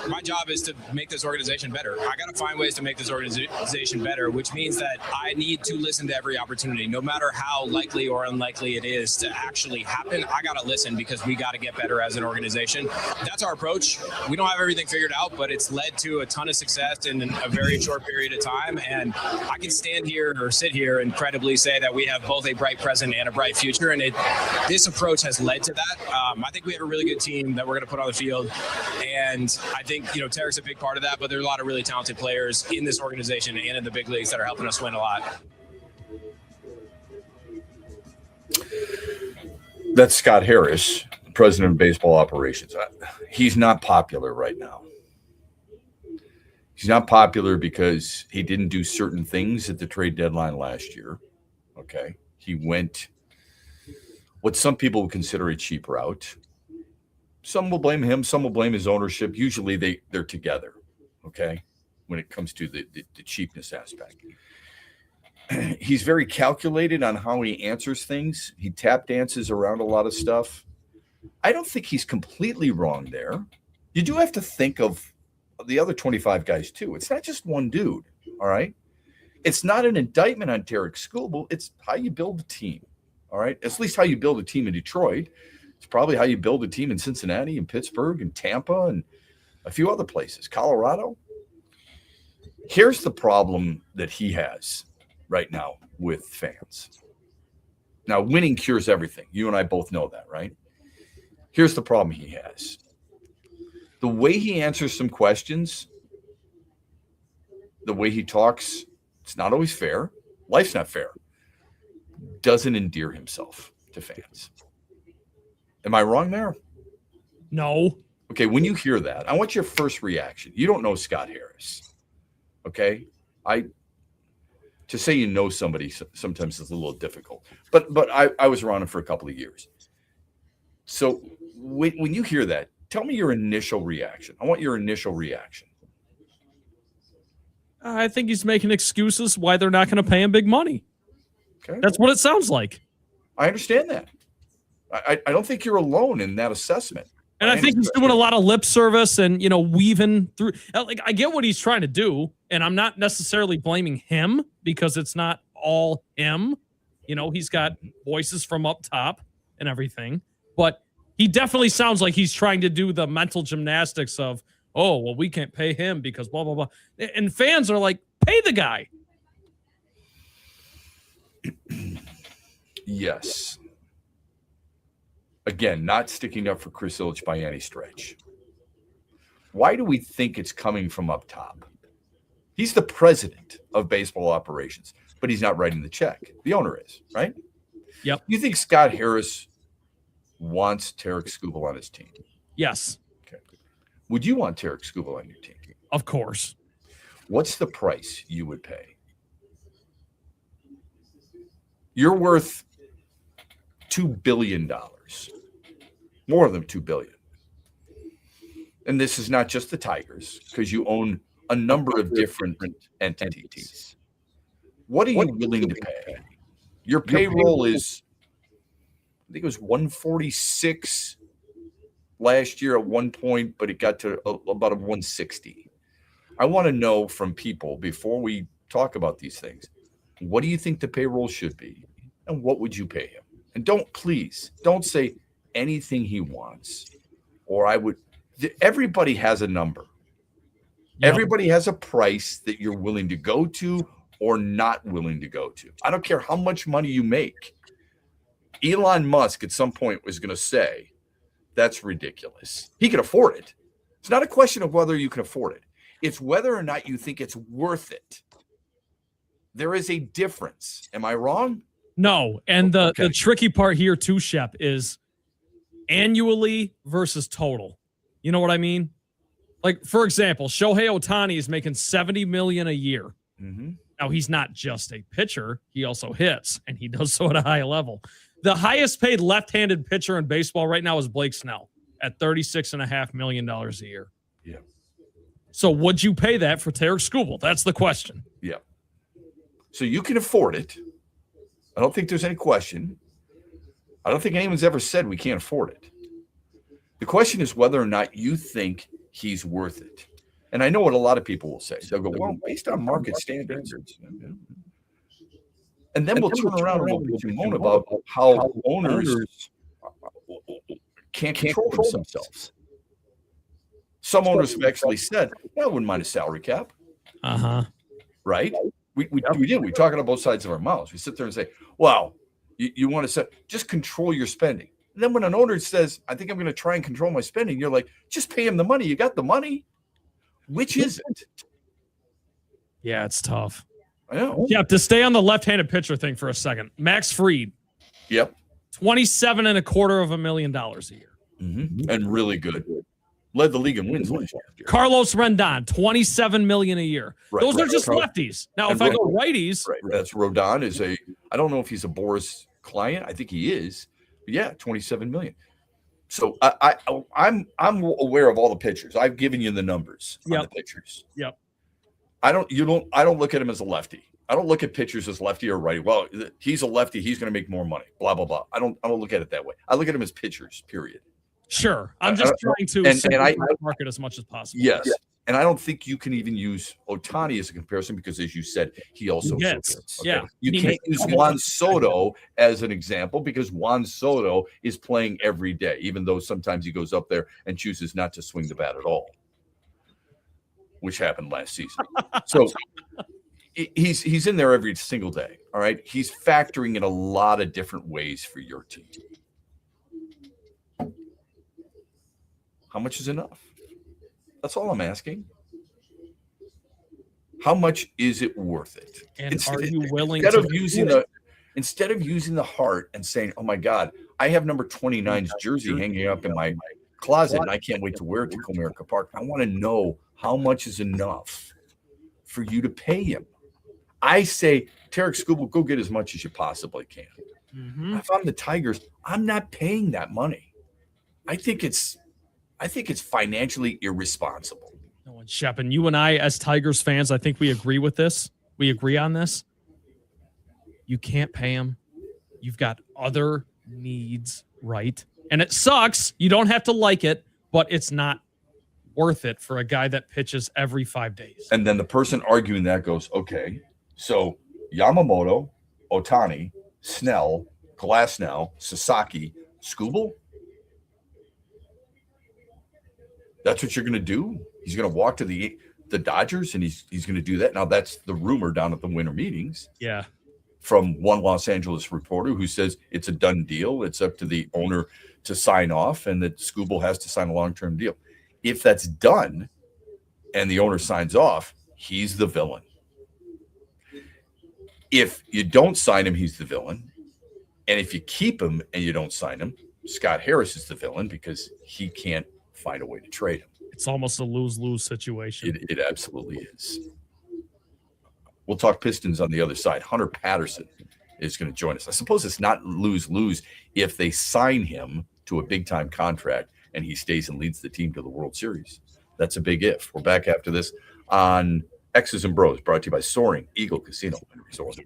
My job is to make this organization better. I got to find ways to make this organization better, which means that I need to listen to every opportunity, no matter how likely or unlikely it is to actually happen. I got to listen because we got to get better as an organization. That's our approach. We don't have everything figured out, but it's led to a ton of success in a very short period of time. And I can stand here or sit here and credibly say that we have both a bright present and a bright future. And this approach has led to that. I think we have a really good team that we're going to put on the field. And I think, Tarek's a big part of that, but there are a lot of really talented players in this organization and in the big leagues that are helping us win a lot. That's Scott Harris, president of baseball operations. He's not popular right now. He's not popular because he didn't do certain things at the trade deadline last year. Okay. He went what some people would consider a cheap route. Some will blame him. Some will blame his ownership. Usually they're together, okay, when it comes to the cheapness aspect. He's very calculated on how he answers things. He tap dances around a lot of stuff. I don't think he's completely wrong there. You do have to think of the other 25 guys, too. It's not just one dude, all right? It's not an indictment on Tarek Skubal. It's how you build a team, all right? At least how you build a team in Detroit. It's probably how you build a team in Cincinnati and Pittsburgh and Tampa and a few other places, Colorado. Here's the problem that he has right now with fans. Now, winning cures everything. You and I both know that, right? Here's the problem he has. The way he answers some questions, the way he talks, it's not always fair. Life's not fair. Doesn't endear himself to fans. Am I wrong there? No. Okay, when you hear that, I want your first reaction. You don't know Scott Harris. Okay? To say you know somebody sometimes is a little difficult. But I was around him for a couple of years. So when you hear that, tell me your initial reaction. I want your initial reaction. I think he's making excuses why they're not going to pay him big money. Okay. That's what it sounds like. I understand that. I don't think you're alone in that assessment. And I think he's doing a lot of lip service and, weaving through. Like, I get what he's trying to do, and I'm not necessarily blaming him because it's not all him. He's got voices from up top and everything. But he definitely sounds like he's trying to do the mental gymnastics of, oh, well, we can't pay him because blah, blah, blah. And fans are like, pay the guy. Yes. Again, not sticking up for Chris Ilitch by any stretch. Why do we think it's coming from up top? He's the president of baseball operations, but he's not writing the check. The owner is, right? Yep. You think Scott Harris wants Tarek Skubal on his team? Yes. Okay. Would you want Tarek Skubal on your team? Of course. What's the price you would pay? You're worth $2 billion. More than $2 billion. And this is not just the Tigers, because you own a number of different entities. What are you willing to pay? Your payroll is, I think it was 146 last year at one point, but it got to about a 160. I want to know from people before we talk about these things, what do you think the payroll should be? And what would you pay him? And please don't say anything he wants, or everybody has a number. Yep. Everybody has a price that you're willing to go to or not willing to go to. I don't care how much money you make. Elon Musk at some point was going to say, that's ridiculous. He can afford it. It's not a question of whether you can afford it. It's whether or not you think it's worth it. There is a difference. Am I wrong? No. And the tricky part here too, Shep, is annually versus total. You know what I mean? Like, for example, Shohei Ohtani is making $70 million a year. Mm-hmm. Now, he's not just a pitcher. He also hits, and he does so at a high level. The highest paid left-handed pitcher in baseball right now is Blake Snell at $36.5 million a year. Yeah. So would you pay that for Tarek Skubal? That's the question. Yeah. So you can afford it. I don't think there's any question. I don't think anyone's ever said we can't afford it. The question is whether or not you think he's worth it. And I know what a lot of people will say. They'll go, well, based on market standards. And then we'll turn around and we'll bitch and moan about how owners can't control themselves. Some owners have actually said, I wouldn't mind a salary cap. Right? We do. We talk it on both sides of our mouths. We sit there and say, wow, you want to say, just control your spending. And then when an owner says, I think I'm going to try and control my spending, you're like, just pay him the money. You got the money. Which is it? Yeah, it's tough. I know. Yeah, to stay on the left-handed pitcher thing for a second. Max Fried. Yep. $27.25 million a year. Mm-hmm. And really good. Led the league in wins last year. Carlos Rendon, $27 million a year. Right, Those are just lefties. Now, if I go righties, that's Rodon is I don't know if he's a Boris client. I think he is. But yeah, $27 million. So I'm aware of all the pitchers. I've given you the numbers on the pitchers. Yep. I don't look at him as a lefty. I don't look at pitchers as lefty or righty. Well, he's a lefty. He's going to make more money. Blah blah blah. I don't look at it that way. I look at him as pitchers. Period. Sure. I'm just trying to simplify the market as much as possible. Yes. And I don't think you can even use Ohtani as a comparison because, as you said, he also gets. Okay? Yeah. You can't use Juan Soto as an example because Juan Soto is playing every day, even though sometimes he goes up there and chooses not to swing the bat at all, which happened last season. So he's in there every single day. All right. He's factoring in a lot of different ways for your team. How much is enough? That's all I'm asking. How much is it worth it? And are you willing instead of using the heart and saying, "Oh my God, I have number 29's jersey hanging up in my closet and I can't wait to wear it to Comerica Park." I want to know how much is enough for you to pay him. I say, Tarek Skubal, go get as much as you possibly can. Mm-hmm. If I'm the Tigers, I'm not paying that money. I think it's financially irresponsible. No, and Shep, and you and I, as Tigers fans, I think we agree with this. We agree on this. You can't pay him. You've got other needs, right? And it sucks. You don't have to like it, but it's not worth it for a guy that pitches every 5 days. And then the person arguing that goes, okay, so Yamamoto, Ohtani, Snell, Glasnow, Sasaki, Skubal? That's what you're going to do? He's going to walk to the Dodgers and he's going to do that. Now, that's the rumor down at the winter meetings. Yeah. From one Los Angeles reporter who says it's a done deal. It's up to the owner to sign off and that Skubal has to sign a long-term deal. If that's done and the owner signs off, he's the villain. If you don't sign him, he's the villain. And if you keep him and you don't sign him, Scott Harris is the villain because he can't find a way to trade him. It's almost a lose-lose situation. It absolutely is. We'll talk Pistons on the other side. Hunter Patterson is going to join us. I suppose it's not lose-lose if they sign him to a big-time contract and he stays and leads the team to the World Series. That's a big if. We're back after this on X's and Bros, brought to you by Soaring Eagle Casino and Resort.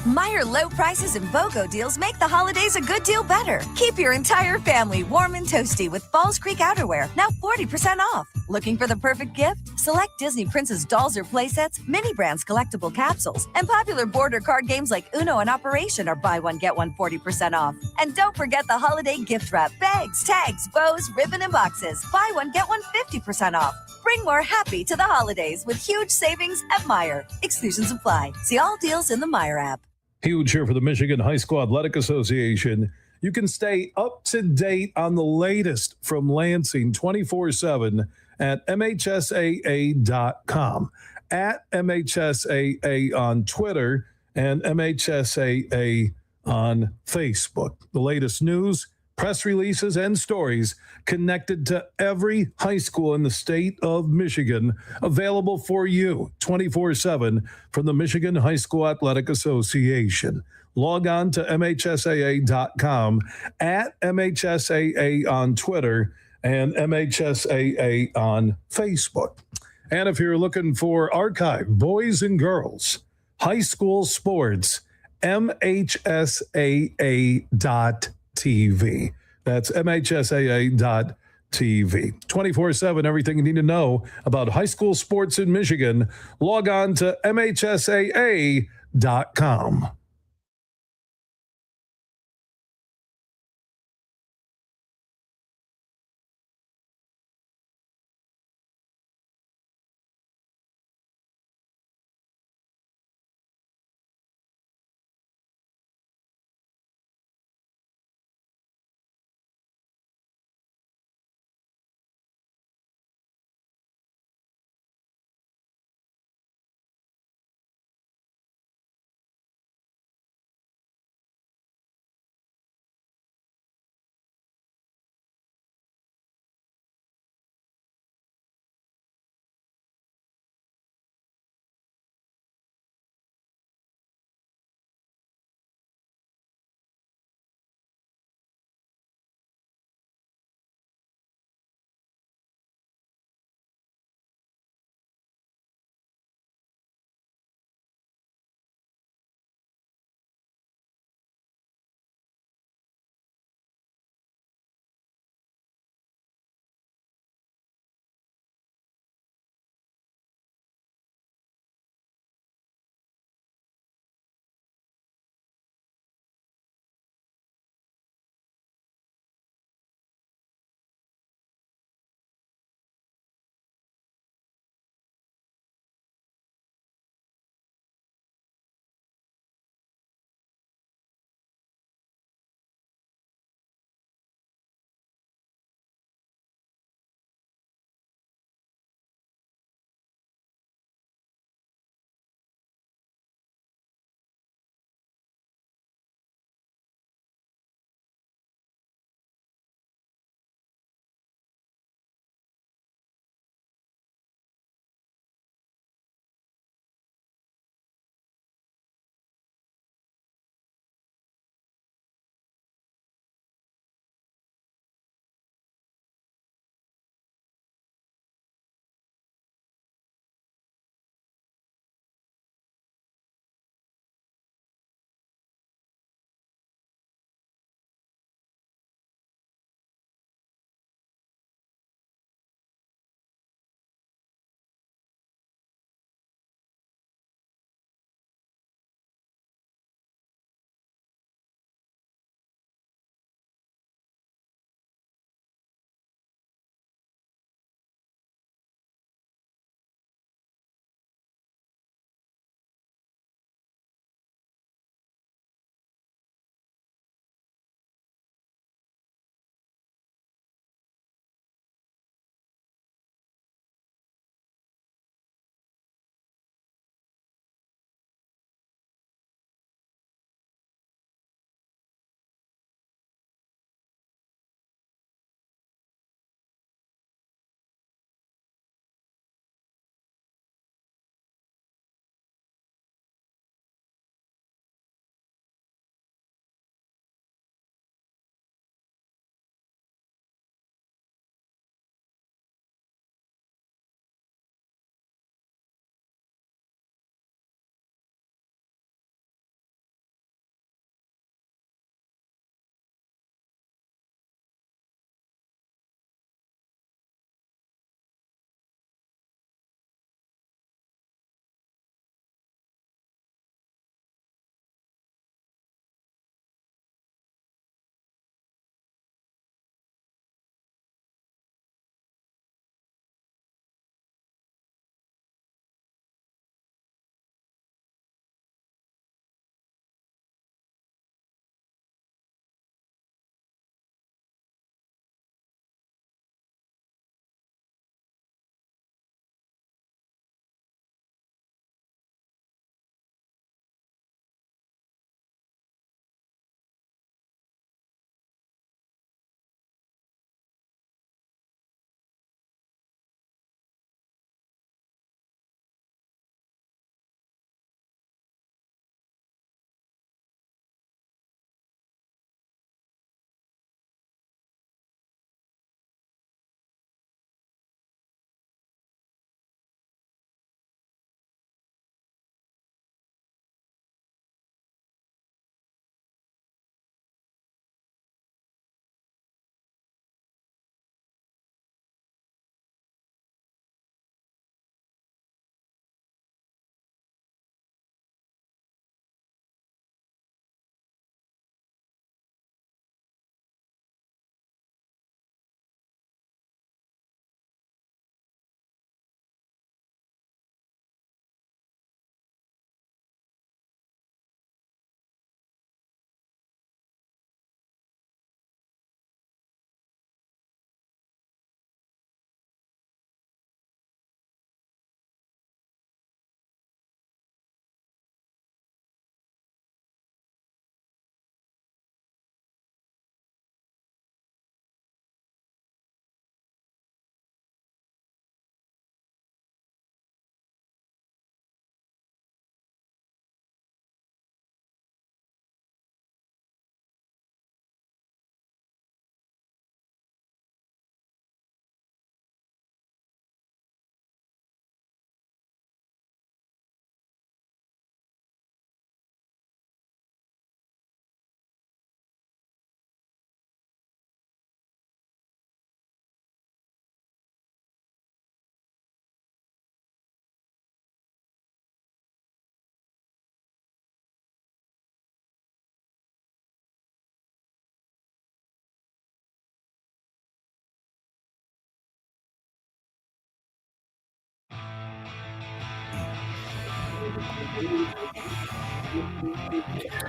Meyer low prices and BOGO deals make the holidays a good deal better. Keep your entire family warm and toasty with Falls Creek outerwear, now 40% off. Looking for the perfect gift? Select Disney Princess dolls or playsets, mini brands collectible capsules, and popular board or card games like Uno and Operation are buy one, get one 40% off. And don't forget the holiday gift wrap, bags, tags, bows, ribbon, and boxes. Buy one, get one 50% off. Bring more happy to the holidays with huge savings at Meyer. Exclusions apply. See all deals in the Meyer app. Huge here for the Michigan High School Athletic Association. You can stay up to date on the latest from Lansing 24/7 at MHSAA.com, at MHSAA on Twitter, and MHSAA on Facebook. The latest news, press releases, and stories connected to every high school in the state of Michigan, available for you 24/7 from the Michigan High School Athletic Association. Log on to MHSAA.com, at MHSAA on Twitter, and MHSAA on Facebook. And if you're looking for archive boys and girls high school sports, MHSAA.TV. That's MHSAA.TV. 24/7, everything you need to know about high school sports in Michigan. Log on to MHSAA.com.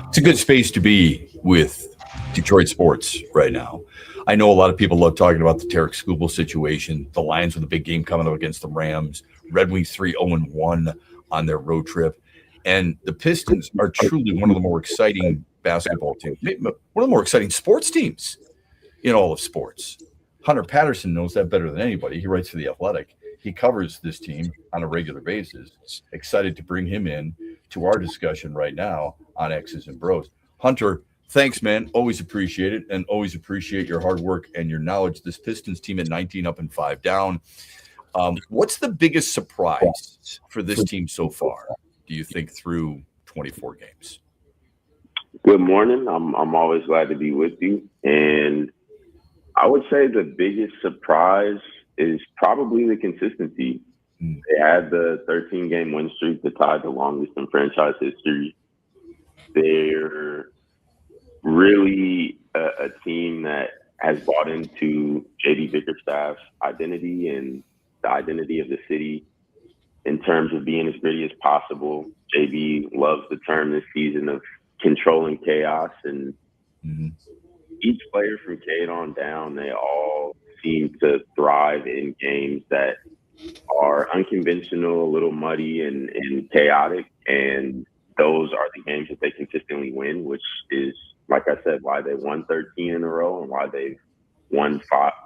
It's a good space to be with Detroit sports right now. I know a lot of people love talking about the Tarek Skubal situation, the Lions with a big game coming up against the Rams, Red Wings 3-0-1 on their road trip. And the Pistons are truly one of the more exciting basketball teams, one of the more exciting sports teams in all of sports. Hunter Patterson knows that better than anybody. He writes for The Athletic. He covers this team on a regular basis. Excited to bring him in to our discussion right now on X's and Bros. Hunter, thanks, man. Always appreciate it, and always appreciate your hard work and your knowledge. This Pistons team at 19 up and 5 down. What's the biggest surprise for this team so far, do you think, through 24 games? Good morning. I'm always glad to be with you. And I would say the biggest surprise is probably the consistency. They had the 13-game win streak that tied the longest in franchise history. They're really a team that has bought into J.D. Bickerstaff's identity and the identity of the city in terms of being as gritty as possible. JB loves the term this season of controlling chaos, and each player from Cade on down, they all seem to thrive in games that are unconventional, a little muddy and chaotic, and those are the games that they consistently win, which is, like I said, why they won 13 in a row and why they've won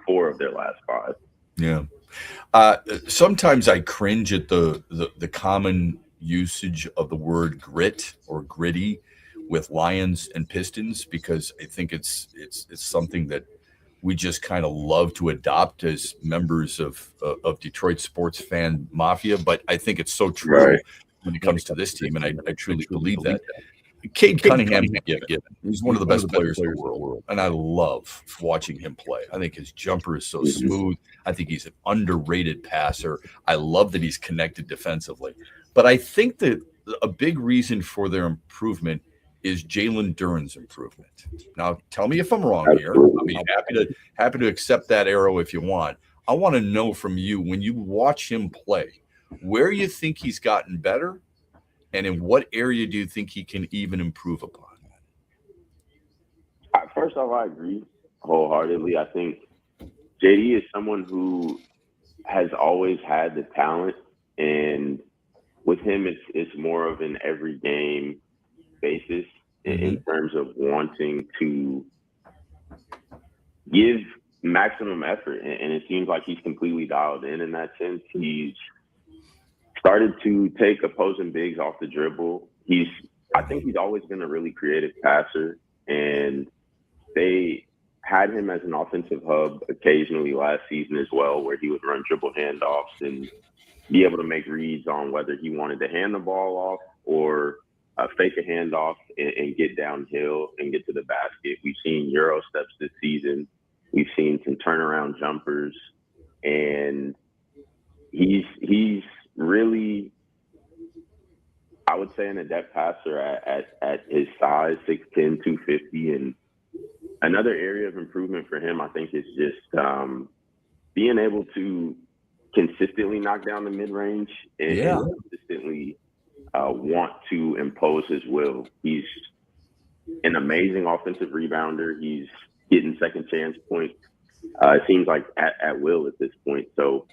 4 of their last 5. Yeah. Sometimes I cringe at the common usage of the word grit or gritty with Lions and Pistons, because I think it's something that we just kind of love to adopt as members of Detroit sports fan mafia. But I think it's so true when it comes to this team, and I truly believe that. Cade Cunningham, he's one of the best players in the world, and I love watching him play. I think his jumper is so smooth. I think he's an underrated passer. I love that he's connected defensively. But I think that a big reason for their improvement is Jalen Duren's improvement. Now, tell me if I'm wrong here. I mean, happy to accept that arrow if you want. I want to know from you, when you watch him play, where you think he's gotten better, and in what area do you think he can even improve upon? First off, I agree wholeheartedly. I think JD is someone who has always had the talent, and with him, it's more of an every game basis in terms of wanting to give maximum effort. And it seems like he's completely dialed in that sense. He's started to take opposing bigs off the dribble. I think he's always been a really creative passer, and they had him as an offensive hub occasionally last season as well, where he would run dribble handoffs and be able to make reads on whether he wanted to hand the ball off or fake a handoff and get downhill and get to the basket. We've seen Euro steps this season. We've seen some turnaround jumpers, and he's really, I would say, an adept passer at his size, 6'10", 250. And another area of improvement for him, I think, is just being able to consistently knock down the mid-range and consistently want to impose his will. He's an amazing offensive rebounder. He's getting second chance points. It seems like at will at this point. So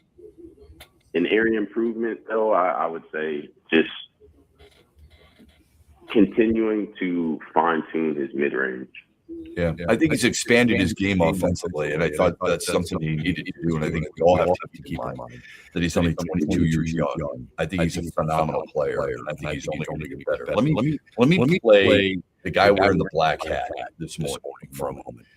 an area improvement, though, I would say just continuing to fine-tune his mid-range. Yeah, I think he's expanded his game offensively, and I thought that's something he needed to do, and I think we all have to keep in mind that he's only 22 years young. I think he's a phenomenal player, and I think he's only going to get better. Let me play the guy wearing the black hat this morning for a moment.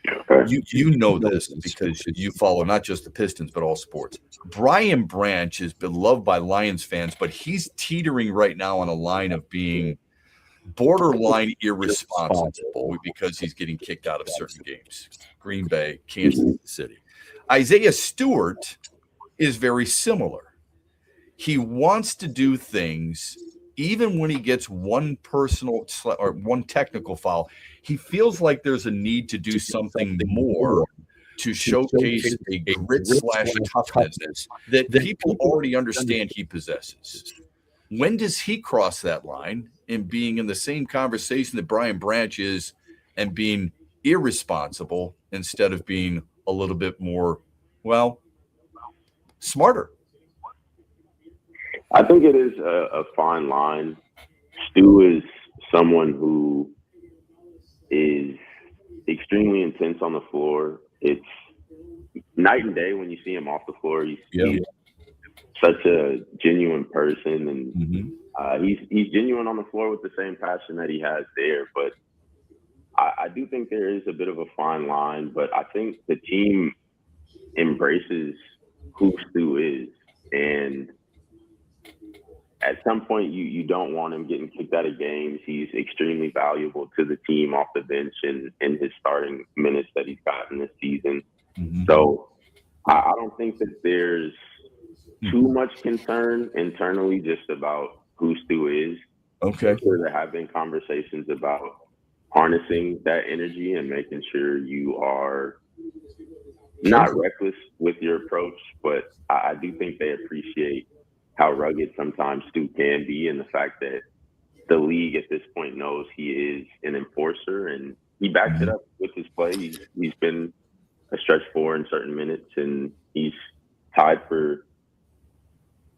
You know this because you follow not just the Pistons, but all sports. Brian Branch is beloved by Lions fans, but he's teetering right now on a line of being borderline irresponsible because he's getting kicked out of certain games. Green Bay, Kansas City. Isaiah Stewart is very similar. He wants to do things even when he gets one personal or one technical foul. He feels like there's a need to do something more to showcase a grit / toughness that people already understand he possesses. When does he cross that line in being in the same conversation that Brian Branch is and being irresponsible instead of being a little bit more, well, smarter? I think it is a fine line. Stu is someone who is extremely intense on the floor. It's night and day when you see him off the floor. He's such a genuine person, and he's genuine on the floor with the same passion that he has there. But I do think there is a bit of a fine line, but I think the team embraces who Stu is. And at some point, you don't want him getting kicked out of games. He's extremely valuable to the team off the bench and in his starting minutes that he's gotten this season. So I don't think that there's too much concern internally just about who Stu is. Okay. I'm sure there have been conversations about harnessing that energy and making sure you are not reckless with your approach, but I do think they appreciate how rugged sometimes Stu can be, and the fact that the league at this point knows he is an enforcer, and he backs it up with his play. He's been a stretch four in certain minutes, and he's tied for,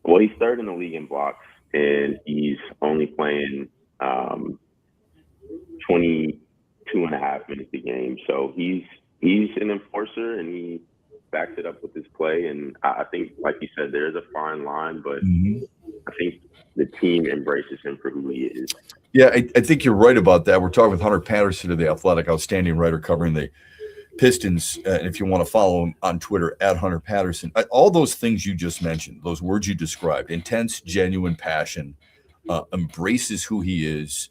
well, he's third in the league in blocks, and he's only playing 22 and a half minutes a game. So he's an enforcer, and he backs it up with his play. And I think, like you said, there's a fine line, but I think the team embraces him for who he is. Yeah, I think you're right about that. We're talking with Hunter Patterson of The Athletic, outstanding writer covering the Pistons. And if you want to follow him on Twitter, @Hunter Patterson. All those things you just mentioned, those words you described, intense, genuine passion, embraces who he is,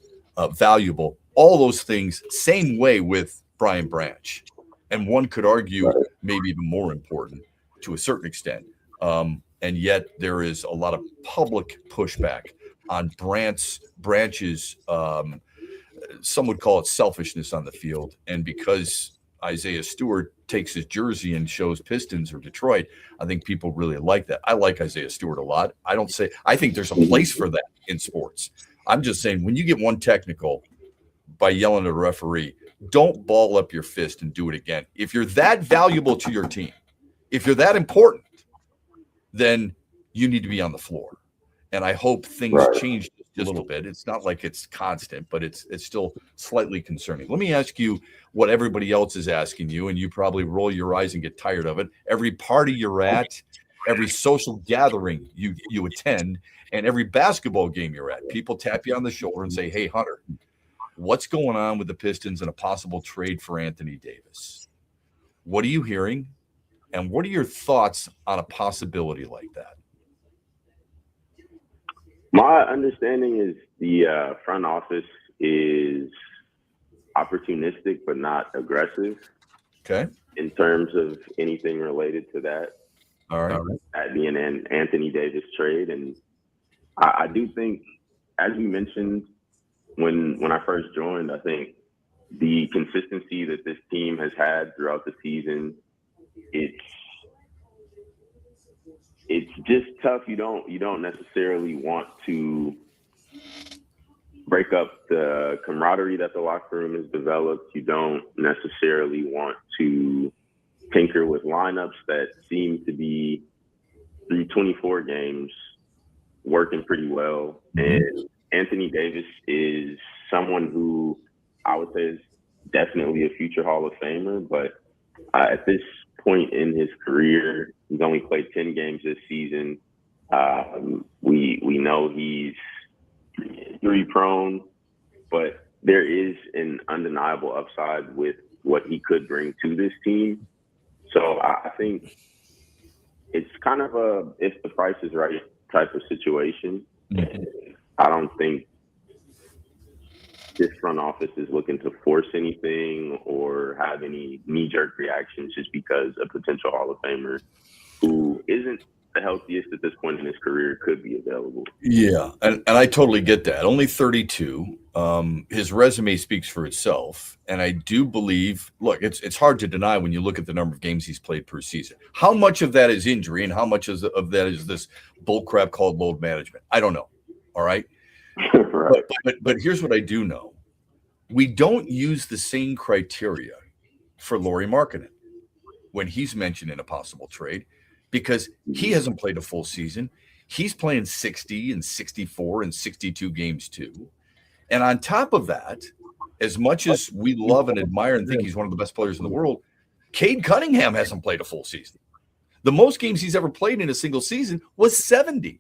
valuable, all those things, same way with Brian Branch. And one could argue maybe even more important to a certain extent. And yet there is a lot of public pushback on Branch's, some would call it selfishness on the field. And because Isaiah Stewart takes his jersey and shows Pistons or Detroit, I think people really like that. I like Isaiah Stewart a lot. I think there's a place for that in sports. I'm just saying, when you get one technical by yelling at a referee, don't ball up your fist and do it again. If you're that valuable to your team, if you're that important, then you need to be on the floor. And I hope things change just a little bit. It's not like it's constant, but it's still slightly concerning. Let me ask you what everybody else is asking you, and you probably roll your eyes and get tired of it. Every party you're at, every social gathering you attend, and every basketball game you're at, people tap you on the shoulder and say, "Hey, Hunter, what's going on with the Pistons and a possible trade for Anthony Davis? What are you hearing? And what are your thoughts on a possibility like that?" My understanding is the front office is opportunistic but not aggressive. Okay. In terms of anything related to that. All right. At being an Anthony Davis trade. And I do think, as we mentioned when I first joined, I think the consistency that this team has had throughout the season, it's just tough. You don't necessarily want to break up the camaraderie that the locker room has developed. You don't necessarily want to tinker with lineups that seem to be through 24 games working pretty well. And Anthony Davis is someone who I would say is definitely a future Hall of Famer, but at this point in his career, he's only played 10 games this season. We know he's injury prone, but there is an undeniable upside with what he could bring to this team. So I think it's kind of a if the price is right type of situation. I don't think this front office is looking to force anything or have any knee-jerk reactions just because a potential Hall of Famer who isn't the healthiest at this point in his career could be available. Yeah, and I totally get that. Only 32. His resume speaks for itself. And I do believe, look, it's hard to deny when you look at the number of games he's played per season. How much of that is injury and how much of that is this bullcrap called load management? I don't know. All right. Right. But here's what I do know. We don't use the same criteria for Lauri Markkanen when he's mentioned in a possible trade because he hasn't played a full season. He's playing 60 and 64 and 62 games too. And on top of that, as much as we love and admire and think he's one of the best players in the world, Cade Cunningham hasn't played a full season. The most games he's ever played in a single season was 70.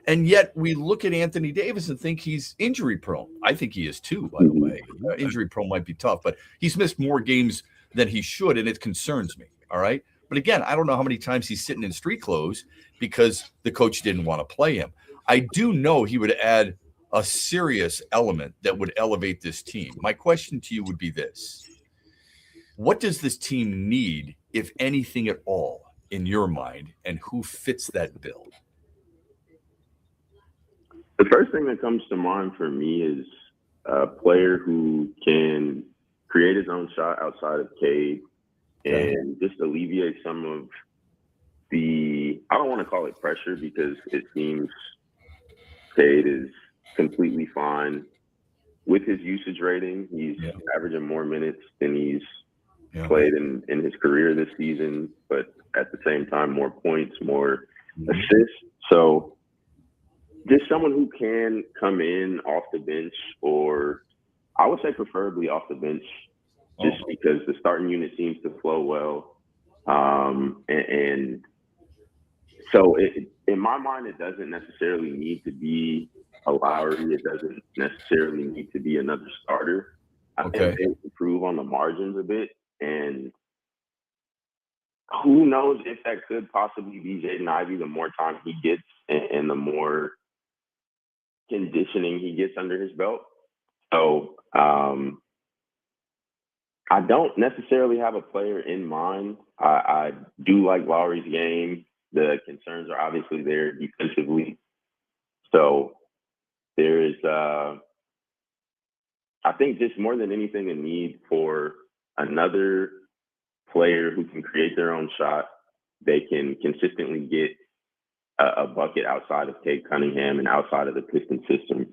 And yet we look at Anthony Davis and think he's injury prone. I think he is too, by the way. Injury prone might be tough, but he's missed more games than he should, and it concerns me. All right. But again, I don't know how many times he's sitting in street clothes because the coach didn't want to play him. I do know he would add a serious element that would elevate this team. My question to you would be this. What does this team need, if anything at all, in your mind, and who fits that bill? The first thing that comes to mind for me is a player who can create his own shot outside of Cade and just alleviate some of the, I don't want to call it pressure because it seems Cade is completely fine with his usage rating. He's averaging more minutes than he's played in his career this season, but at the same time, more points, more assists. So just someone who can come in off the bench, or I would say preferably off the bench, just because the starting unit seems to flow well. And so in my mind, it doesn't necessarily need to be a Lowry. It doesn't necessarily need to be another starter. I think they improve on the margins a bit. And who knows if that could possibly be Jaden Ivey the more time he gets and the more conditioning he gets under his belt. So I don't necessarily have a player in mind. I do like Lowry's game. The concerns are obviously there defensively. So there is, I think, just more than anything, a need for another player who can create their own shot. They can consistently get a bucket outside of Cade Cunningham and outside of the Pistons system.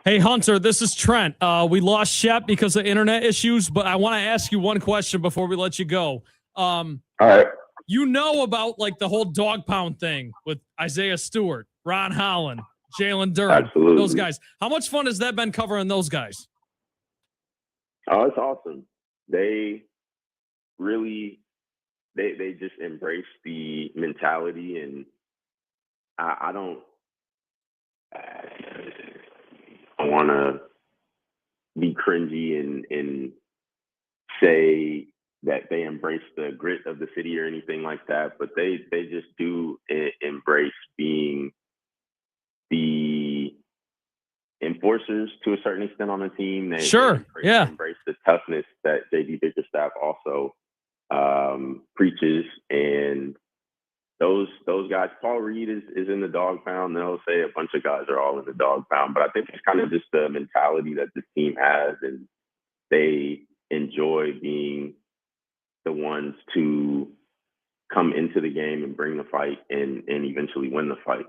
Hey, Hunter, this is Trent. We lost Shep because of internet issues, but I want to ask you one question before we let you go. All right. You know about like the whole dog pound thing with Isaiah Stewart, Ron Holland, Jalen Durham, those guys. How much fun has that been covering those guys? Oh, it's awesome. They really, they just embrace the mentality, and I don't want to be cringy and say that they embrace the grit of the city or anything like that, but they just do embrace being the enforcers to a certain extent on the team. They embrace the toughness that JD Bickerstaff also preaches, and those guys. Paul Reed is in the dog pound. They'll say a bunch of guys are all in the dog pound, but I think it's kind of just the mentality that this team has, and they enjoy being the ones to come into the game and bring the fight and eventually win the fight.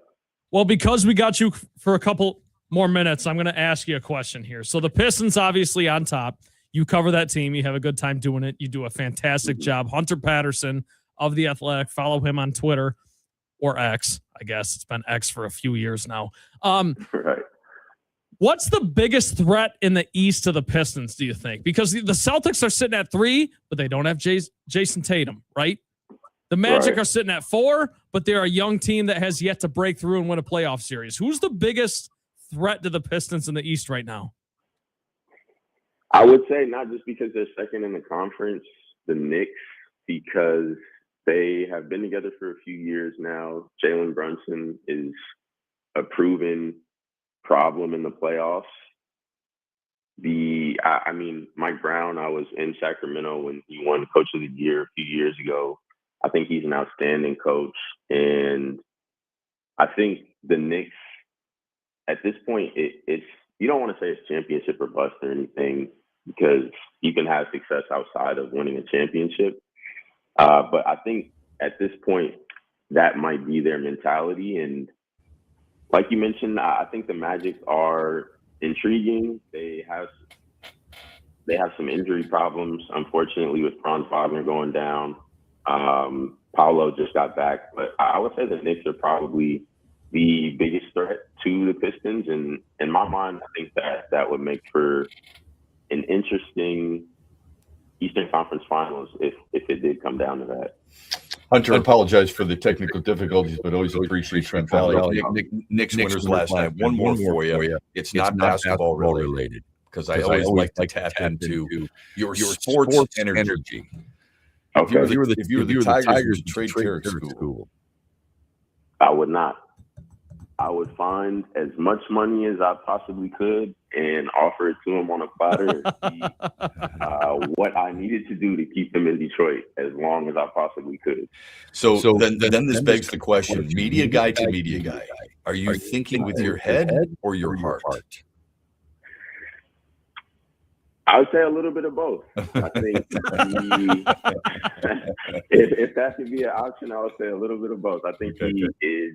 Well, because we got you for a couple more minutes, I'm going to ask you a question here. So the Pistons obviously on top. You cover that team. You have a good time doing it. You do a fantastic job. Hunter Patterson of The Athletic. Follow him on Twitter or X. I guess it's been X for a few years now. Right. What's the biggest threat in the East to the Pistons, do you think? Because the Celtics are sitting at 3, but they don't have Jason Tatum, right? The Magic are sitting at 4, but they're a young team that has yet to break through and win a playoff series. Who's the biggest threat to the Pistons in the East right now? I would say not just because they're second in the conference, the Knicks, because they have been together for a few years now. Jalen Brunson is a proven problem in the playoffs. Mike Brown, I was in Sacramento when he won Coach of the Year a few years ago. I think he's an outstanding coach. And I think the Knicks, at this point, it's you don't want to say it's championship or bust or anything, because you can have success outside of winning a championship. But I think at this point, that might be their mentality. And like you mentioned, I think the Magic are intriguing. They have some injury problems, unfortunately, with Franz Wagner going down. Paolo just got back, but I would say the Knicks are probably the biggest threat to the Pistons. And in my mind, I think that would make for an interesting Eastern Conference Finals if it did come down to that. Hunter, apologize for the technical difficulties, but always appreciate Trent Valley. Knicks winners last night. One more for you. It's not basketball related, because I always like to tap into your sports energy. Okay. If you were the Tigers, trade Carrick School. I would not. I would find as much money as I possibly could and offer it to him on a platter and see what I needed to do to keep him in Detroit as long as I possibly could. So then this begs the question, media guy to media guy, are you thinking with your head or your heart? I would say a little bit of both. I think if that could be an option, I would say a little bit of both. I think he is,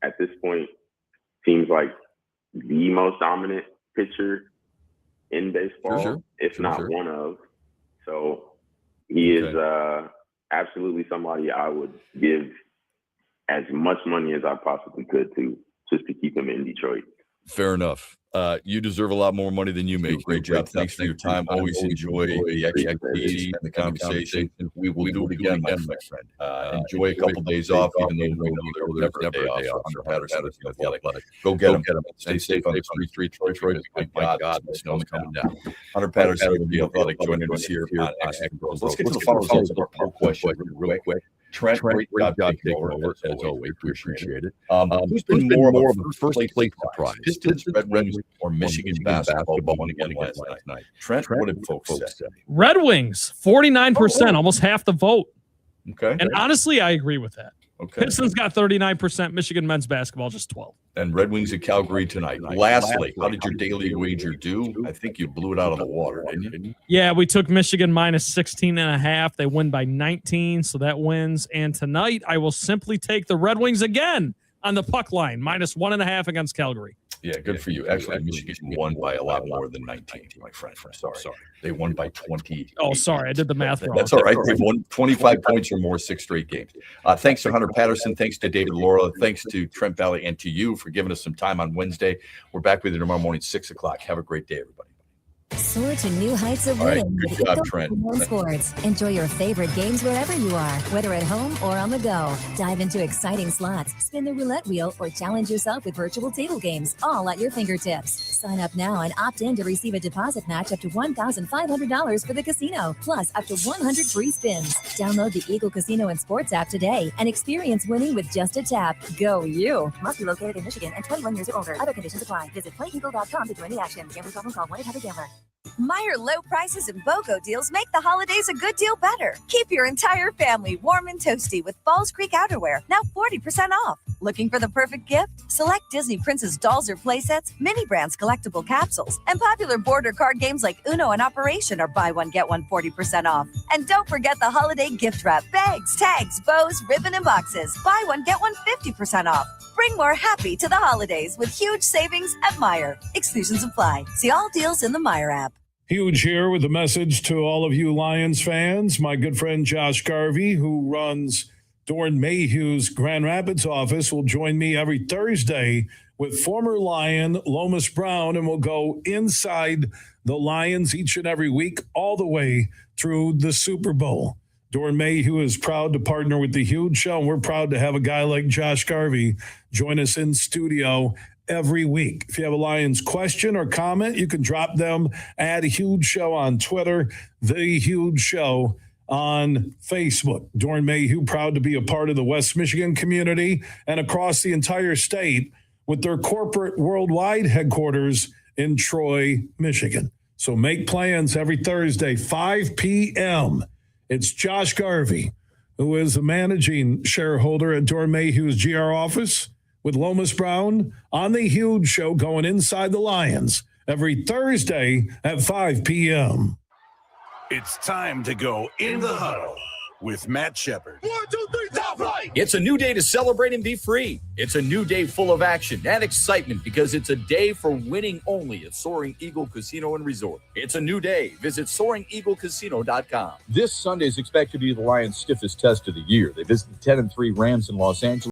at this point, seems like the most dominant pitcher in baseball, if not one of. So he is absolutely somebody I would give as much money as I possibly could to, just to keep him in Detroit. Fair enough. You deserve a lot more money than you make. Great job. Thanks for your time. Always enjoy the expertise and the conversation. We will do it again, my friend. Enjoy a couple days off, even though we know there's never a day off. Hunter Patterson of the Athletic. Go get them. Stay safe on the street. Detroit. My God, the snow's coming down. Hunter Patterson of the Athletic joining us here on BrO's. Let's get to the final results of our poll question real quick. Trent, great job taking over, as always. We appreciate it. Who's been more of a first place surprise? Pistons, Red Wings, or Michigan basketball winning again last night? Trent, what did folks say? Red Wings, 49%, almost half the vote. Okay. And honestly, I agree with that. Okay. Pistons got 39%, Michigan men's basketball just 12%. And Red Wings at Calgary tonight. Lastly, how did your daily wager do? I think you blew it out of the water, didn't you? Yeah, we took Michigan minus 16.5. They win by 19, so that wins. And tonight, I will simply take the Red Wings again on the puck line, minus 1.5 against Calgary. Yeah, good for you. Actually, Michigan won by a lot more than 19, my friend. Sorry. They won by 20. Oh, sorry. I did the math wrong. That's all right. They've won 25 points or more 6 straight games. Thanks to Hunter Patterson. Thanks to David Laura. Thanks to Trent Valley and to you for giving us some time on Wednesday. We're back with you tomorrow morning, 6 o'clock. Have a great day, everybody. Soar to new heights of All right, winning good with job, Eagle Trent. Casino Sports. Enjoy your favorite games wherever you are, whether at home or on the go. Dive into exciting slots, spin the roulette wheel, or challenge yourself with virtual table games, all at your fingertips. Sign up now and opt in to receive a deposit match up to $1,500 for the casino, plus up to 100 free spins. Download the Eagle Casino and Sports app today and experience winning with just a tap. Go you! Must be located in Michigan and 21 years or older. Other conditions apply. Visit playeagle.com to join the action. Gambling problem, call 1-800-GAMBLER. Meijer low prices and BOGO deals make the holidays a good deal better. Keep your entire family warm and toasty with Falls Creek outerwear, now 40% off. Looking for the perfect gift? Select Disney Princess dolls or playsets, mini brands collectible capsules, and popular border card games like Uno and Operation are buy one, get one 40% off. And don't forget the holiday gift wrap, bags, tags, bows, ribbon, and boxes. Buy one, get one 50% off. Bring more happy to the holidays with huge savings at Meijer. Exclusions apply. See all deals in the Meijer app. Huge here with a message to all of you Lions fans. My good friend Josh Garvey, who runs Doran Mayhew's Grand Rapids office, will join me every Thursday with former Lion Lomas Brown, and we'll go inside the Lions each and every week all the way through the Super Bowl. Doran Mayhew is proud to partner with The Huge Show, and we're proud to have a guy like Josh Garvey join us in studio every week. If you have a Lions question or comment, you can drop them at Huge Show on Twitter, The Huge Show on Facebook. Doran Mayhew, proud to be a part of the West Michigan community and across the entire state with their corporate worldwide headquarters in Troy, Michigan. So make plans every Thursday, 5 p.m. It's Josh Garvey, who is a managing shareholder at Doran Mayhew's GR office, with Lomas Brown on The Huge Show, going inside the Lions every Thursday at 5 p.m. It's time to go in the huddle with Matt Shepard. 1, 2, 3, top flight! It's a new day to celebrate and be free. It's a new day full of action and excitement because it's a day for winning only at Soaring Eagle Casino and Resort. It's a new day. Visit SoaringEagleCasino.com. This Sunday is expected to be the Lions' stiffest test of the year. They visit the 10-3 Rams in Los Angeles.